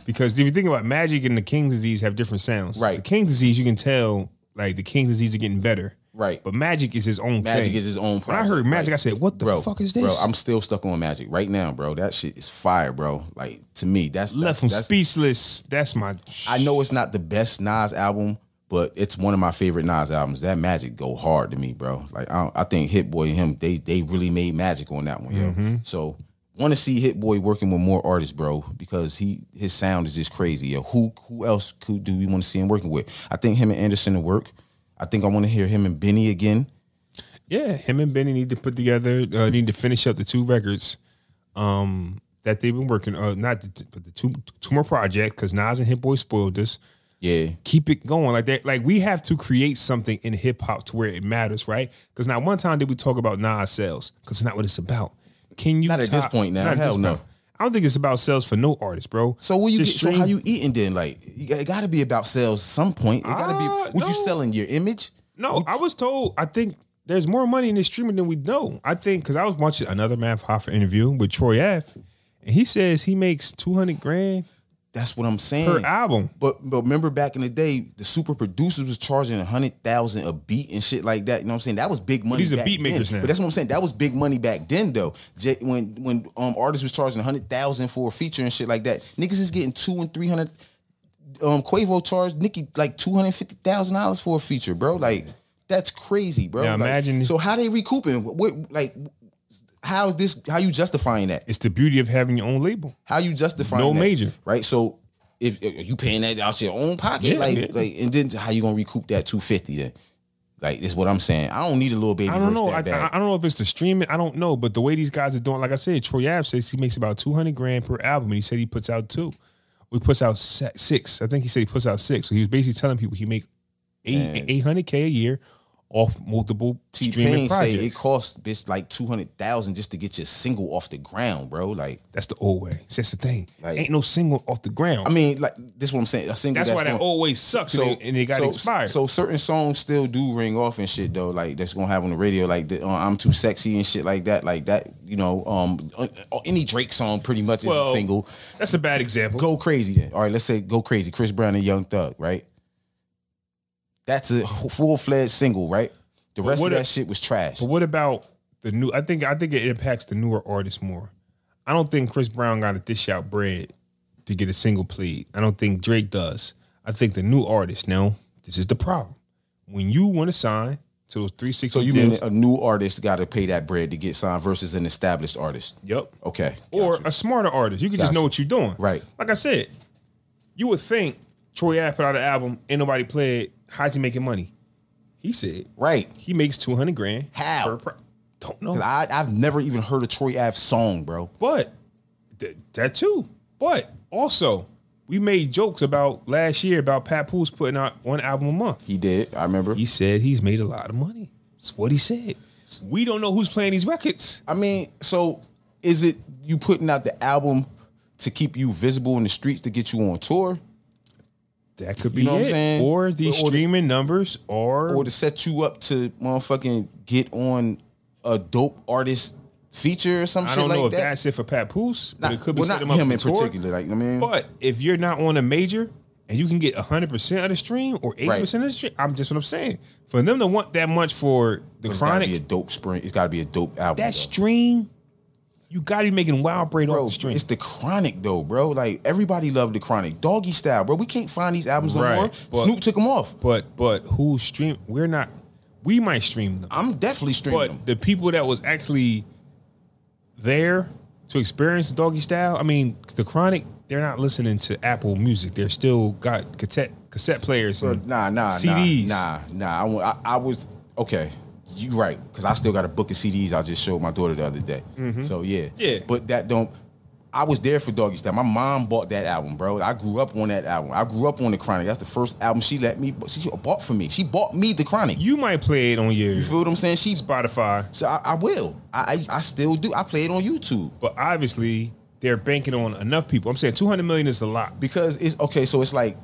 Because if you think about Magic and the King Disease have different sounds. Right. The King Disease, you can tell like the King Disease are getting better. Right. But Magic is his own Magic thing. is his own project. When I heard Magic, I said, what the fuck is this? Bro, I'm still stuck on Magic right now, bro. That shit is fire, bro. Like, to me, that's speechless. That's my... I know it's not the best Nas album, but it's one of my favorite Nas albums. That Magic go hard to me, bro. Like, I think Hit Boy and him, they really made magic on that one, yo. So, want to see Hit Boy working with more artists, bro, because his sound is just crazy, yo. Who else do we want to see him working with? I think him and Anderson will work. I think I want to hear him and Benny again. Yeah, him and Benny need to put together, need to finish up the 2 records that they've been working on. But the two more projects, because Nas and Hit Boy spoiled us. Yeah. Keep it going like that. Like, we have to create something in hip hop to where it matters, right? Because not one time did we talk about Nas sales, because it's not what it's about. Can you not at this point now? Hell no. I don't think it's about sales for no artist, bro. So so how you eating then? Like, it got to be about sales at some point. It got to be. What you selling? Your image? No, I was told. I think there's more money in this streaming than we know. I think because I was watching another Math Hoffa interview with Troy Ave, and he says he makes $200,000. That's what I'm saying. Per album. But remember back in the day, the super producers was charging $100,000 a beat and shit like that. You know what I'm saying? That was big money. These are beat makers now. But that's what I'm saying. That was big money back then, though. When artists was charging $100,000 for a feature and shit like that, niggas is getting $200,000 and $300,000. Quavo charged Nicki like $250,000 for a feature, bro. Like, that's crazy, bro. Now imagine. So how they recouping? How you justifying that? It's the beauty of having your own label. How you justifying no that? major, right? So if you paying that out your own pocket, and then how you gonna recoup that $250 then? Like, this is what I'm saying. I don't need a little baby. I don't know. I don't know if it's the streaming. I don't know, but the way these guys are doing, like I said, Troy Ave says he makes about $200,000 per album, and he said he puts out 2. He puts out 6. I think he said he puts out 6. So he was basically telling people he make $800K a year off multiple streaming projects. Say it costs bitch like $200,000 just to get your single off the ground, bro. Like, that's the old way. That's the thing. Like, ain't no single off the ground. I mean, like, this is what I'm saying. A single. That's why that always sucks. And it got expired. So certain songs still do ring off and shit though. Like, that's gonna have on the radio. Like, I'm Too Sexy and shit like that. Like that. Any Drake song pretty much is a single. That's a bad example. Go Crazy then. All right, let's say Go Crazy. Chris Brown and Young Thug, right? That's a full-fledged single, right? The rest of that shit was trash. But what about the new? I think it impacts the newer artists more. I don't think Chris Brown got to dish out bread to get a single played. I don't think Drake does. I think the new artists. Now, this is the problem. When you want to sign to those 360 So you mean a new artist got to pay that bread to get signed versus an established artist? Yep. Okay. Or a smarter artist. You can just know what you're doing. Right. Like I said, you would think Troy Ave put out an album, ain't nobody played. How's he making money? He said, right. He makes $200,000. How? Don't know. I've never even heard a Troy Ave song, bro. But that too. But also, we made jokes about last year about Pat Pools putting out 1 album a month. He did. I remember. He said he's made a lot of money. That's what he said. We don't know who's playing these records. I mean, so is it you putting out the album to keep you visible in the streets to get you on tour. That could be You know what I'm it. saying? Or the streaming numbers, or to set you up to motherfucking get on a dope artist feature or some shit like that. I don't know if that's it for Papoose, but it could be not set him up him in tour. particular. Like, I mean, but if you're not on a major and you can get 100% of the stream or 80% of the stream, I'm just what I'm saying. For them to want that much for the Chronic, it's got to be a dope album. That stream. You gotta be making wild bread off the stream. It's the Chronic though, bro. Like everybody loved the Chronic. Doggy Style, bro. We can't find these albums no more. Snoop took them off. But who stream? We're not. We might stream them. I'm definitely streaming them. But the people that was actually there to experience the Doggy Style, I mean, the Chronic, they're not listening to Apple Music. They're still got cassette players. And CDs. I was okay. You right, because I still got a book of CDs I just showed my daughter the other day. Mm-hmm. So yeah. But that don't. I was there for Doggy Style. My mom bought that album, bro. I grew up on that album. I grew up on the Chronic. That's the first album she bought for me. She bought me the Chronic. You might play it on your. You feel what I'm saying? Spotify. So I will. I still do. I play it on YouTube. But obviously they're banking on enough people. I'm saying 200 million is a lot because it's okay. So it's like.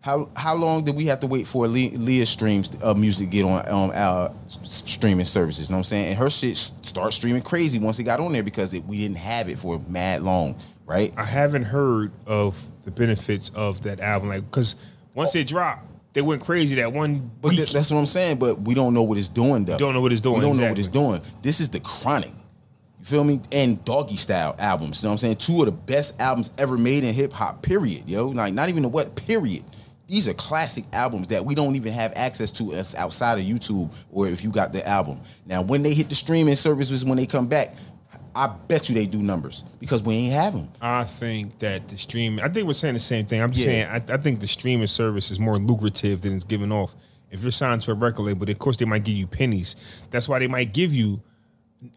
How long did we have to wait for Leah's streams music get on our streaming services? You know what I'm saying? And her shit start streaming crazy once it got on there because we didn't have it for mad long, right? I haven't heard of the benefits of that album, like because once it dropped, they went crazy that one week. But that's what I'm saying. But we don't know what it's doing though. Don't know what it's doing. We don't know what it's doing. This is the Chronic. You feel me? And Doggy Style albums. You know what I'm saying? Two of the best albums ever made in hip hop. Period, yo. Like not even period. These are classic albums that we don't even have access to us outside of YouTube or if you got the album. Now, when they hit the streaming services, when they come back, I bet you they do numbers because we ain't have them. I think that the streaming, I think we're saying the same thing. I'm just saying, I think the streaming service is more lucrative than it's giving off. If you're signed to a record label, of course they might give you pennies. That's why they might give you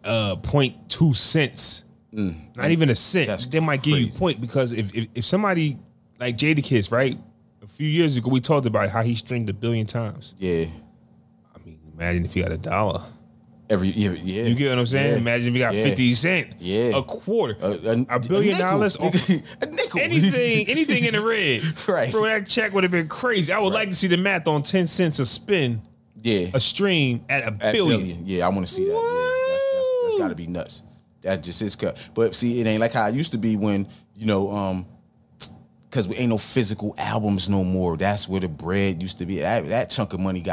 0.2 cents. Not even a cent. They might give you point because if somebody like Jadakiss, right? A few years ago, we talked about how he streamed 1 billion times. Yeah. I mean, imagine if he got $1. Every year, yeah. You get what I'm saying? Yeah. Imagine if he got 50 cents. Yeah. A quarter. $1 billion? A nickel. Anything in the red. Right. Bro, that check would have been crazy. I would like to see the math on 10 cents a spin. Yeah. A stream at $1 billion. Yeah, I want to see that. Yeah, that's got to be nuts. That just is cut. But see, it ain't like how it used to be when, because we ain't no physical albums no more. That's where the bread used to be. That chunk of money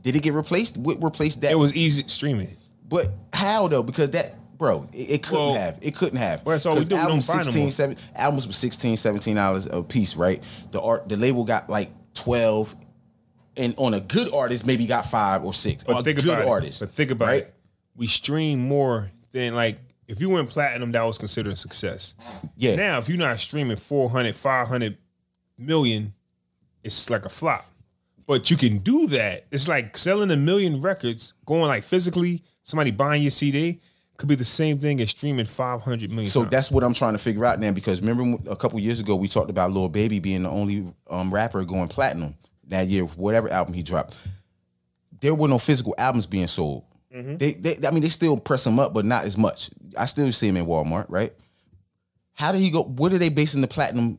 did it get replaced? What replaced that? It was easy streaming. But how though? Because it couldn't have. It couldn't have. Well, that's all we do. Albums were $16, $17 a piece, right? The label got like 12, and on a good artist maybe got 5 or 6. But think about it. We stream more than like. If you went platinum, that was considered a success. Yeah. Now, if you're not streaming 400, 500 million, it's like a flop. But you can do that. It's like selling 1 million records, going like physically, somebody buying your CD, could be the same thing as streaming 500 million. So that's what I'm trying to figure out now because remember a couple years ago, we talked about Lil Baby being the only rapper going platinum that year, whatever album he dropped. There were no physical albums being sold. Mm-hmm. They still press them up, but not as much. I still see them in Walmart, right? How did he go? What are they basing the platinum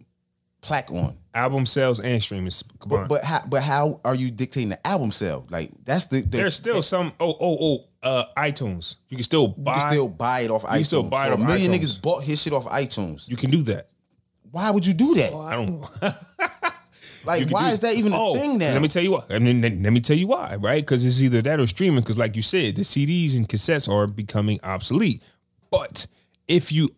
plaque on? Album sales and streaming combined. But how are you dictating the album sale? Like that's there's still some iTunes. You can still buy it off iTunes. You can still buy it off iTunes. A million niggas bought his shit off iTunes. You can do that. Why would you do that? Oh, I don't know. Like, why is that even a thing now? Let me tell you why. Let me tell you why, right? Because it's either that or streaming. Because like you said, the CDs and cassettes are becoming obsolete. But if you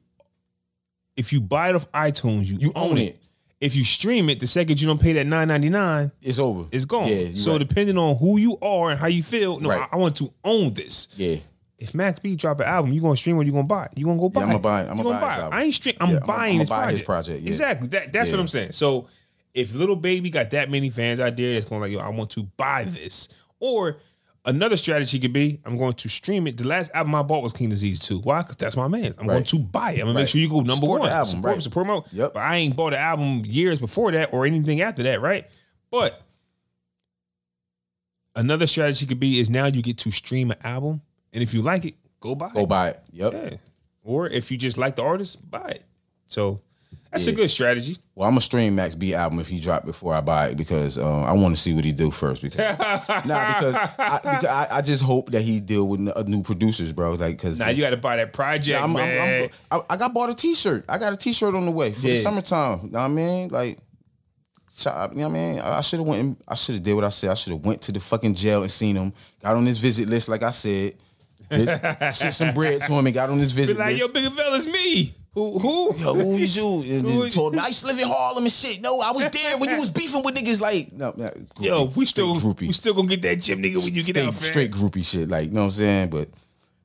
buy it off iTunes, you own it. If you stream it, the second you don't pay that $9.99, it's over. It's gone. Yeah, so depending on who you are and how you feel, I want to own this. Yeah. If Max B drop an album, you gonna stream or you gonna buy it? You gonna go buy it? I'm gonna buy it. I ain't stream. I'm buying his project. His project. Yeah. Exactly. That's what I'm saying. So if Lil Baby got that many fans out there that's going like, yo, I want to buy this. Or another strategy could be, I'm going to stream it. The last album I bought was King Disease 2. Why? Because that's my man. I'm going to buy it. I'm going to make sure you go number support one. The album, support my. Yep. But I ain't bought an album years before that or anything after that, right? But another strategy could be is now you get to stream an album. And if you like it, go buy it. Go buy it. Yep. Yeah. Or if you just like the artist, buy it. So that's a good strategy. Well, I'm gonna stream Max B album if he drop before I buy it because I want to see what he do first. Because because I just hope that he deal with new producers, bro. Like, cause you got to buy that project, man. I got bought a T-shirt. I got a T-shirt on the way for the summertime. You know what I mean? Like, you know what I mean? I should have did what I said. I should have went to the fucking jail and seen him. Got on his visit list, like I said. Sent some bread to him and got on his visit list. Yo, bigger fella's me. Who? Yo, who is you? And told me I used to live in Harlem and shit. No, I was there when you was beefing with niggas. Like, no, groupie, yo, we still gonna get that gym nigga when you get out, fam. Straight groupie shit, like, you know what I'm saying? But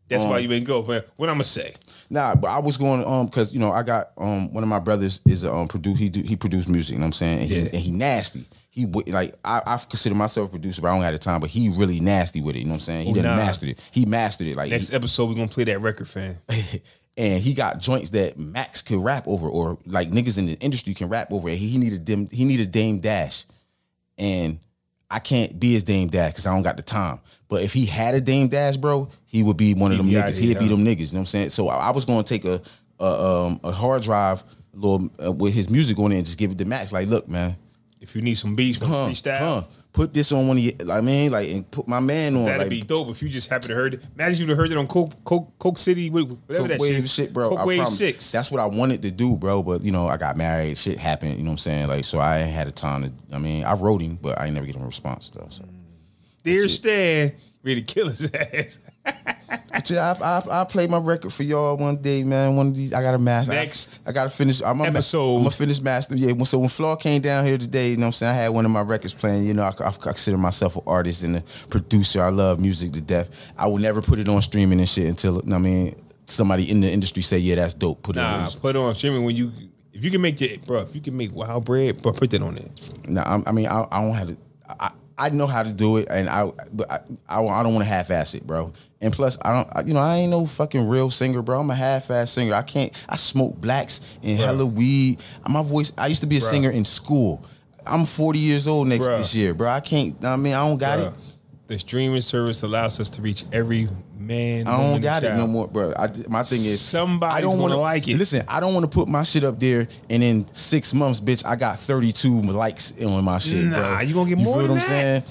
that's why you ain't go, man. What I'm gonna say? Nah, but I was going because I got one of my brothers is a he produced music, you know what I'm saying? And he nasty. He like I consider myself a producer, but I don't have the time. But he really nasty with it, you know what I'm saying? He mastered it. He mastered it. Like, next episode, we're gonna play that record, fam. And he got joints that Max could rap over, or like niggas in the industry can rap over. And he needed Dame Dash, and I can't be his Dame Dash because I don't got the time. But if he had a Dame Dash, bro, he would be one of them niggas. He'd be them niggas. You know what I'm saying? So I was gonna take a hard drive, with his music on it, and just give it to Max. Like, look, man, if you need some beats, freestyle. Put this on one of your, and put my man on. That'd be dope if you just happen to heard it. Imagine you would have heard it on Coke City, whatever Coke that Wave shit, bro. Coke Wave 6. That's what I wanted to do, bro. But, I got married. Shit happened, you know what I'm saying? Like, so I ain't had the time to, I wrote him, but I ain't never get him a response, though. So. Dear Stan, ready to kill his ass. But yeah, I play my record for y'all one day, man. One of these, I got to master. Next, I got to finish. episode. I'm gonna finish mastering. Yeah. So when Flaw came down here today, you know what I'm saying, I had one of my records playing. I consider myself an artist and a producer. I love music to death. I will never put it on streaming and shit until somebody in the industry say, yeah, that's dope. Put it on streaming if you can make wild bread, bro, put that on there. Nah, I don't have to. I know how to do it, and I don't want to half-ass it, bro. And plus, I ain't no fucking real singer, bro. I'm a half-ass singer. I smoke blacks and hella weed. My voice, I used to be a singer in school. I'm 40 years old this year, bro. I can't, I don't got it. The streaming service allows us to reach every man. I don't got it no more, bro. My thing is, somebody's gonna like it. Listen, I don't want to put my shit up there, and in 6 months, bitch, I got 32 likes on my shit, bro. Nah, you gonna get more than that. Saying?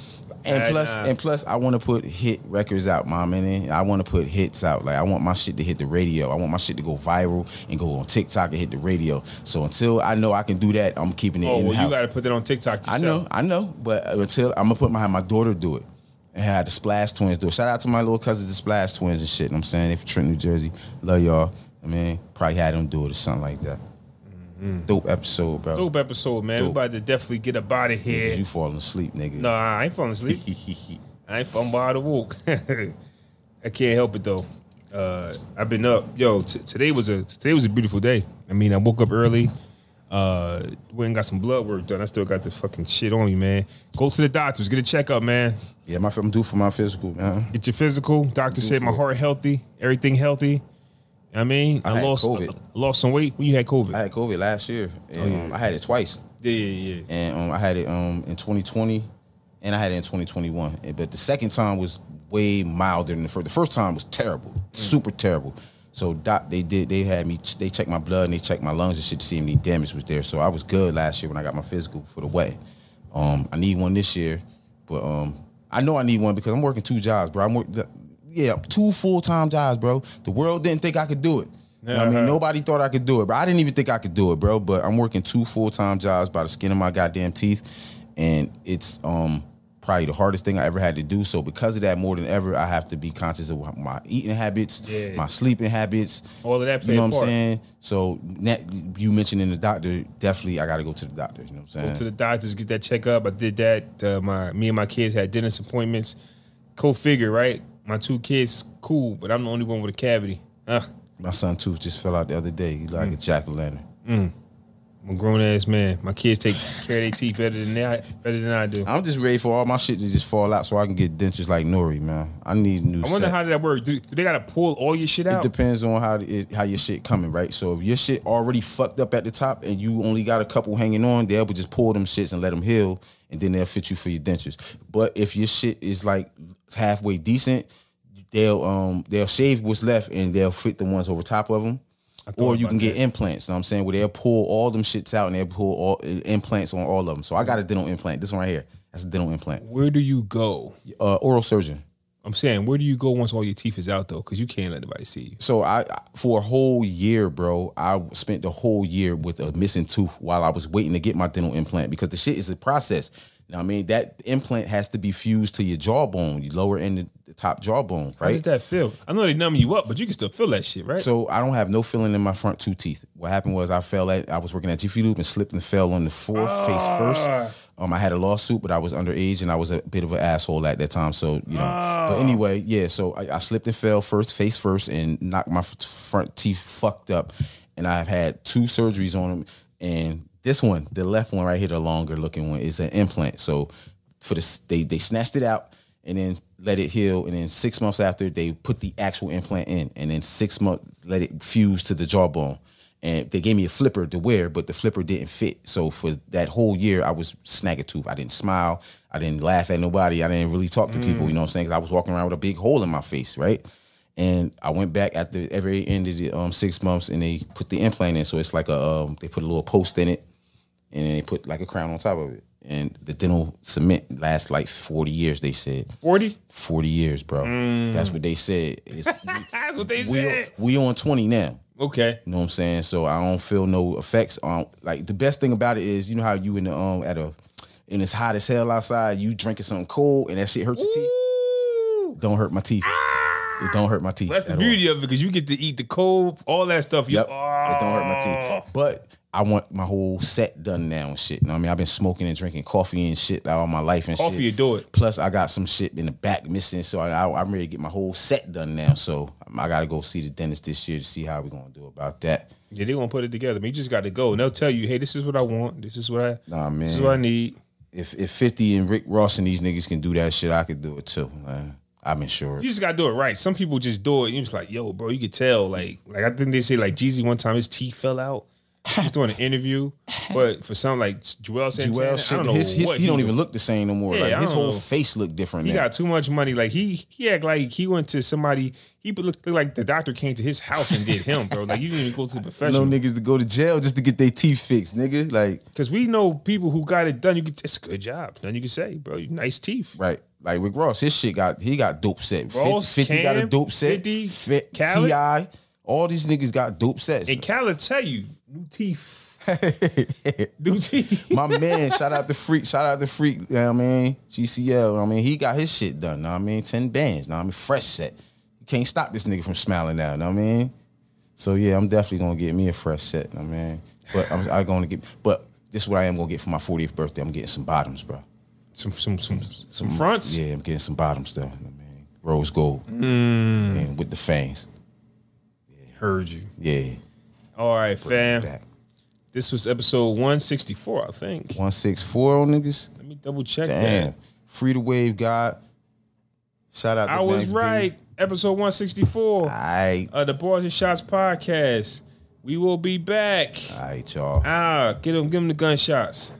And plus, I want to put hit records out, mom, and I want to put hits out. Like, I want my shit to hit the radio. I want my shit to go viral and go on TikTok and hit the radio. So until I know I can do that, I'm keeping it in the house. You got to put that on TikTok yourself. I know, but until I'm gonna put my daughter do it. And had the Splash Twins do it. Shout out to my little cousins, the Splash Twins and shit. You know what I'm saying? They from Trenton, New Jersey. Love y'all. Probably had them do it or something like that. Mm-hmm. Dope episode, bro. Dope episode, man. We about to definitely get up out of here. You falling asleep, nigga. No, I ain't falling asleep. I ain't falling by the walk. I can't help it though. I've been up. Yo, today was a beautiful day. I woke up early. Went and got some blood work done. I still got the fucking shit on me, man. Go to the doctors, get a checkup, man. Yeah, I'm due for my physical, man. Get your physical. Doctor said my heart healthy, everything healthy. I lost some weight. When you had COVID? I had COVID last year. And, I had it twice. Yeah. And I had it in 2020, and I had it in 2021. But the second time was way milder than the first. The first time was terrible, super terrible. So they checked my blood and they checked my lungs and shit to see if any damage was there. So I was good last year when I got my physical for the wedding. I need one this year, but I know I need one because I'm working 2 jobs, bro. 2 full-time jobs, bro. The world didn't think I could do it. You know what I mean? Nobody thought I could do it, bro. I didn't even think I could do it, bro. But I'm working 2 full-time jobs by the skin of my goddamn teeth, and it's probably the hardest thing I ever had to do. So because of that, more than ever, I have to be conscious of my eating habits, my sleeping habits. All of that. You know what I'm saying? So you mentioning the doctor, definitely I got to go to the doctor. You know what I'm saying? Go to the doctors, get that checkup. I did that. Me and my kids had dentist appointments. Figure, right? My 2 kids, cool, but I'm the only one with a cavity. My son tooth just fell out the other day. He like a jack-o'-lantern. I'm a grown-ass man. My kids take care of their teeth better than I do. I'm just ready for all my shit to just fall out so I can get dentures like Nori, man. I need a new set. I wonder how that work. Do they got to pull all your shit out? It depends on how your shit coming, right? So if your shit already fucked up at the top and you only got a couple hanging on, they'll just pull them shits and let them heal, and then they'll fit you for your dentures. But if your shit is like halfway decent, they'll shave what's left and they'll fit the ones over top of them. Or you can get implants, you know what I'm saying? Where they'll pull all them shits out and they'll pull all implants on all of them. So I got a dental implant. This one right here, that's a dental implant. Where do you go? Oral surgeon. I'm saying, where do you go once all your teeth is out, though? Because you can't let anybody see you. So for a whole year, bro, I spent the whole year with a missing tooth while I was waiting to get my dental implant because the shit is a process. You know what I mean? That implant has to be fused to your jawbone, your lower end of the top jawbone, right? How does that feel? I know they numb you up, but you can still feel that shit, right? So I don't have no feeling in my front two teeth. What happened was I was working at Jiffy Lube and slipped and fell on the floor face first. I had a lawsuit, but I was underage and I was a bit of an asshole at that time. So, you know, but anyway, yeah. So I slipped and fell face first and knocked my front teeth fucked up. And I've had 2 surgeries on them. And this one, the left one right here, the longer looking one, is an implant. So for this, they snatched it out and then let it heal. And then 6 months after, they put the actual implant in. And then 6 months, let it fuse to the jawbone. And they gave me a flipper to wear, but the flipper didn't fit. So for that whole year, I was snagger tooth. I didn't smile. I didn't laugh at nobody. I didn't really talk to people, you know what I'm saying? Because I was walking around with a big hole in my face, right? And I went back at the every end of the 6 months, and they put the implant in. So it's like they put a little post in it, and then they put like a crown on top of it. And the dental cement lasts like 40 years, they said. 40? 40 years, bro. That's what they said. That's what they said. We on 20 now. Okay. You know what I'm saying? So I don't feel no effects on, like, the best thing about it is, you know how you in the and it's hot as hell outside, you drinking something cold and that shit hurt your teeth? Don't hurt my teeth. It don't hurt my teeth. That's the beauty of it, because you get to eat the cold, all that stuff. Yep. It don't hurt my teeth. But I want my whole set done now and shit. You know what I mean? I've been smoking and drinking coffee and shit all my life and shit. Coffee, you do it. Plus, I got some shit in the back missing, so I'm ready to get my whole set done now. So I got to go see the dentist this year to see how we're going to do about that. Yeah, they're going to put it together. I mean, you just got to go. And they'll tell you, hey, this is what I want. This is what this is what I need. If 50 and Rick Ross and these niggas can do that shit, I could do it too, man. I'm insured. You just gotta do it right. Some people just do it. And you're just like, yo, bro, you could tell. Like I think they say like Jeezy one time his teeth fell out. He was doing an interview, but for some like Joel Santana, I don't know he don't even look the same no more. Yeah, like his whole face look different. He now. got too much money. Like he act like he went to somebody. He looked like the doctor came to his house and did him, bro. Like you didn't even go to the professional. No niggas to go to jail just to get their teeth fixed, nigga. Like because we know people who got it done. It's a good job. Nothing you can say, bro. You nice teeth, right? Like Rick Ross, his shit got dope set. Ross, 50 Cam, got a dope set. 50, T.I. All these niggas got dope sets. And Khaled tell you new teeth. New teeth. My man, shout out to Freak. You know what I mean? GCL. I mean, he got his shit done. You know what I mean? 10 bands. You know what I mean? Fresh set. You can't stop this nigga from smiling now. You know what I mean? So yeah, I'm definitely gonna get me a fresh set. You know what I mean? But I'm gonna get. But this is what I am gonna get for my 40th birthday. I'm getting some bottoms, bro. Some fronts? Yeah, I'm getting some bottoms though. You know what I mean? Rose gold. And with the fangs. Yeah. Heard you. Yeah. All right, fam. This was episode 164, I think. 164 niggas? Let me double check that. Damn. Free the Wave God. Shout out to I was right. Episode 164. All right. The Barz and Shotz podcast. We will be back. All right, y'all. Give them the gunshots.